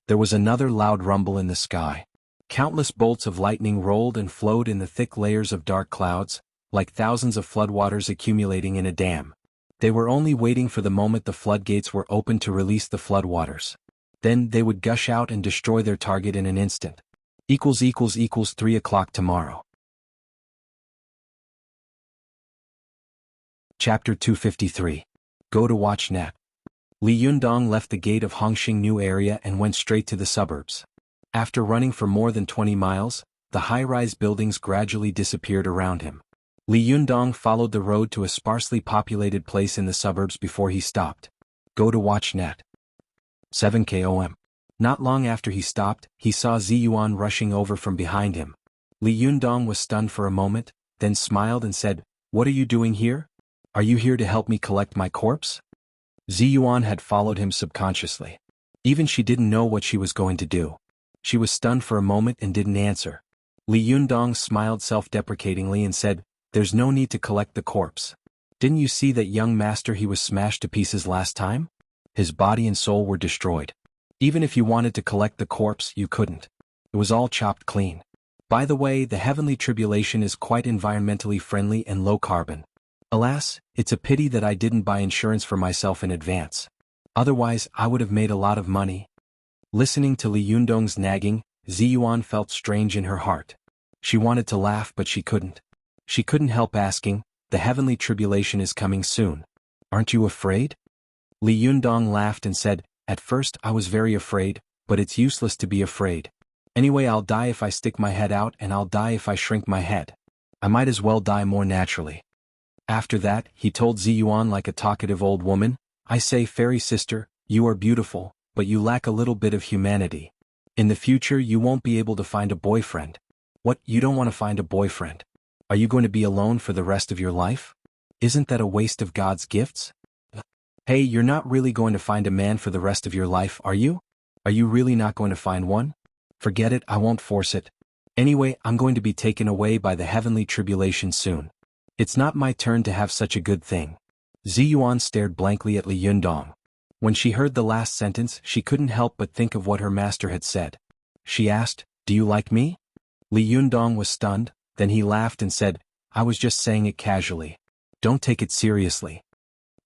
There was another loud rumble in the sky. Countless bolts of lightning rolled and flowed in the thick layers of dark clouds, like thousands of floodwaters accumulating in a dam. They were only waiting for the moment the floodgates were opened to release the floodwaters. Then they would gush out and destroy their target in an instant. == 3 o'clock tomorrow. Chapter 253. Go to WatchNet. Li Yundong left the gate of Hongqing New area and went straight to the suburbs. After running for more than 20 miles, the high-rise buildings gradually disappeared around him. Li Yundong followed the road to a sparsely populated place in the suburbs before he stopped. Go to WatchNet. 7 km. Not long after he stopped, he saw Ziyuan rushing over from behind him. Li Yundong was stunned for a moment, then smiled and said, "What are you doing here? Are you here to help me collect my corpse?" Ziyuan had followed him subconsciously. Even she didn't know what she was going to do. She was stunned for a moment and didn't answer. Li Yundong smiled self-deprecatingly and said, "There's no need to collect the corpse. Didn't you see that young master? He was smashed to pieces last time? His body and soul were destroyed. Even if you wanted to collect the corpse, you couldn't. It was all chopped clean. By the way, the heavenly tribulation is quite environmentally friendly and low carbon. Alas, it's a pity that I didn't buy insurance for myself in advance. Otherwise, I would have made a lot of money." Listening to Li Yundong's nagging, Ziyuan felt strange in her heart. She wanted to laugh but she couldn't. She couldn't help asking, "The heavenly tribulation is coming soon. Aren't you afraid?" Li Yundong laughed and said, "At first I was very afraid, but it's useless to be afraid. Anyway, I'll die if I stick my head out and I'll die if I shrink my head. I might as well die more naturally." After that, he told Ziyuan like a talkative old woman, "I say, fairy sister, you are beautiful, but you lack a little bit of humanity. In the future you won't be able to find a boyfriend." "What, you don't want to find a boyfriend? Are you going to be alone for the rest of your life? Isn't that a waste of God's gifts?" "Hey, you're not really going to find a man for the rest of your life, are you? Are you really not going to find one? Forget it, I won't force it. Anyway, I'm going to be taken away by the heavenly tribulation soon. It's not my turn to have such a good thing." Ziyuan stared blankly at Li Yundong. When she heard the last sentence, she couldn't help but think of what her master had said. She asked, "Do you like me?" Li Yundong was stunned, then he laughed and said, "I was just saying it casually. Don't take it seriously."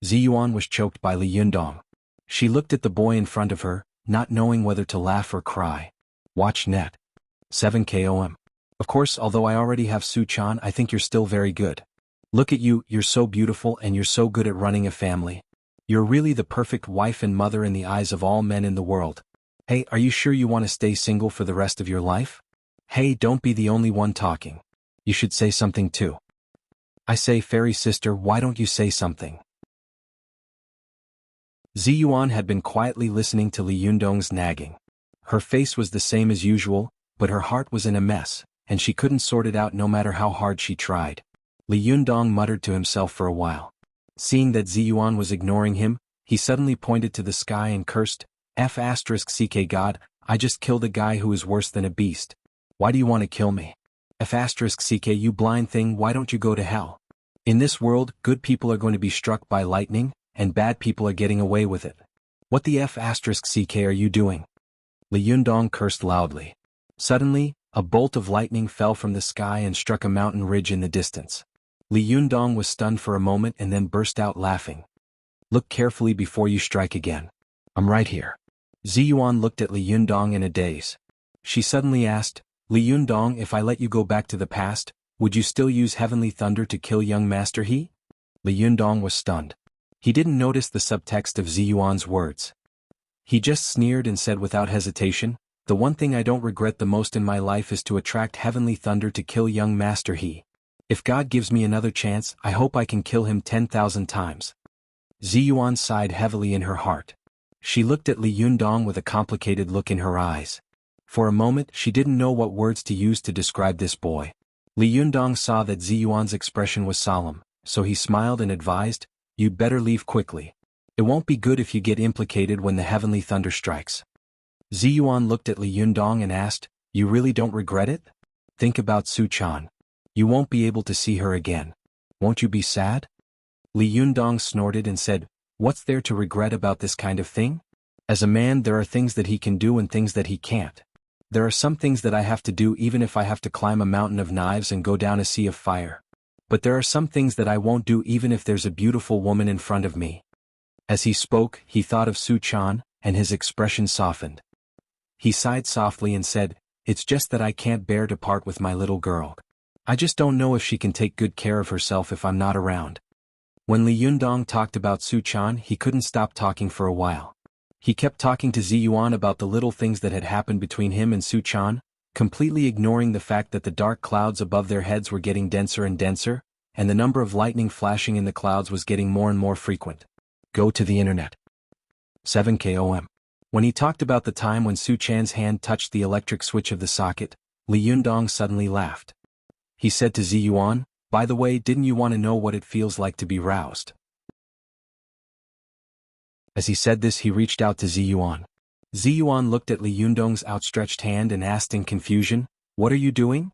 Ziyuan was choked by Li Yundong. She looked at the boy in front of her, not knowing whether to laugh or cry. WatchNet. 7 km. Of course, although I already have Su-chan, I think you're still very good. Look at you, you're so beautiful and you're so good at running a family. You're really the perfect wife and mother in the eyes of all men in the world. Hey, are you sure you want to stay single for the rest of your life? Hey, don't be the only one talking. You should say something too. I say, fairy sister, why don't you say something?" Ziyuan had been quietly listening to Li Yundong's nagging. Her face was the same as usual, but her heart was in a mess, and she couldn't sort it out no matter how hard she tried. Li Yundong muttered to himself for a while. Seeing that Ziyuan was ignoring him, he suddenly pointed to the sky and cursed, "F***ck God, I just killed a guy who is worse than a beast. Why do you want to kill me? F***ck, you blind thing, why don't you go to hell? In this world, good people are going to be struck by lightning, and bad people are getting away with it. What the F***ck are you doing?" Li Yundong cursed loudly. Suddenly, a bolt of lightning fell from the sky and struck a mountain ridge in the distance. Li Yundong was stunned for a moment and then burst out laughing. "Look carefully before you strike again. I'm right here." Ziyuan looked at Li Yundong in a daze. She suddenly asked, "Li Yundong, if I let you go back to the past, would you still use heavenly thunder to kill young Master He?" Li Yundong was stunned. He didn't notice the subtext of Ziyuan's words. He just sneered and said without hesitation, "The one thing I don't regret the most in my life is to attract heavenly thunder to kill young Master He. If God gives me another chance, I hope I can kill him 10,000 times." Ziyuan sighed heavily in her heart. She looked at Li Yundong with a complicated look in her eyes. For a moment, she didn't know what words to use to describe this boy. Li Yundong saw that Ziyuan's expression was solemn, so he smiled and advised, "You'd better leave quickly. It won't be good if you get implicated when the heavenly thunder strikes." Ziyuan looked at Li Yundong and asked, "You really don't regret it? Think about Su-chan. You won't be able to see her again. Won't you be sad? Li Yundong snorted and said, What's there to regret about this kind of thing? As a man, there are things that he can do and things that he can't. There are some things that I have to do even if I have to climb a mountain of knives and go down a sea of fire. But there are some things that I won't do even if there's a beautiful woman in front of me. As he spoke, he thought of Su Chan, and his expression softened. He sighed softly and said, It's just that I can't bear to part with my little girl. I just don't know if she can take good care of herself if I'm not around. When Li Yundong talked about Su Chan, he couldn't stop talking for a while. He kept talking to Zi Yuan about the little things that had happened between him and Su Chan, completely ignoring the fact that the dark clouds above their heads were getting denser and denser, and the number of lightning flashing in the clouds was getting more and more frequent. Go to the internet. 7 KOM. When he talked about the time when Su Chan's hand touched the electric switch of the socket, Li Yundong suddenly laughed. He said to Zi Yuan, By the way, didn't you want to know what it feels like to be roused? As he said this, he reached out to Zi Yuan. Zi Yuan looked at Li Yundong's outstretched hand and asked in confusion, What are you doing?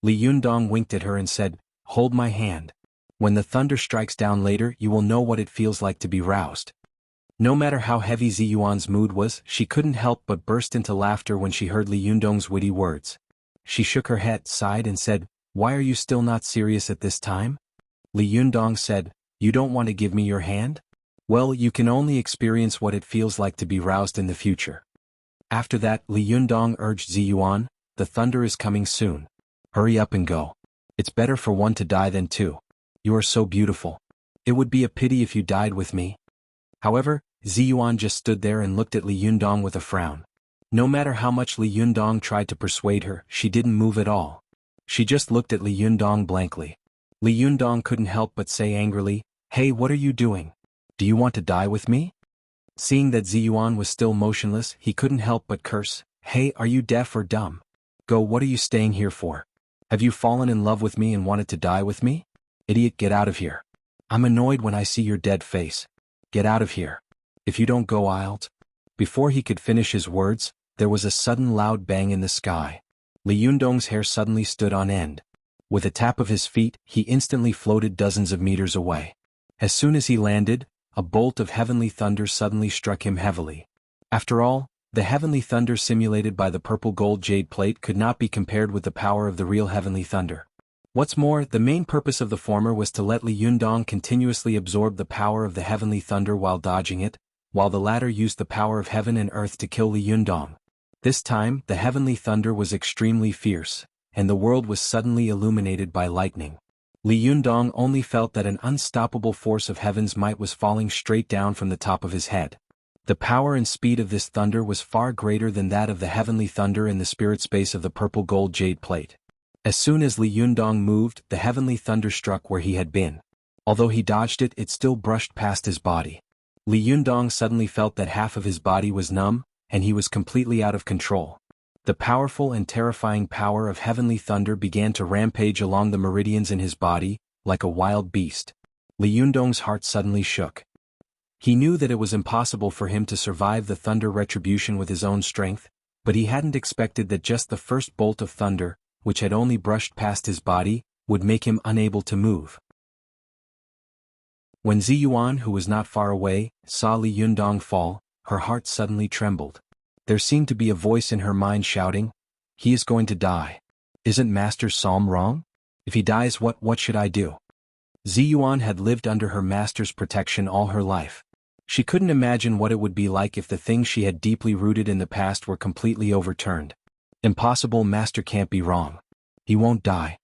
Li Yundong winked at her and said, Hold my hand. When the thunder strikes down later, you will know what it feels like to be roused. No matter how heavy Zi Yuan's mood was, she couldn't help but burst into laughter when she heard Li Yundong's witty words. She shook her head, sighed and said, Why are you still not serious at this time? Li Yundong said, You don't want to give me your hand? Well, you can only experience what it feels like to be roused in the future. After that, Li Yundong urged Zi Yuan, The thunder is coming soon. Hurry up and go. It's better for one to die than two. You are so beautiful. It would be a pity if you died with me. However, Zi Yuan just stood there and looked at Li Yundong with a frown. No matter how much Li Yundong tried to persuade her, she didn't move at all. She just looked at Li Yundong blankly. Li Yundong couldn't help but say angrily, Hey, what are you doing? Do you want to die with me? Seeing that Zi Yuan was still motionless, he couldn't help but curse, Hey, are you deaf or dumb? Go, what are you staying here for? Have you fallen in love with me and wanted to die with me? Idiot, get out of here. I'm annoyed when I see your dead face. Get out of here. If you don't go, I'll... Before he could finish his words, there was a sudden loud bang in the sky. Li Yundong's hair suddenly stood on end. With a tap of his feet, he instantly floated dozens of meters away. As soon as he landed, a bolt of heavenly thunder suddenly struck him heavily. After all, the heavenly thunder simulated by the purple gold jade plate could not be compared with the power of the real heavenly thunder. What's more, the main purpose of the former was to let Li Yundong continuously absorb the power of the heavenly thunder while dodging it, while the latter used the power of heaven and earth to kill Li Yundong. This time, the heavenly thunder was extremely fierce, and the world was suddenly illuminated by lightning. Li Yundong only felt that an unstoppable force of heaven's might was falling straight down from the top of his head. The power and speed of this thunder was far greater than that of the heavenly thunder in the spirit space of the purple gold jade plate. As soon as Li Yundong moved, the heavenly thunder struck where he had been. Although he dodged it, it still brushed past his body. Li Yundong suddenly felt that half of his body was numb, and he was completely out of control. The powerful and terrifying power of heavenly thunder began to rampage along the meridians in his body, like a wild beast. Li Yundong's heart suddenly shook. He knew that it was impossible for him to survive the thunder retribution with his own strength, but he hadn't expected that just the first bolt of thunder, which had only brushed past his body, would make him unable to move. When Zi Yuan, who was not far away, saw Li Yundong fall, her heart suddenly trembled. There seemed to be a voice in her mind shouting, He is going to die. Isn't Master Psalm wrong? If he dies, what should I do? Zi Yuan had lived under her master's protection all her life. She couldn't imagine what it would be like if the things she had deeply rooted in the past were completely overturned. Impossible, Master can't be wrong. He won't die.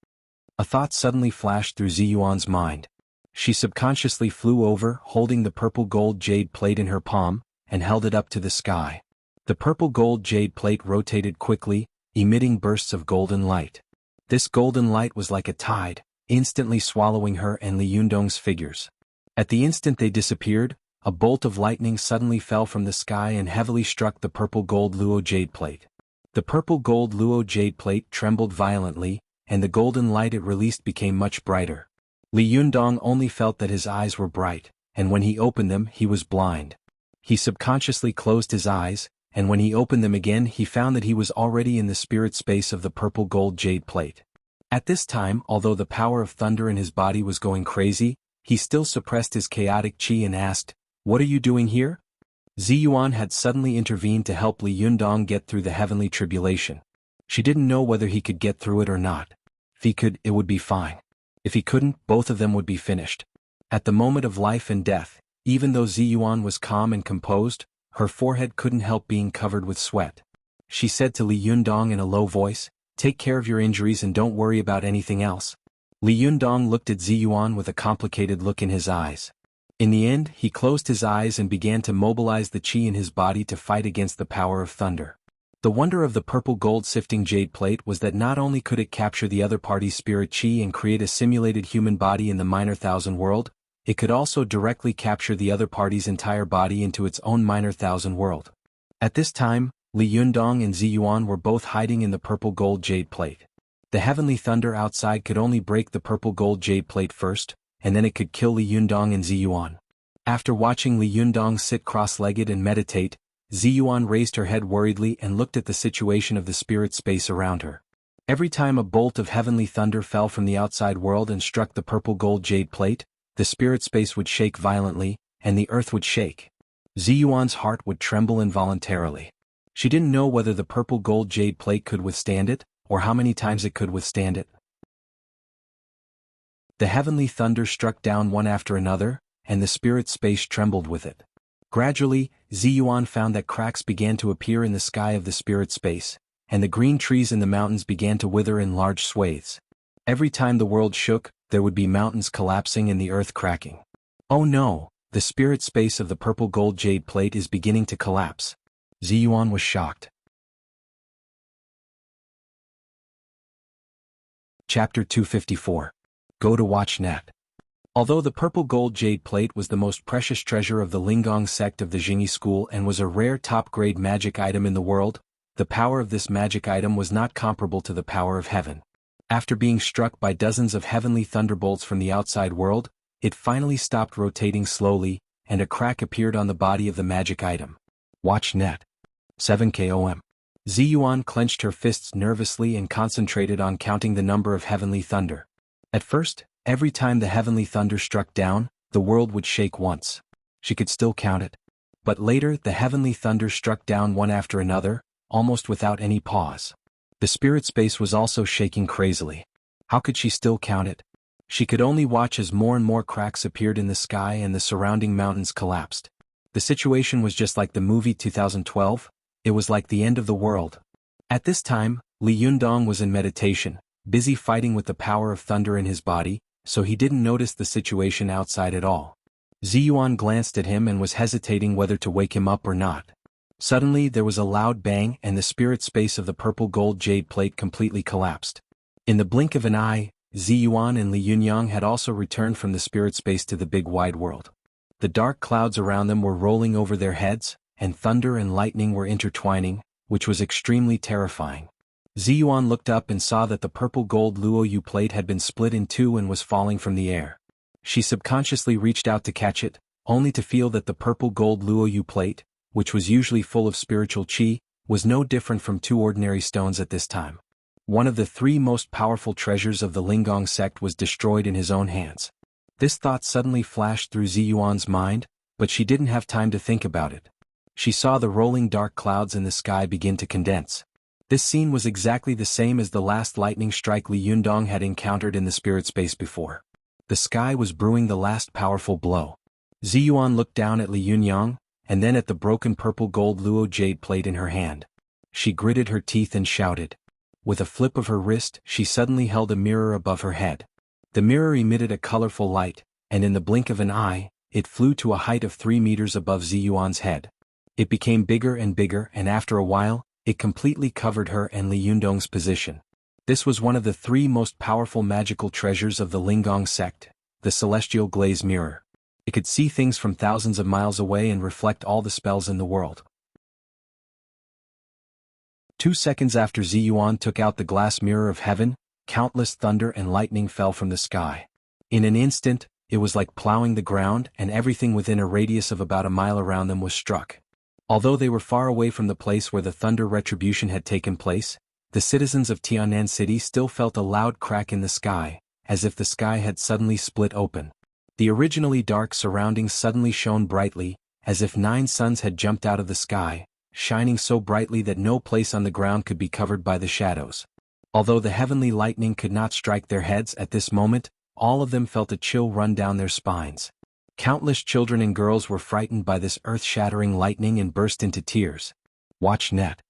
A thought suddenly flashed through Zi Yuan's mind. She subconsciously flew over, holding the purple gold jade plate in her palm, and held it up to the sky. The purple gold jade plate rotated quickly, emitting bursts of golden light. This golden light was like a tide, instantly swallowing her and Li Yundong's figures. At the instant they disappeared, a bolt of lightning suddenly fell from the sky and heavily struck the purple gold luo jade plate. The purple gold luo jade plate trembled violently, and the golden light it released became much brighter. Li Yundong only felt that his eyes were bright, and when he opened them he was blind. He subconsciously closed his eyes, and when he opened them again he found that he was already in the spirit space of the purple gold jade plate. At this time, although the power of thunder in his body was going crazy, he still suppressed his chaotic qi and asked, "What are you doing here?" Ziyuan had suddenly intervened to help Li Yundong get through the heavenly tribulation. She didn't know whether he could get through it or not. If he could, it would be fine. If he couldn't, both of them would be finished. At the moment of life and death, even though Ziyuan was calm and composed, her forehead couldn't help being covered with sweat. She said to Li Yundong in a low voice, "Take care of your injuries and don't worry about anything else." Li Yundong looked at Ziyuan with a complicated look in his eyes. In the end, he closed his eyes and began to mobilize the qi in his body to fight against the power of thunder. The wonder of the purple gold sifting jade plate was that not only could it capture the other party's spirit qi and create a simulated human body in the minor thousand world, it could also directly capture the other party's entire body into its own minor thousand world. At this time, Li Yundong and Ziyuan were both hiding in the purple gold jade plate. The heavenly thunder outside could only break the purple gold jade plate first, and then it could kill Li Yundong and Ziyuan. After watching Li Yundong sit cross-legged and meditate, Ziyuan raised her head worriedly and looked at the situation of the spirit space around her. Every time a bolt of heavenly thunder fell from the outside world and struck the purple gold jade plate, the spirit space would shake violently, and the earth would shake. Ziyuan's heart would tremble involuntarily. She didn't know whether the purple gold jade plate could withstand it, or how many times it could withstand it. The heavenly thunder struck down one after another, and the spirit space trembled with it. Gradually, Ziyuan found that cracks began to appear in the sky of the spirit space, and the green trees in the mountains began to wither in large swathes. Every time the world shook, there would be mountains collapsing and the earth cracking. "Oh no, the spirit space of the purple gold jade plate is beginning to collapse." Ziyuan was shocked. Chapter 254. Go to WatchNet. Although the purple gold jade plate was the most precious treasure of the Linggong sect of the Jingyi school and was a rare top-grade magic item in the world, the power of this magic item was not comparable to the power of heaven. After being struck by dozens of heavenly thunderbolts from the outside world, it finally stopped rotating slowly, and a crack appeared on the body of the magic item. WatchNet. 7 kOM. Ziyuan clenched her fists nervously and concentrated on counting the number of heavenly thunder. At first, every time the heavenly thunder struck down, the world would shake once. She could still count it. But later, the heavenly thunder struck down one after another, almost without any pause. The spirit space was also shaking crazily. How could she still count it? She could only watch as more and more cracks appeared in the sky and the surrounding mountains collapsed. The situation was just like the movie 2012. It was like the end of the world. At this time, Li Yundong was in meditation, busy fighting with the power of thunder in his body, so he didn't notice the situation outside at all. Ziyuan glanced at him and was hesitating whether to wake him up or not. Suddenly there was a loud bang and the spirit space of the purple gold jade plate completely collapsed. In the blink of an eye, Ziyuan and Li Yunyang had also returned from the spirit space to the big wide world. The dark clouds around them were rolling over their heads, and thunder and lightning were intertwining, which was extremely terrifying. Ziyuan looked up and saw that the purple gold luoyu plate had been split in two and was falling from the air. She subconsciously reached out to catch it, only to feel that the purple gold luoyu plate, which was usually full of spiritual qi, was no different from two ordinary stones at this time. One of the three most powerful treasures of the Linggong sect was destroyed in his own hands. This thought suddenly flashed through Ziyuan's mind, but she didn't have time to think about it. She saw the rolling dark clouds in the sky begin to condense. This scene was exactly the same as the last lightning strike Li Yundong had encountered in the spirit space before. The sky was brewing the last powerful blow. Ziyuan looked down at Li Yunyang, and then at the broken purple gold luo jade plate in her hand. She gritted her teeth and shouted. With a flip of her wrist, she suddenly held a mirror above her head. The mirror emitted a colorful light, and in the blink of an eye, it flew to a height of 3 meters above Ziyuan's head. It became bigger and bigger, and after a while, it completely covered her and Li Yundong's position. This was one of the three most powerful magical treasures of the Linggong sect, the celestial glaze mirror. It could see things from thousands of miles away and reflect all the spells in the world. 2 seconds after Ziyuan took out the glass mirror of heaven, countless thunder and lightning fell from the sky. In an instant, it was like plowing the ground, and everything within a radius of about a mile around them was struck. Although they were far away from the place where the thunder retribution had taken place, the citizens of Tianan City still felt a loud crack in the sky, as if the sky had suddenly split open. The originally dark surroundings suddenly shone brightly, as if 9 suns had jumped out of the sky, shining so brightly that no place on the ground could be covered by the shadows. Although the heavenly lightning could not strike their heads at this moment, all of them felt a chill run down their spines. Countless children and girls were frightened by this earth-shattering lightning and burst into tears. Watch net.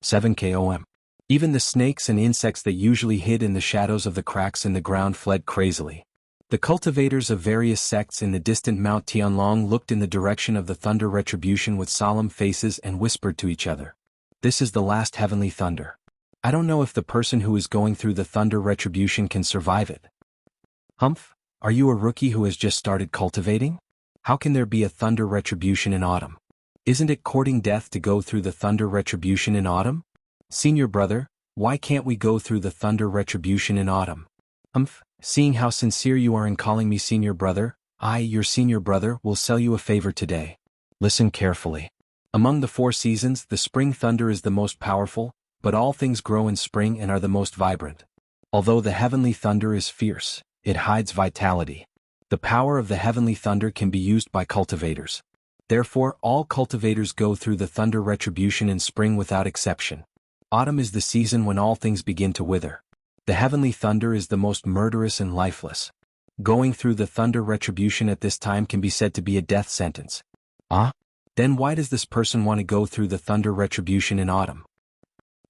7 KOM. Even the snakes and insects that usually hid in the shadows of the cracks in the ground fled crazily. The cultivators of various sects in the distant Mount Tianlong looked in the direction of the thunder retribution with solemn faces and whispered to each other. This is the last heavenly thunder. I don't know if the person who is going through the thunder retribution can survive it. Humph, are you a rookie who has just started cultivating? How can there be a thunder retribution in autumn? Isn't it courting death to go through the thunder retribution in autumn? Senior brother, why can't we go through the thunder retribution in autumn? Humph, seeing how sincere you are in calling me senior brother, I, your senior brother, will sell you a favor today. Listen carefully. Among the 4 seasons, the spring thunder is the most powerful, but all things grow in spring and are the most vibrant. Although the heavenly thunder is fierce, it hides vitality. The power of the heavenly thunder can be used by cultivators. Therefore, all cultivators go through the thunder retribution in spring without exception. Autumn is the season when all things begin to wither. The heavenly thunder is the most murderous and lifeless. Going through the thunder retribution at this time can be said to be a death sentence. Then why does this person want to go through the thunder retribution in autumn?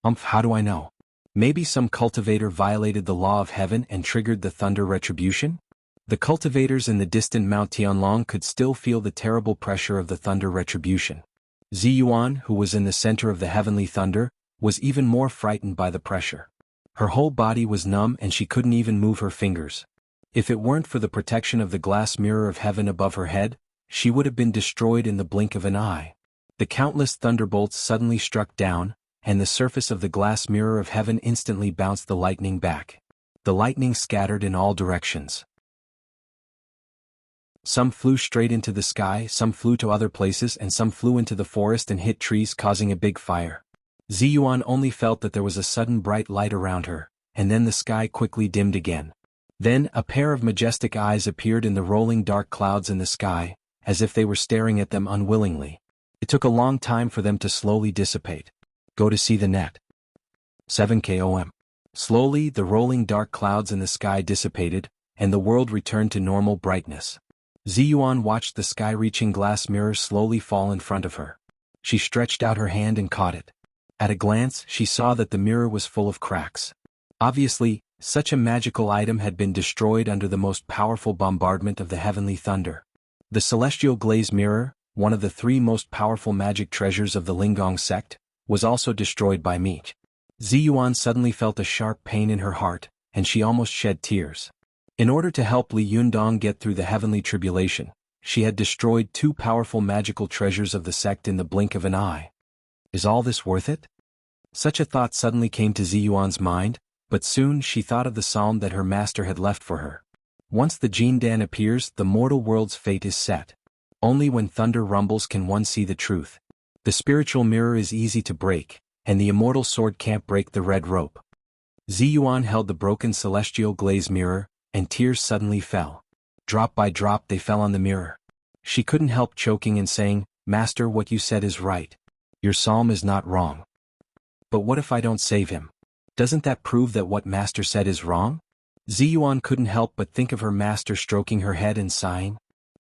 How do I know? Maybe some cultivator violated the law of heaven and triggered the thunder retribution? The cultivators in the distant Mount Tianlong could still feel the terrible pressure of the thunder retribution. Ziyuan, who was in the center of the heavenly thunder, was even more frightened by the pressure. Her whole body was numb and she couldn't even move her fingers. If it weren't for the protection of the glass mirror of heaven above her head, she would have been destroyed in the blink of an eye. The countless thunderbolts suddenly struck down, and the surface of the glass mirror of heaven instantly bounced the lightning back. The lightning scattered in all directions. Some flew straight into the sky, some flew to other places, and some flew into the forest and hit trees, causing a big fire. Ziyuan only felt that there was a sudden bright light around her, and then the sky quickly dimmed again. Then a pair of majestic eyes appeared in the rolling dark clouds in the sky, as if they were staring at them unwillingly. It took a long time for them to slowly dissipate. Go to see the net. 7 KOM. Slowly the rolling dark clouds in the sky dissipated, and the world returned to normal brightness. Ziyuan watched the sky-reaching glass mirror slowly fall in front of her. She stretched out her hand and caught it. At a glance, she saw that the mirror was full of cracks. Obviously, such a magical item had been destroyed under the most powerful bombardment of the heavenly thunder. The celestial glaze mirror, one of the 3 most powerful magic treasures of the Linggong sect, was also destroyed by Meech. Ziyuan suddenly felt a sharp pain in her heart, and she almost shed tears. In order to help Li Yundong get through the heavenly tribulation, she had destroyed 2 powerful magical treasures of the sect in the blink of an eye. Is all this worth it? Such a thought suddenly came to Ziyuan's mind, but soon she thought of the psalm that her master had left for her. Once the Jindan appears, the mortal world's fate is set. Only when thunder rumbles can one see the truth. The spiritual mirror is easy to break, and the immortal sword can't break the red rope. Ziyuan held the broken celestial glaze mirror, and tears suddenly fell. Drop by drop they fell on the mirror. She couldn't help choking and saying, "Master, what you said is right. Your psalm is not wrong. But what if I don't save him? Doesn't that prove that what Master said is wrong?" Ziyuan couldn't help but think of her master stroking her head and sighing.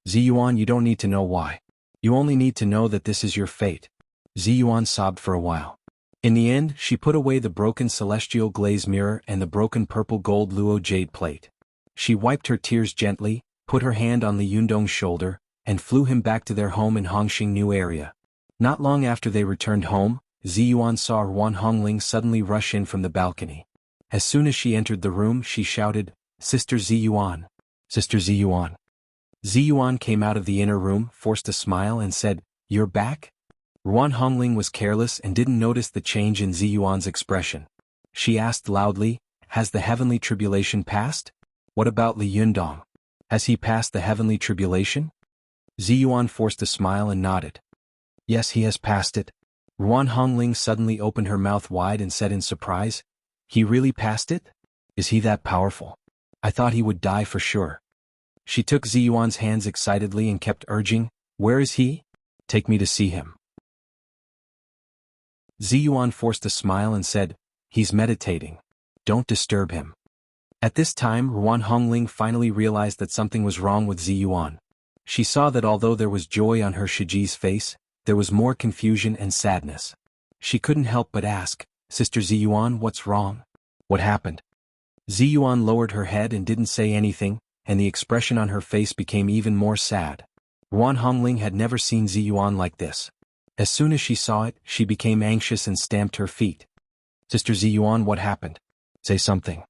"Ziyuan, you don't need to know why. You only need to know that this is your fate." Ziyuan sobbed for a while. In the end, she put away the broken celestial glaze mirror and the broken purple gold luo jade plate. She wiped her tears gently, put her hand on Li Yundong's shoulder, and flew him back to their home in Hongxing New area. Not long after they returned home, Ziyuan saw Ruan Hongling suddenly rush in from the balcony. As soon as she entered the room, she shouted, "Sister Ziyuan! Sister Ziyuan!" Ziyuan came out of the inner room, forced a smile, and said, "You're back?" Ruan Hongling was careless and didn't notice the change in Ziyuan's expression. She asked loudly, "Has the heavenly tribulation passed? What about Li Yundong? Has he passed the heavenly tribulation?" Ziyuan forced a smile and nodded. "Yes, he has passed it." Ruan Hongling suddenly opened her mouth wide and said in surprise, He really passed it? Is he that powerful? I thought he would die for sure. She took Ziyuan's hands excitedly and kept urging, "Where is he? Take me to see him." Ziyuan forced a smile and said, "He's meditating. Don't disturb him." At this time Ruan Hongling finally realized that something was wrong with Ziyuan. She saw that although there was joy on her Shiji's face, there was more confusion and sadness. She couldn't help but ask, "Sister Ziyuan, what's wrong? What happened?" Ziyuan lowered her head and didn't say anything, and the expression on her face became even more sad. Ruan Hongling had never seen Ziyuan like this. As soon as she saw it, she became anxious and stamped her feet. "Sister Ziyuan, what happened? Say something."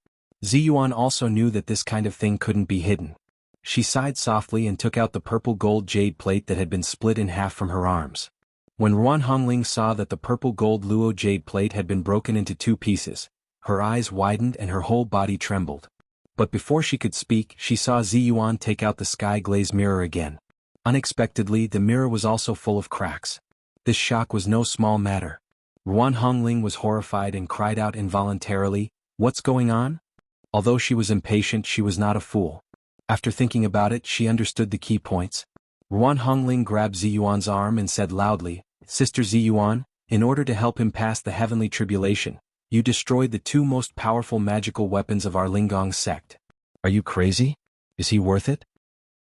Ziyuan also knew that this kind of thing couldn't be hidden. She sighed softly and took out the purple gold jade plate that had been split in half from her arms. When Ruan Hongling saw that the purple gold luo jade plate had been broken into 2 pieces, her eyes widened and her whole body trembled. But before she could speak, she saw Ziyuan take out the sky glaze mirror again. Unexpectedly, the mirror was also full of cracks. This shock was no small matter. Ruan Hongling was horrified and cried out involuntarily, "What's going on?" Although she was impatient, she was not a fool. After thinking about it, she understood the key points. Ruan Hongling grabbed Ziyuan's arm and said loudly, "Sister Ziyuan, in order to help him pass the heavenly tribulation, you destroyed the 2 most powerful magical weapons of our Lingong sect. Are you crazy? Is he worth it?"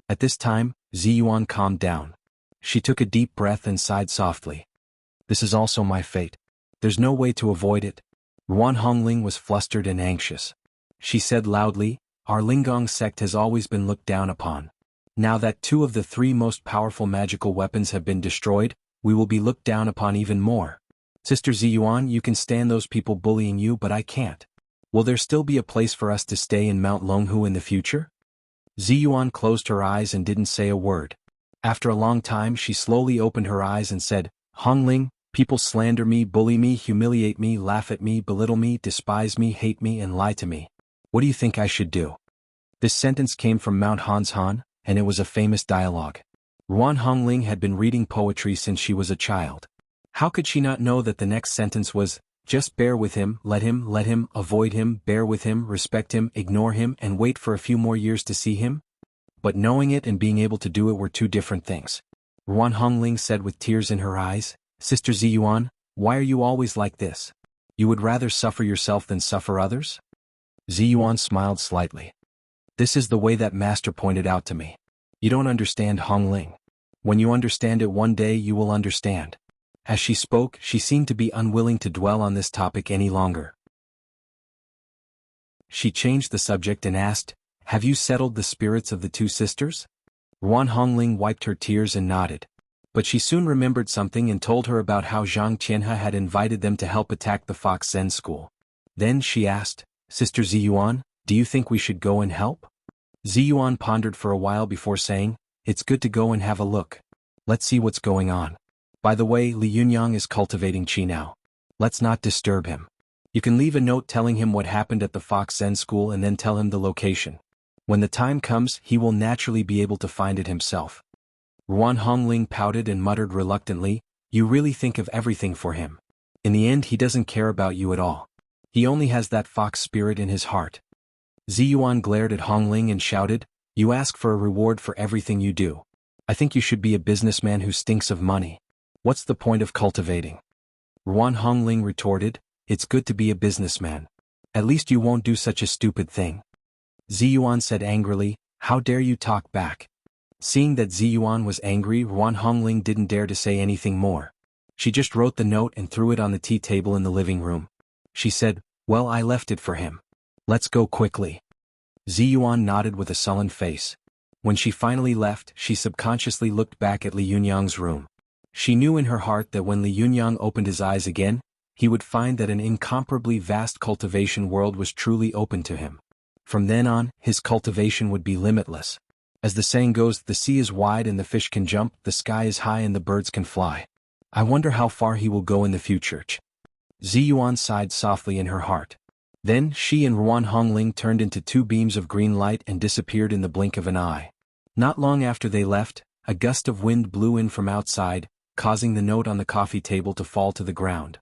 At this time, Ziyuan calmed down. She took a deep breath and sighed softly. "This is also my fate. There's no way to avoid it." Ruan Hongling was flustered and anxious. She said loudly, "Our Lingong sect has always been looked down upon. Now that 2 of the 3 most powerful magical weapons have been destroyed, we will be looked down upon even more. Sister Ziyuan, you can stand those people bullying you, but I can't. Will there still be a place for us to stay in Mount Longhu in the future?" Ziyuan closed her eyes and didn't say a word. After a long time she slowly opened her eyes and said, "Hongling, people slander me, bully me, humiliate me, laugh at me, belittle me, despise me, hate me, and lie to me. What do you think I should do?" This sentence came from Mount Hanshan, and it was a famous dialogue. Ruan Hongling had been reading poetry since she was a child. How could she not know that the next sentence was, "Just bear with him, let him, avoid him, bear with him, respect him, ignore him, and wait for a few more years to see him"? But knowing it and being able to do it were 2 different things. Ruan Hongling said with tears in her eyes, "Sister Ziyuan, why are you always like this? You would rather suffer yourself than suffer others?" Ziyuan smiled slightly. "This is the way that master pointed out to me. You don't understand, Hongling. When you understand it one day you will understand." As she spoke, she seemed to be unwilling to dwell on this topic any longer. She changed the subject and asked, "Have you settled the spirits of the 2 sisters?" Ruan Hongling wiped her tears and nodded. But she soon remembered something and told her about how Zhang Qianhe had invited them to help attack the Fox Zen school. Then she asked, "Sister Ziyuan, do you think we should go and help?" Ziyuan pondered for a while before saying, "It's good to go and have a look. Let's see what's going on. By the way, Li Yunyang is cultivating qi now. Let's not disturb him. You can leave a note telling him what happened at the Fox Zen school and then tell him the location. When the time comes, he will naturally be able to find it himself." Ruan Hongling pouted and muttered reluctantly, "You really think of everything for him. In the end he doesn't care about you at all. He only has that fox spirit in his heart." Ziyuan glared at Hongling and shouted, "You ask for a reward for everything you do. I think you should be a businessman who stinks of money. What's the point of cultivating?" Ruan Hongling retorted, "It's good to be a businessman. At least you won't do such a stupid thing." Ziyuan said angrily, "How dare you talk back?" Seeing that Ziyuan was angry, Ruan Hongling didn't dare to say anything more. She just wrote the note and threw it on the tea table in the living room. She said, "Well, I left it for him. Let's go quickly." Ziyuan nodded with a sullen face. When she finally left, she subconsciously looked back at Li Yunyang's room. She knew in her heart that when Li Yunyang opened his eyes again, he would find that an incomparably vast cultivation world was truly open to him. From then on, his cultivation would be limitless. As the saying goes, the sea is wide and the fish can jump, the sky is high and the birds can fly. I wonder how far he will go in the future. Ziyuan sighed softly in her heart. Then she and Ruan Hongling turned into 2 beams of green light and disappeared in the blink of an eye. Not long after they left, a gust of wind blew in from outside, causing the note on the coffee table to fall to the ground.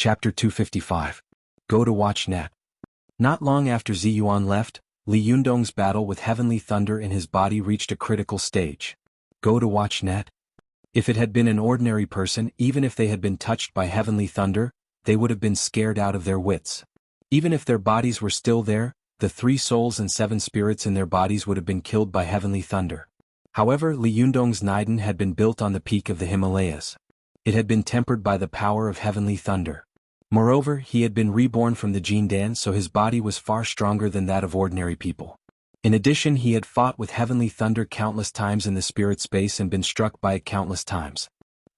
Chapter 255. Go to watch net. Not long after Ziyuan left, Li Yundong's battle with heavenly thunder in his body reached a critical stage. Go to watch net? If it had been an ordinary person, even if they had been touched by heavenly thunder, they would have been scared out of their wits. Even if their bodies were still there, the 3 souls and 7 spirits in their bodies would have been killed by heavenly thunder. However, Li Yundong's Naiden had been built on the peak of the Himalayas. It had been tempered by the power of heavenly thunder. Moreover, he had been reborn from the Jindan, so his body was far stronger than that of ordinary people. In addition, he had fought with heavenly thunder countless times in the spirit space and been struck by it countless times.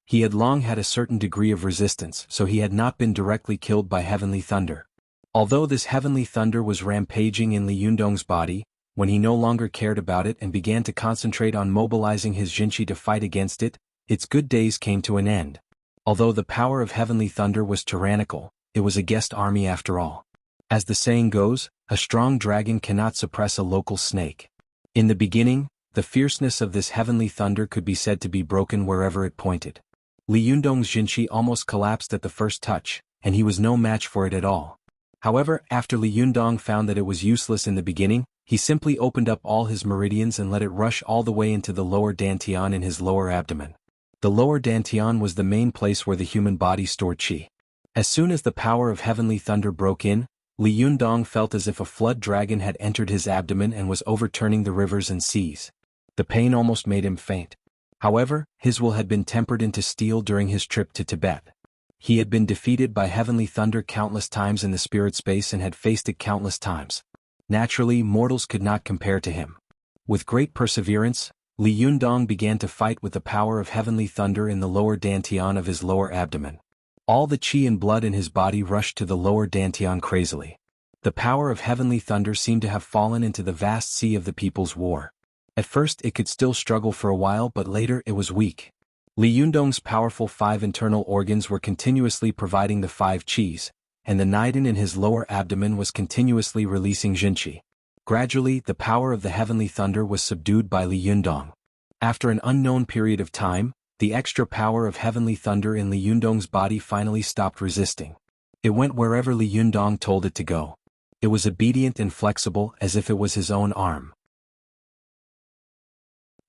He had long had a certain degree of resistance, so he had not been directly killed by heavenly thunder. Although this heavenly thunder was rampaging in Li Yundong's body, when he no longer cared about it and began to concentrate on mobilizing his Jinchi to fight against it, its good days came to an end. Although the power of heavenly thunder was tyrannical, it was a guest army after all. As the saying goes, a strong dragon cannot suppress a local snake. In the beginning, the fierceness of this heavenly thunder could be said to be broken wherever it pointed. Li Yundong's Jinchi almost collapsed at the first touch, and he was no match for it at all. However, after Li Yundong found that it was useless in the beginning, he simply opened up all his meridians and let it rush all the way into the lower dantian in his lower abdomen. The lower dantian was the main place where the human body stored qi. As soon as the power of heavenly thunder broke in, Li Yundong felt as if a flood dragon had entered his abdomen and was overturning the rivers and seas. The pain almost made him faint. However, his will had been tempered into steel during his trip to Tibet. He had been defeated by heavenly thunder countless times in the spirit space and had faced it countless times. Naturally, mortals could not compare to him. With great perseverance, Li Yundong began to fight with the power of heavenly thunder in the lower dantian of his lower abdomen. All the qi and blood in his body rushed to the lower dantian crazily. The power of heavenly thunder seemed to have fallen into the vast sea of the people's war. At first it could still struggle for a while, but later it was weak. Li Yundong's powerful 5 internal organs were continuously providing the 5 qis, and the Naiden in his lower abdomen was continuously releasing Jinchi. Gradually, the power of the heavenly thunder was subdued by Li Yundong. After an unknown period of time, the extra power of heavenly thunder in Li Yundong's body finally stopped resisting. It went wherever Li Yundong told it to go. It was obedient and flexible as if it was his own arm.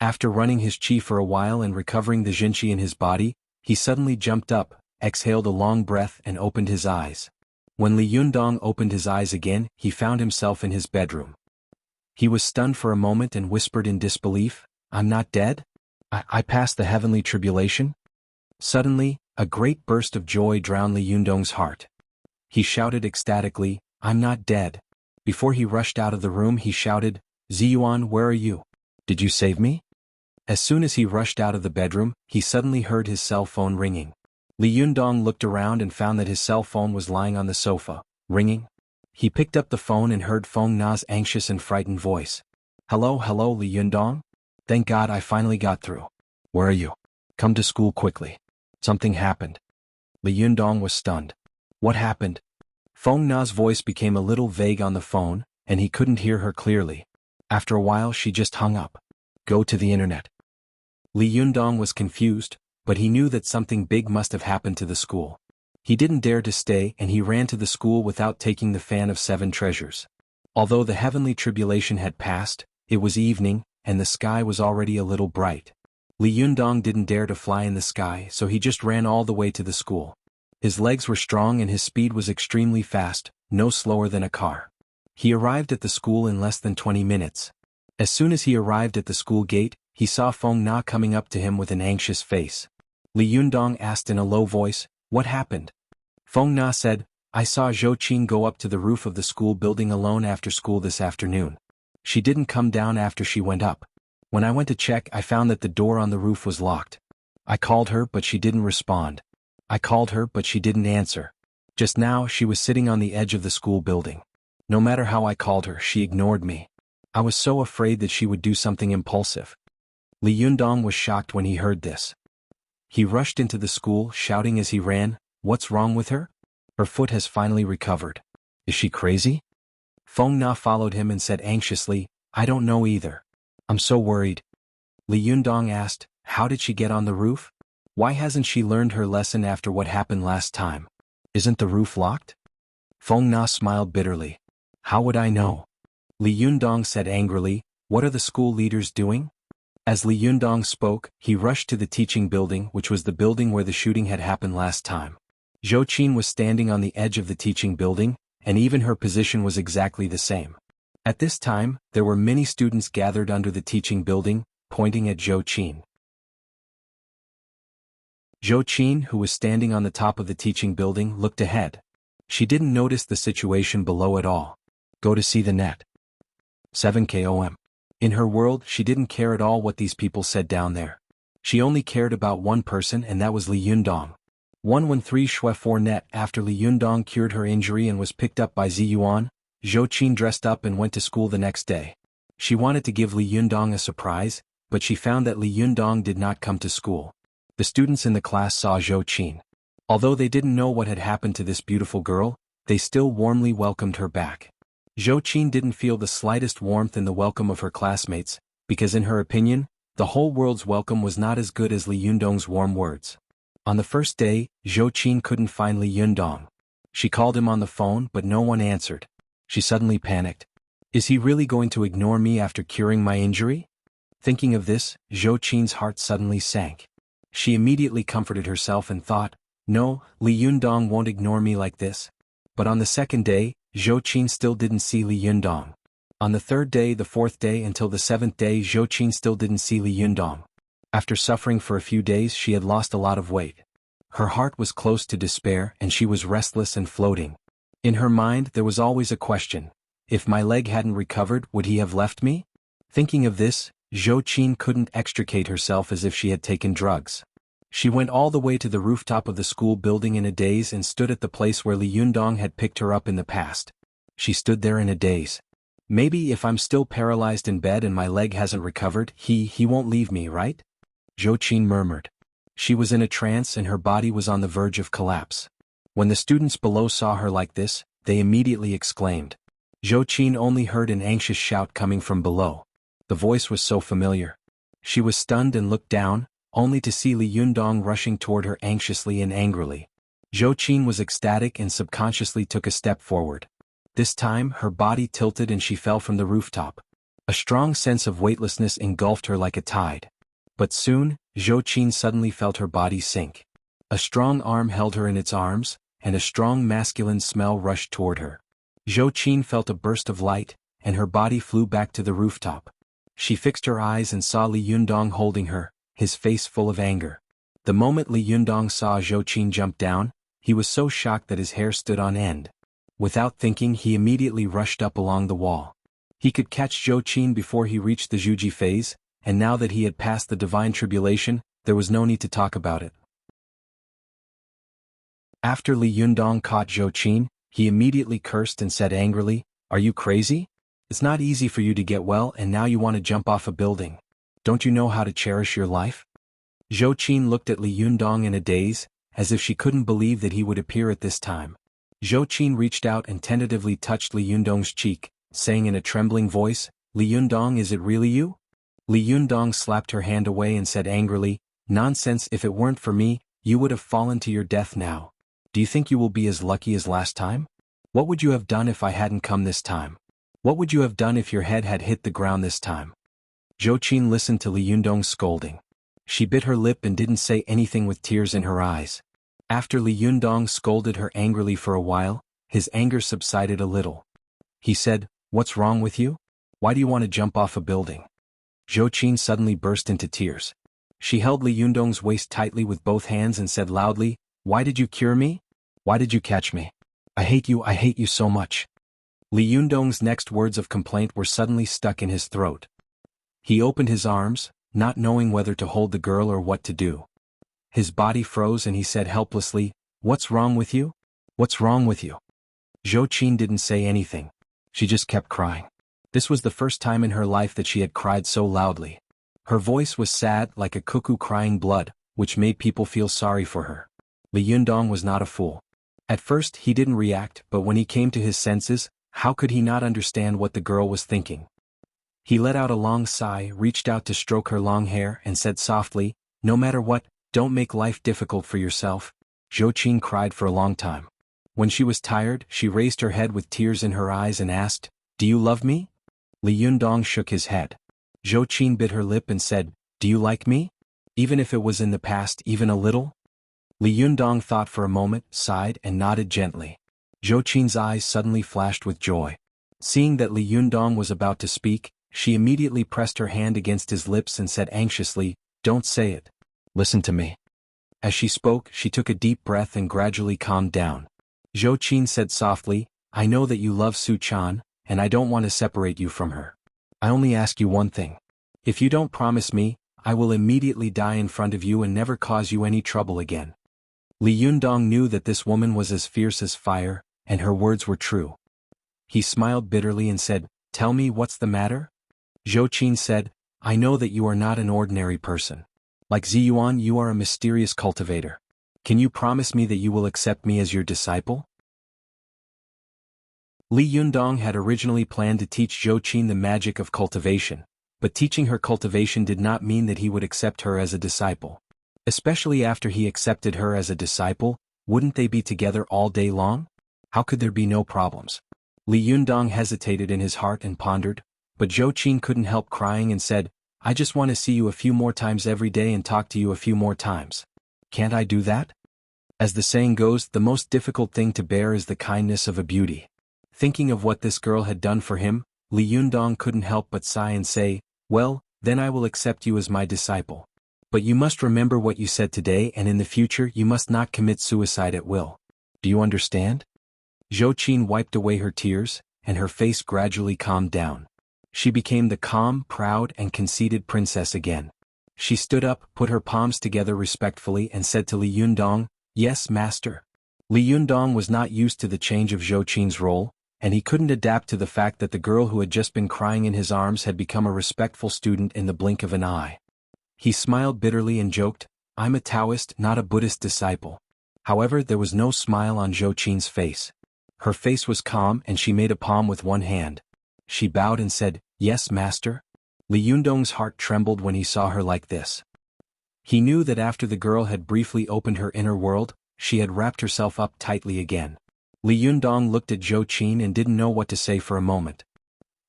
After running his qi for a while and recovering the Jinchi in his body, he suddenly jumped up, exhaled a long breath and opened his eyes. When Li Yundong opened his eyes again, he found himself in his bedroom. He was stunned for a moment and whispered in disbelief, "I'm not dead? I passed the heavenly tribulation?" Suddenly, a great burst of joy drowned Li Yundong's heart. He shouted ecstatically, "I'm not dead." Before he rushed out of the room he shouted, "Ziyuan, where are you? Did you save me?" As soon as he rushed out of the bedroom, he suddenly heard his cell phone ringing. Li Yundong looked around and found that his cell phone was lying on the sofa, ringing. He picked up the phone and heard Feng Na's anxious and frightened voice. Hello, Li Yundong? Thank God I finally got through. Where are you? Come to school quickly. Something happened." Li Yundong was stunned. What happened? Feng Na's voice became a little vague on the phone, and he couldn't hear her clearly. After a while she just hung up. Go to the internet. Li Yundong was confused, but he knew that something big must have happened to the school. He didn't dare to stay and he ran to the school without taking the fan of 7 treasures. Although the heavenly tribulation had passed, it was evening, and the sky was already a little bright. Li Yundong didn't dare to fly in the sky, so he just ran all the way to the school. His legs were strong and his speed was extremely fast, no slower than a car. He arrived at the school in less than 20 minutes. As soon as he arrived at the school gate, he saw Feng Na coming up to him with an anxious face. Li Yundong asked in a low voice, "What happened?" Feng Na said, "I saw Zhou Qing go up to the roof of the school building alone after school this afternoon. She didn't come down after she went up. When I went to check, I found that the door on the roof was locked. I called her but she didn't respond. I called her but she didn't answer. Just now she was sitting on the edge of the school building. No matter how I called her, she ignored me. I was so afraid that she would do something impulsive." Li Yundong was shocked when he heard this. He rushed into the school, shouting as he ran, "What's wrong with her? Her foot has finally recovered. Is she crazy?" Feng Na followed him and said anxiously, "I don't know either. I'm so worried." Li Yundong asked, "How did she get on the roof? Why hasn't she learned her lesson after what happened last time?" Isn't the roof locked? Feng Na smiled bitterly. How would I know? Li Yundong said angrily, what are the school leaders doing? As Li Yundong spoke, he rushed to the teaching building, which was the building where the shooting had happened last time. Zhou Qin was standing on the edge of the teaching building, and even her position was exactly the same. At this time, there were many students gathered under the teaching building, pointing at Zhou Qin. Zhou Qin, who was standing on the top of the teaching building, looked ahead. She didn't notice the situation below at all. Go to see the net. 7 KOM. In her world, she didn't care at all what these people said down there. She only cared about one person, and that was Li Yundong. 113 Shui 4 net. After Li Yundong cured her injury and was picked up by Ziyuan, Zhou Qin dressed up and went to school the next day. She wanted to give Li Yundong a surprise, but she found that Li Yundong did not come to school. The students in the class saw Zhou Qin. Although they didn't know what had happened to this beautiful girl, they still warmly welcomed her back. Zhou Qin didn't feel the slightest warmth in the welcome of her classmates, because in her opinion, the whole world's welcome was not as good as Li Yundong's warm words. On the first day, Zhou Qin couldn't find Li Yundong. She called him on the phone, but no one answered. She suddenly panicked. Is he really going to ignore me after curing my injury? Thinking of this, Zhou Qin's heart suddenly sank. She immediately comforted herself and thought, no, Li Yundong won't ignore me like this. But on the second day, Zhou Qin still didn't see Li Yundong. On the third day, the fourth day until the seventh day, Zhou Qin still didn't see Li Yundong. After suffering for a few days, she had lost a lot of weight. Her heart was close to despair and she was restless and floating. In her mind there was always a question. If my leg hadn't recovered, would he have left me? Thinking of this, Zhou Qin couldn't extricate herself as if she had taken drugs. She went all the way to the rooftop of the school building in a daze and stood at the place where Li Yundong had picked her up in the past. She stood there in a daze. Maybe if I'm still paralyzed in bed and my leg hasn't recovered, he won't leave me, right? Zhou Qin murmured. She was in a trance and her body was on the verge of collapse. When the students below saw her like this, they immediately exclaimed. Zhou Qin only heard an anxious shout coming from below. The voice was so familiar. She was stunned and looked down, only to see Li Yundong rushing toward her anxiously and angrily. Zhou Qin was ecstatic and subconsciously took a step forward. This time, her body tilted and she fell from the rooftop. A strong sense of weightlessness engulfed her like a tide. But soon, Zhou Qin suddenly felt her body sink. A strong arm held her in its arms, and a strong masculine smell rushed toward her. Zhou Qin felt a burst of light, and her body flew back to the rooftop. She fixed her eyes and saw Li Yundong holding her, his face full of anger. The moment Li Yundong saw Zhou Qin jump down, he was so shocked that his hair stood on end. Without thinking, he immediately rushed up along the wall. He could catch Zhou Qin before he reached the Zhuji phase, and now that he had passed the divine tribulation, there was no need to talk about it. After Li Yundong caught Zhou Qin, he immediately cursed and said angrily, "Are you crazy? It's not easy for you to get well and now you want to jump off a building. Don't you know how to cherish your life?" Zhou Qin looked at Li Yundong in a daze, as if she couldn't believe that he would appear at this time. Zhou Qin reached out and tentatively touched Li Yundong's cheek, saying in a trembling voice, "Li Yundong, is it really you?" Li Yundong slapped her hand away and said angrily, "Nonsense, if it weren't for me, you would have fallen to your death now. Do you think you will be as lucky as last time? What would you have done if I hadn't come this time? What would you have done if your head had hit the ground this time?" Zhou Qin listened to Li Yundong's scolding. She bit her lip and didn't say anything with tears in her eyes. After Li Yundong scolded her angrily for a while, his anger subsided a little. He said, "What's wrong with you? Why do you want to jump off a building?" Zhou Qin suddenly burst into tears. She held Li Yundong's waist tightly with both hands and said loudly, "Why did you cure me? Why did you catch me? I hate you so much." Li Yundong's next words of complaint were suddenly stuck in his throat. He opened his arms, not knowing whether to hold the girl or what to do. His body froze and he said helplessly, "What's wrong with you? What's wrong with you?" Zhou Qin didn't say anything. She just kept crying. This was the first time in her life that she had cried so loudly. Her voice was sad like a cuckoo crying blood, which made people feel sorry for her. Li Yundong was not a fool. At first he didn't react, but when he came to his senses, how could he not understand what the girl was thinking? He let out a long sigh, reached out to stroke her long hair, and said softly, "No matter what, don't make life difficult for yourself." Zhou Qin cried for a long time. When she was tired, she raised her head with tears in her eyes and asked, "Do you love me?" Li Yundong shook his head. Zhou Qin bit her lip and said, "Do you like me? Even if it was in the past, even a little?" Li Yundong thought for a moment, sighed and nodded gently. Zhou Qin's eyes suddenly flashed with joy. Seeing that Li Yundong was about to speak, she immediately pressed her hand against his lips and said anxiously, "Don't say it. Listen to me." As she spoke, she took a deep breath and gradually calmed down. Zhou Qin said softly, "I know that you love Su Chan, and I don't want to separate you from her. I only ask you one thing. If you don't promise me, I will immediately die in front of you and never cause you any trouble again." Li Yundong knew that this woman was as fierce as fire, and her words were true. He smiled bitterly and said, "Tell me what's the matter?" Zhou Qin said, "I know that you are not an ordinary person. Like Ziyuan, you are a mysterious cultivator. Can you promise me that you will accept me as your disciple?" Li Yundong had originally planned to teach Zhou Qin the magic of cultivation, but teaching her cultivation did not mean that he would accept her as a disciple. Especially after he accepted her as a disciple, wouldn't they be together all day long? How could there be no problems? Li Yundong hesitated in his heart and pondered, but Zhou Qin couldn't help crying and said, "I just want to see you a few more times every day and talk to you a few more times. Can't I do that?" As the saying goes, the most difficult thing to bear is the kindness of a beauty. Thinking of what this girl had done for him, Li Yundong couldn't help but sigh and say, "Well, then I will accept you as my disciple. But you must remember what you said today, and in the future you must not commit suicide at will. Do you understand?" Zhou Qin wiped away her tears, and her face gradually calmed down. She became the calm, proud and conceited princess again. She stood up, put her palms together respectfully and said to Li Yundong, "Yes, master." Li Yundong was not used to the change of Zhou Qin's role, and he couldn't adapt to the fact that the girl who had just been crying in his arms had become a respectful student in the blink of an eye. He smiled bitterly and joked, "I'm a Taoist, not a Buddhist disciple." However, there was no smile on Zhou Qin's face. Her face was calm and she made a palm with one hand. She bowed and said, "Yes, master." Li Yundong's heart trembled when he saw her like this. He knew that after the girl had briefly opened her inner world, she had wrapped herself up tightly again. Li Yundong looked at Zhou Qin and didn't know what to say for a moment.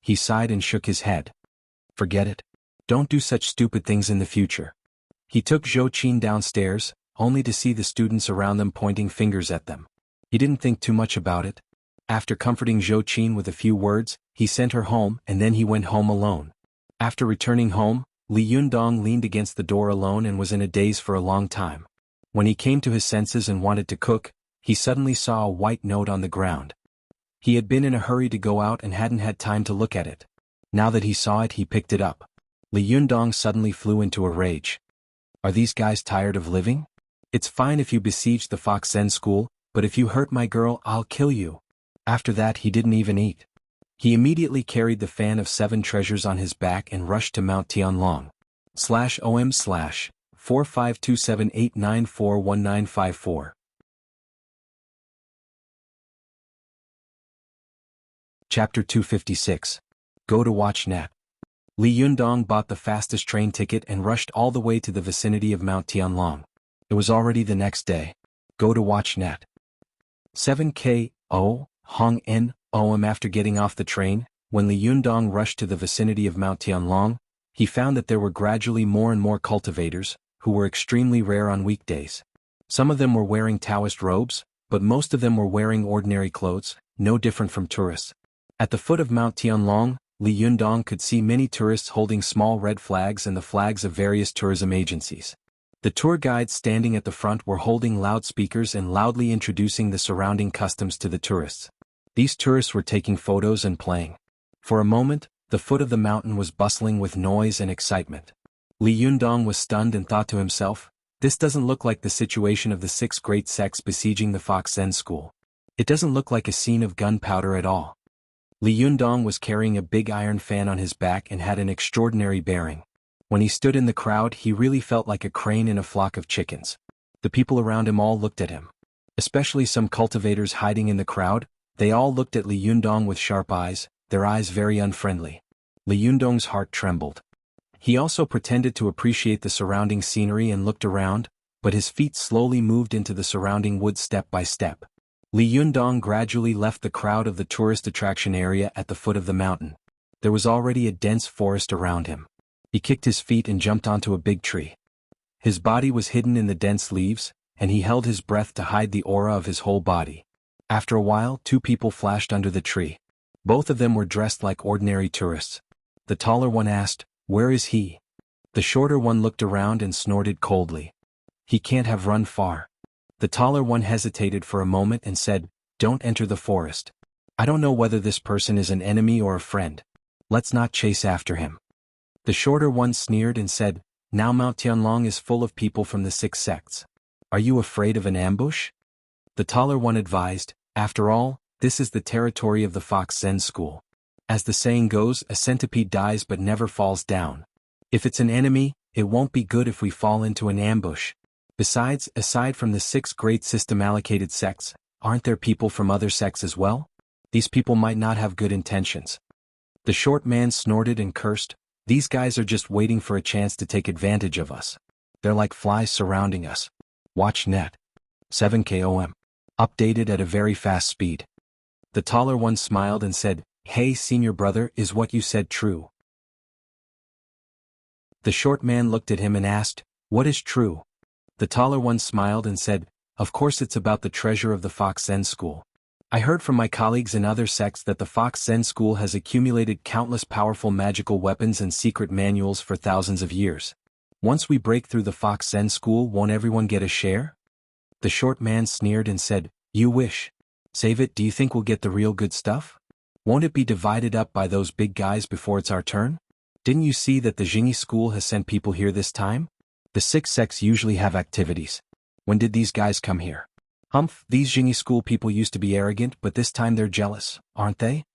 He sighed and shook his head. "Forget it. Don't do such stupid things in the future." He took Zhou Qin downstairs, only to see the students around them pointing fingers at them. He didn't think too much about it. After comforting Zhou Qin with a few words, he sent her home and then he went home alone. After returning home, Li Yundong leaned against the door alone and was in a daze for a long time. When he came to his senses and wanted to cook, he suddenly saw a white note on the ground. He had been in a hurry to go out and hadn't had time to look at it. Now that he saw it, he picked it up. Li Yundong suddenly flew into a rage. "Are these guys tired of living? It's fine if you besiege the Fox Zen school, but if you hurt my girl, I'll kill you." After that he didn't even eat. He immediately carried the fan of 7 treasures on his back and rushed to Mount Tianlong. /OM/4527894194. Chapter 256. Go to WatchNet. Li Yundong bought the fastest train ticket and rushed all the way to the vicinity of Mount Tianlong. It was already the next day. Go to WatchNet. 7K.O. Hong N. OM. After getting off the train, when Li Yundong rushed to the vicinity of Mount Tianlong, he found that there were gradually more and more cultivators, who were extremely rare on weekdays. Some of them were wearing Taoist robes, but most of them were wearing ordinary clothes, no different from tourists. At the foot of Mount Tianlong, Li Yundong could see many tourists holding small red flags and the flags of various tourism agencies. The tour guides standing at the front were holding loudspeakers and loudly introducing the surrounding customs to the tourists. These tourists were taking photos and playing. For a moment, the foot of the mountain was bustling with noise and excitement. Li Yundong was stunned and thought to himself, "This doesn't look like the situation of the 6 great sects besieging the Fox Zen school. It doesn't look like a scene of gunpowder at all." Li Yundong was carrying a big iron fan on his back and had an extraordinary bearing. When he stood in the crowd, he really felt like a crane in a flock of chickens. The people around him all looked at him. Especially some cultivators hiding in the crowd, they all looked at Li Yundong with sharp eyes, their eyes very unfriendly. Li Yundong's heart trembled. He also pretended to appreciate the surrounding scenery and looked around, but his feet slowly moved into the surrounding woods step by step. Li Yundong gradually left the crowd of the tourist attraction area at the foot of the mountain. There was already a dense forest around him. He kicked his feet and jumped onto a big tree. His body was hidden in the dense leaves, and he held his breath to hide the aura of his whole body. After a while, two people flashed under the tree. Both of them were dressed like ordinary tourists. The taller one asked, "Where is he?" The shorter one looked around and snorted coldly. "He can't have run far." The taller one hesitated for a moment and said, "Don't enter the forest. I don't know whether this person is an enemy or a friend. Let's not chase after him." The shorter one sneered and said, "Now Mount Tianlong is full of people from the 6 sects. Are you afraid of an ambush?" The taller one advised, "After all, this is the territory of the Fox Zen school. As the saying goes, a centipede dies but never falls down. If it's an enemy, it won't be good if we fall into an ambush. Besides, aside from the 6 great system-allocated sects, aren't there people from other sects as well? These people might not have good intentions." The short man snorted and cursed, "These guys are just waiting for a chance to take advantage of us. They're like flies surrounding us." Watch net. 7 KOM. Updated at a very fast speed. The taller one smiled and said, "Hey senior brother, is what you said true?" The short man looked at him and asked, "What is true?" The taller one smiled and said, "Of course it's about the treasure of the Fox Zen school. I heard from my colleagues in other sects that the Fox Zen school has accumulated countless powerful magical weapons and secret manuals for thousands of years. Once we break through the Fox Zen school, won't everyone get a share?" The short man sneered and said, "You wish. Save it. Do you think we'll get the real good stuff? Won't it be divided up by those big guys before it's our turn? Didn't you see that the Jingyi school has sent people here this time? The 6 sects usually have activities. When did these guys come here? Humph, these Jingyi school people used to be arrogant, but this time they're jealous, aren't they?"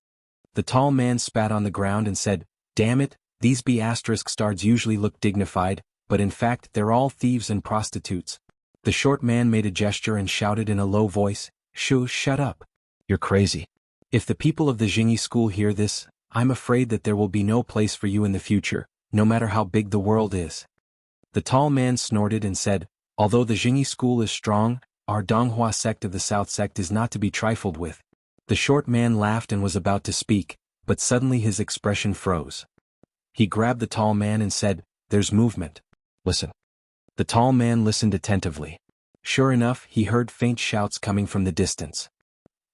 The tall man spat on the ground and said, "Damn it, these B***stards usually look dignified, but in fact they're all thieves and prostitutes." The short man made a gesture and shouted in a low voice, Shut up. You're crazy. If the people of the Jingyi school hear this, I'm afraid that there will be no place for you in the future, no matter how big the world is." The tall man snorted and said, "Although the Jingyi school is strong, our Donghua sect of the South sect is not to be trifled with." The short man laughed and was about to speak, but suddenly his expression froze. He grabbed the tall man and said, "There's movement. Listen." The tall man listened attentively. Sure enough, he heard faint shouts coming from the distance.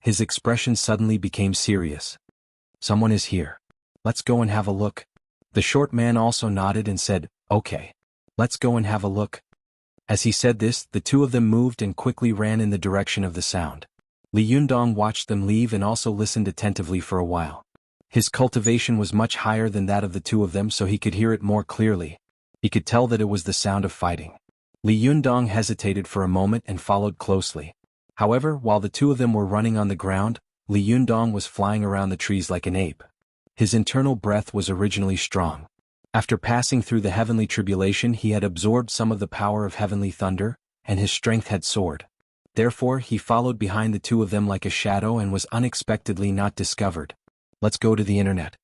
His expression suddenly became serious. "Someone is here. Let's go and have a look." The short man also nodded and said, "Okay. Let's go and have a look." As he said this, the two of them moved and quickly ran in the direction of the sound. Li Yundong watched them leave and also listened attentively for a while. His cultivation was much higher than that of the two of them, so he could hear it more clearly. He could tell that it was the sound of fighting. Li Yundong hesitated for a moment and followed closely. However, while the two of them were running on the ground, Li Yundong was flying around the trees like an ape. His internal breath was originally strong. After passing through the heavenly tribulation, he had absorbed some of the power of heavenly thunder, and his strength had soared. Therefore, he followed behind the two of them like a shadow and was unexpectedly not discovered. Let's go to the internet.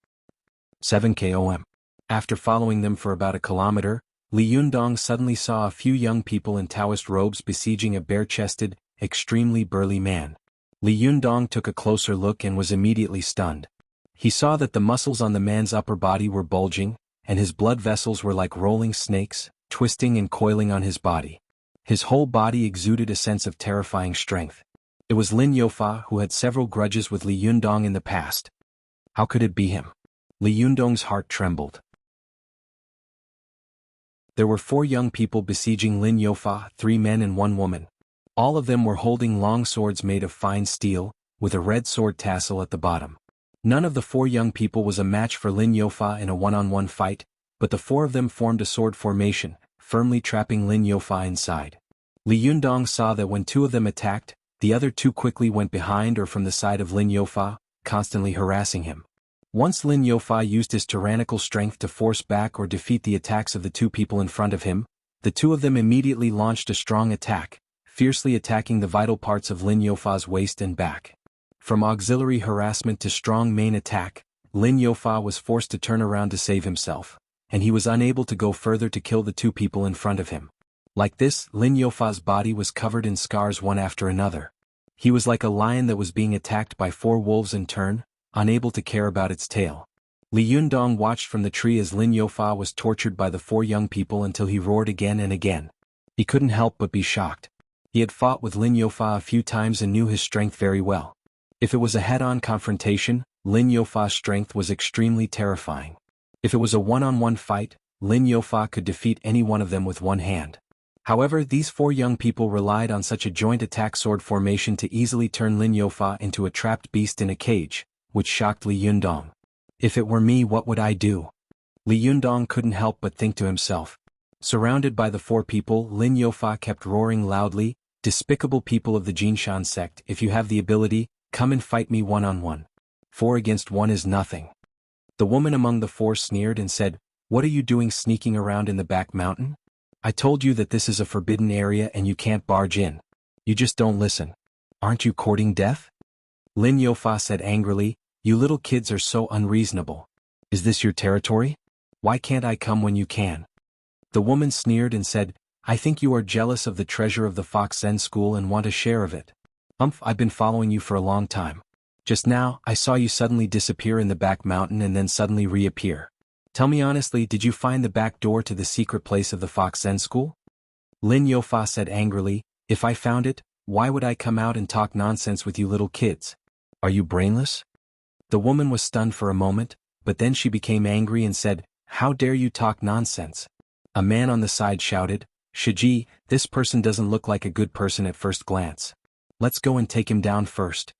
7 KOM. After following them for about a kilometer, Li Yundong suddenly saw a few young people in Taoist robes besieging a bare-chested, extremely burly man. Li Yundong took a closer look and was immediately stunned. He saw that the muscles on the man's upper body were bulging, and his blood vessels were like rolling snakes, twisting and coiling on his body. His whole body exuded a sense of terrifying strength. It was Lin Youfa, who had several grudges with Li Yundong in the past. How could it be him? Li Yundong's heart trembled. There were 4 young people besieging Lin Youfa, 3 men and 1 woman. All of them were holding long swords made of fine steel, with a red sword tassel at the bottom. None of the 4 young people was a match for Lin Youfa in a one-on-one fight, but the 4 of them formed a sword formation, firmly trapping Lin Youfa inside. Li Yundong saw that when 2 of them attacked, the other 2 quickly went behind or from the side of Lin Youfa, constantly harassing him. Once Lin Youfa used his tyrannical strength to force back or defeat the attacks of the 2 people in front of him, the 2 of them immediately launched a strong attack, fiercely attacking the vital parts of Lin Youfa's waist and back. From auxiliary harassment to strong main attack, Lin Youfa was forced to turn around to save himself, and he was unable to go further to kill the 2 people in front of him. Like this, Lin Youfa's body was covered in scars one after another. He was like a lion that was being attacked by 4 wolves in turn, unable to care about its tail. Li Yundong watched from the tree as Lin Youfa was tortured by the 4 young people until he roared again and again. He couldn't help but be shocked. He had fought with Lin Youfa a few times and knew his strength very well. If it was a head-on confrontation, Lin Youfa's strength was extremely terrifying. If it was a one-on-one fight, Lin Youfa could defeat any one of them with one hand. However, these 4 young people relied on such a joint attack sword formation to easily turn Lin Youfa into a trapped beast in a cage, which shocked Li Yundong. If it were me, what would I do? Li Yundong couldn't help but think to himself. Surrounded by the 4 people, Lin Youfa kept roaring loudly, "Despicable people of the Jinshan sect, if you have the ability, come and fight me one-on-one. 4 against 1 is nothing." The woman among the 4 sneered and said, "What are you doing sneaking around in the back mountain? I told you that this is a forbidden area and you can't barge in. You just don't listen. Aren't you courting death?" Lin Youfa said angrily, "You little kids are so unreasonable. Is this your territory? Why can't I come when you can?" The woman sneered and said, "I think you are jealous of the treasure of the Fox Zen school and want a share of it. I've been following you for a long time. Just now, I saw you suddenly disappear in the back mountain and then suddenly reappear. Tell me honestly, did you find the back door to the secret place of the Fox Zen school?" Lin Youfa said angrily, "If I found it, why would I come out and talk nonsense with you little kids? Are you brainless?" The woman was stunned for a moment, but then she became angry and said, "How dare you talk nonsense?" A man on the side shouted, "Shiji, this person doesn't look like a good person at first glance. Let's go and take him down first."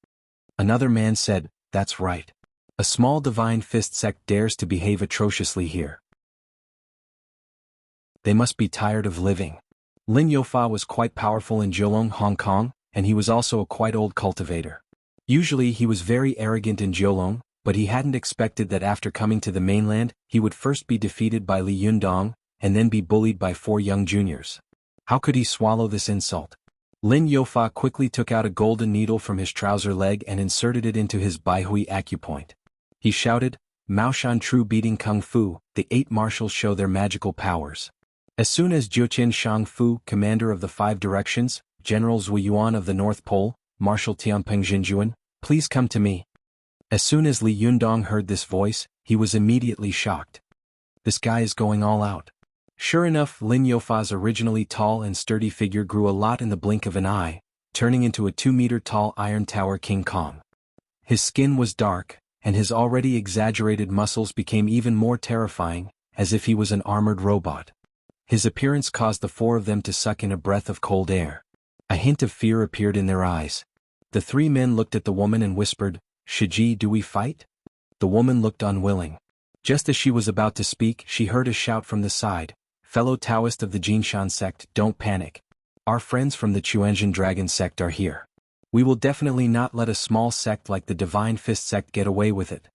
Another man said, "That's right. A small divine fist sect dares to behave atrociously here. They must be tired of living." Lin Youfa was quite powerful in Jiulong, Hong Kong, and he was also a quite old cultivator. Usually he was very arrogant in Jiulong, but he hadn't expected that after coming to the mainland, he would first be defeated by Li Yundong, and then be bullied by 4 young juniors. How could he swallow this insult? Lin Youfa quickly took out a golden needle from his trouser leg and inserted it into his Baihui acupoint. He shouted, "Maoshan True Beating Kung Fu, the 8 martials show their magical powers." As soon as Jiuqian Shang Fu, commander of the 5 directions, General Zhu Yuan of the North Pole, Marshal Tianpeng Jinjuan, please come to me. As soon as Li Yundong heard this voice, he was immediately shocked. This guy is going all out. Sure enough, Lin Youfa's originally tall and sturdy figure grew a lot in the blink of an eye, turning into a 2-meter-tall Iron Tower King Kong. His skin was dark, and his already exaggerated muscles became even more terrifying, as if he was an armored robot. His appearance caused the 4 of them to suck in a breath of cold air. A hint of fear appeared in their eyes. The 3 men looked at the woman and whispered, "Shiji, do we fight?" The woman looked unwilling. Just as she was about to speak, she heard a shout from the side, "Fellow Taoist of the Jinshan sect, don't panic. Our friends from the Chuanzhen Dragon sect are here. We will definitely not let a small sect like the Divine Fist sect get away with it."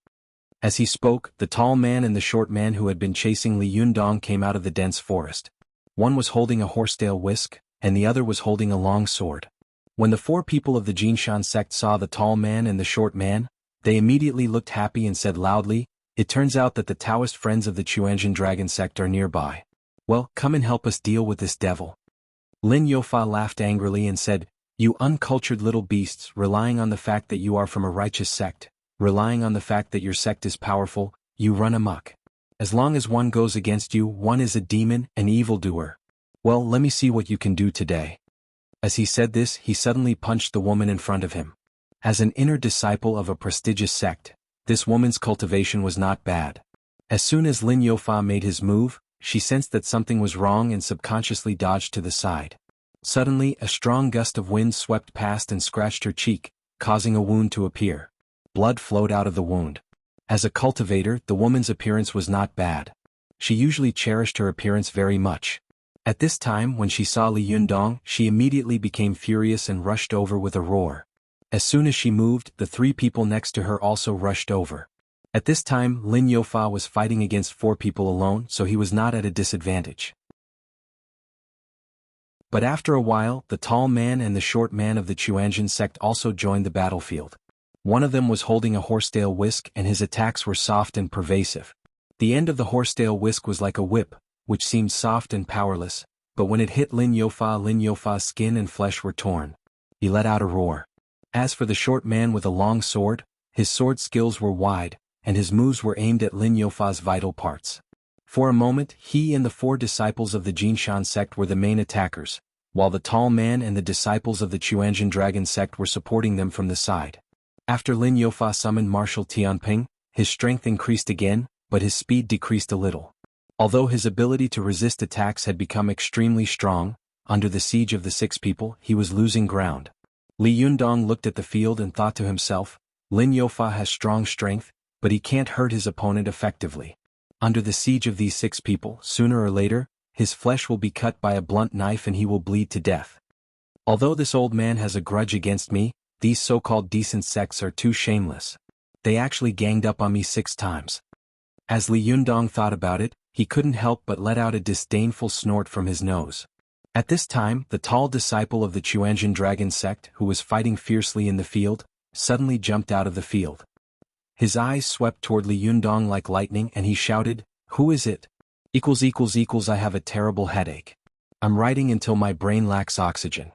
As he spoke, the tall man and the short man who had been chasing Li Yundong came out of the dense forest. One was holding a horsetail whisk, and the other was holding a long sword. When the 4 people of the Jinshan sect saw the tall man and the short man, they immediately looked happy and said loudly, "It turns out that the Taoist friends of the Chuanzhen Dragon sect are nearby. Well, come and help us deal with this devil." Lin Youfa laughed angrily and said, "You uncultured little beasts, relying on the fact that you are from a righteous sect, relying on the fact that your sect is powerful, you run amok. As long as one goes against you, one is a demon, an evildoer. Well, let me see what you can do today." As he said this, he suddenly punched the woman in front of him. As an inner disciple of a prestigious sect, this woman's cultivation was not bad. As soon as Lin Youfa made his move, she sensed that something was wrong and subconsciously dodged to the side. Suddenly, a strong gust of wind swept past and scratched her cheek, causing a wound to appear. Blood flowed out of the wound. As a cultivator, the woman's appearance was not bad. She usually cherished her appearance very much. At this time, when she saw Li Yundong, she immediately became furious and rushed over with a roar. As soon as she moved, the 3 people next to her also rushed over. At this time, Lin Youfa was fighting against 4 people alone, so he was not at a disadvantage. But after a while, the tall man and the short man of the Chuanzhen sect also joined the battlefield. One of them was holding a horsetail whisk and his attacks were soft and pervasive. The end of the horsetail whisk was like a whip, which seemed soft and powerless, but when it hit Lin Youfa's skin and flesh were torn. He let out a roar. As for the short man with a long sword, his sword skills were wide, and his moves were aimed at Lin Youfa's vital parts. For a moment, he and the 4 disciples of the Jinshan sect were the main attackers, while the tall man and the disciples of the Chuanzhen dragon sect were supporting them from the side. After Lin Youfa summoned Marshal Tianping, his strength increased again, but his speed decreased a little. Although his ability to resist attacks had become extremely strong, under the siege of the 6 people, he was losing ground. Li Yundong looked at the field and thought to himself, Lin Youfa has strong strength, but he can't hurt his opponent effectively. Under the siege of these 6 people, sooner or later, his flesh will be cut by a blunt knife and he will bleed to death. Although this old man has a grudge against me, these so-called decent sects are too shameless. They actually ganged up on me 6 times. As Li Yundong thought about it, he couldn't help but let out a disdainful snort from his nose. At this time, the tall disciple of the Chuanzhen dragon sect, who was fighting fiercely in the field, suddenly jumped out of the field. His eyes swept toward Li Yundong like lightning and he shouted, "Who is it? I have a terrible headache. I'm writing until my brain lacks oxygen.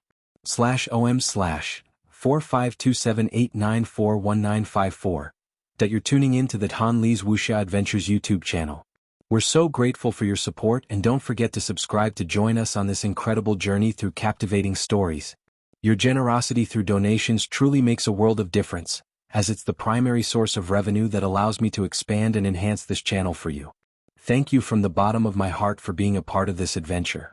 /om/4527894194 that you're tuning in to the Han Li's Wuxia Adventures YouTube channel. We're so grateful for your support and don't forget to subscribe to join us on this incredible journey through captivating stories. Your generosity through donations truly makes a world of difference, as it's the primary source of revenue that allows me to expand and enhance this channel for you. Thank you from the bottom of my heart for being a part of this adventure.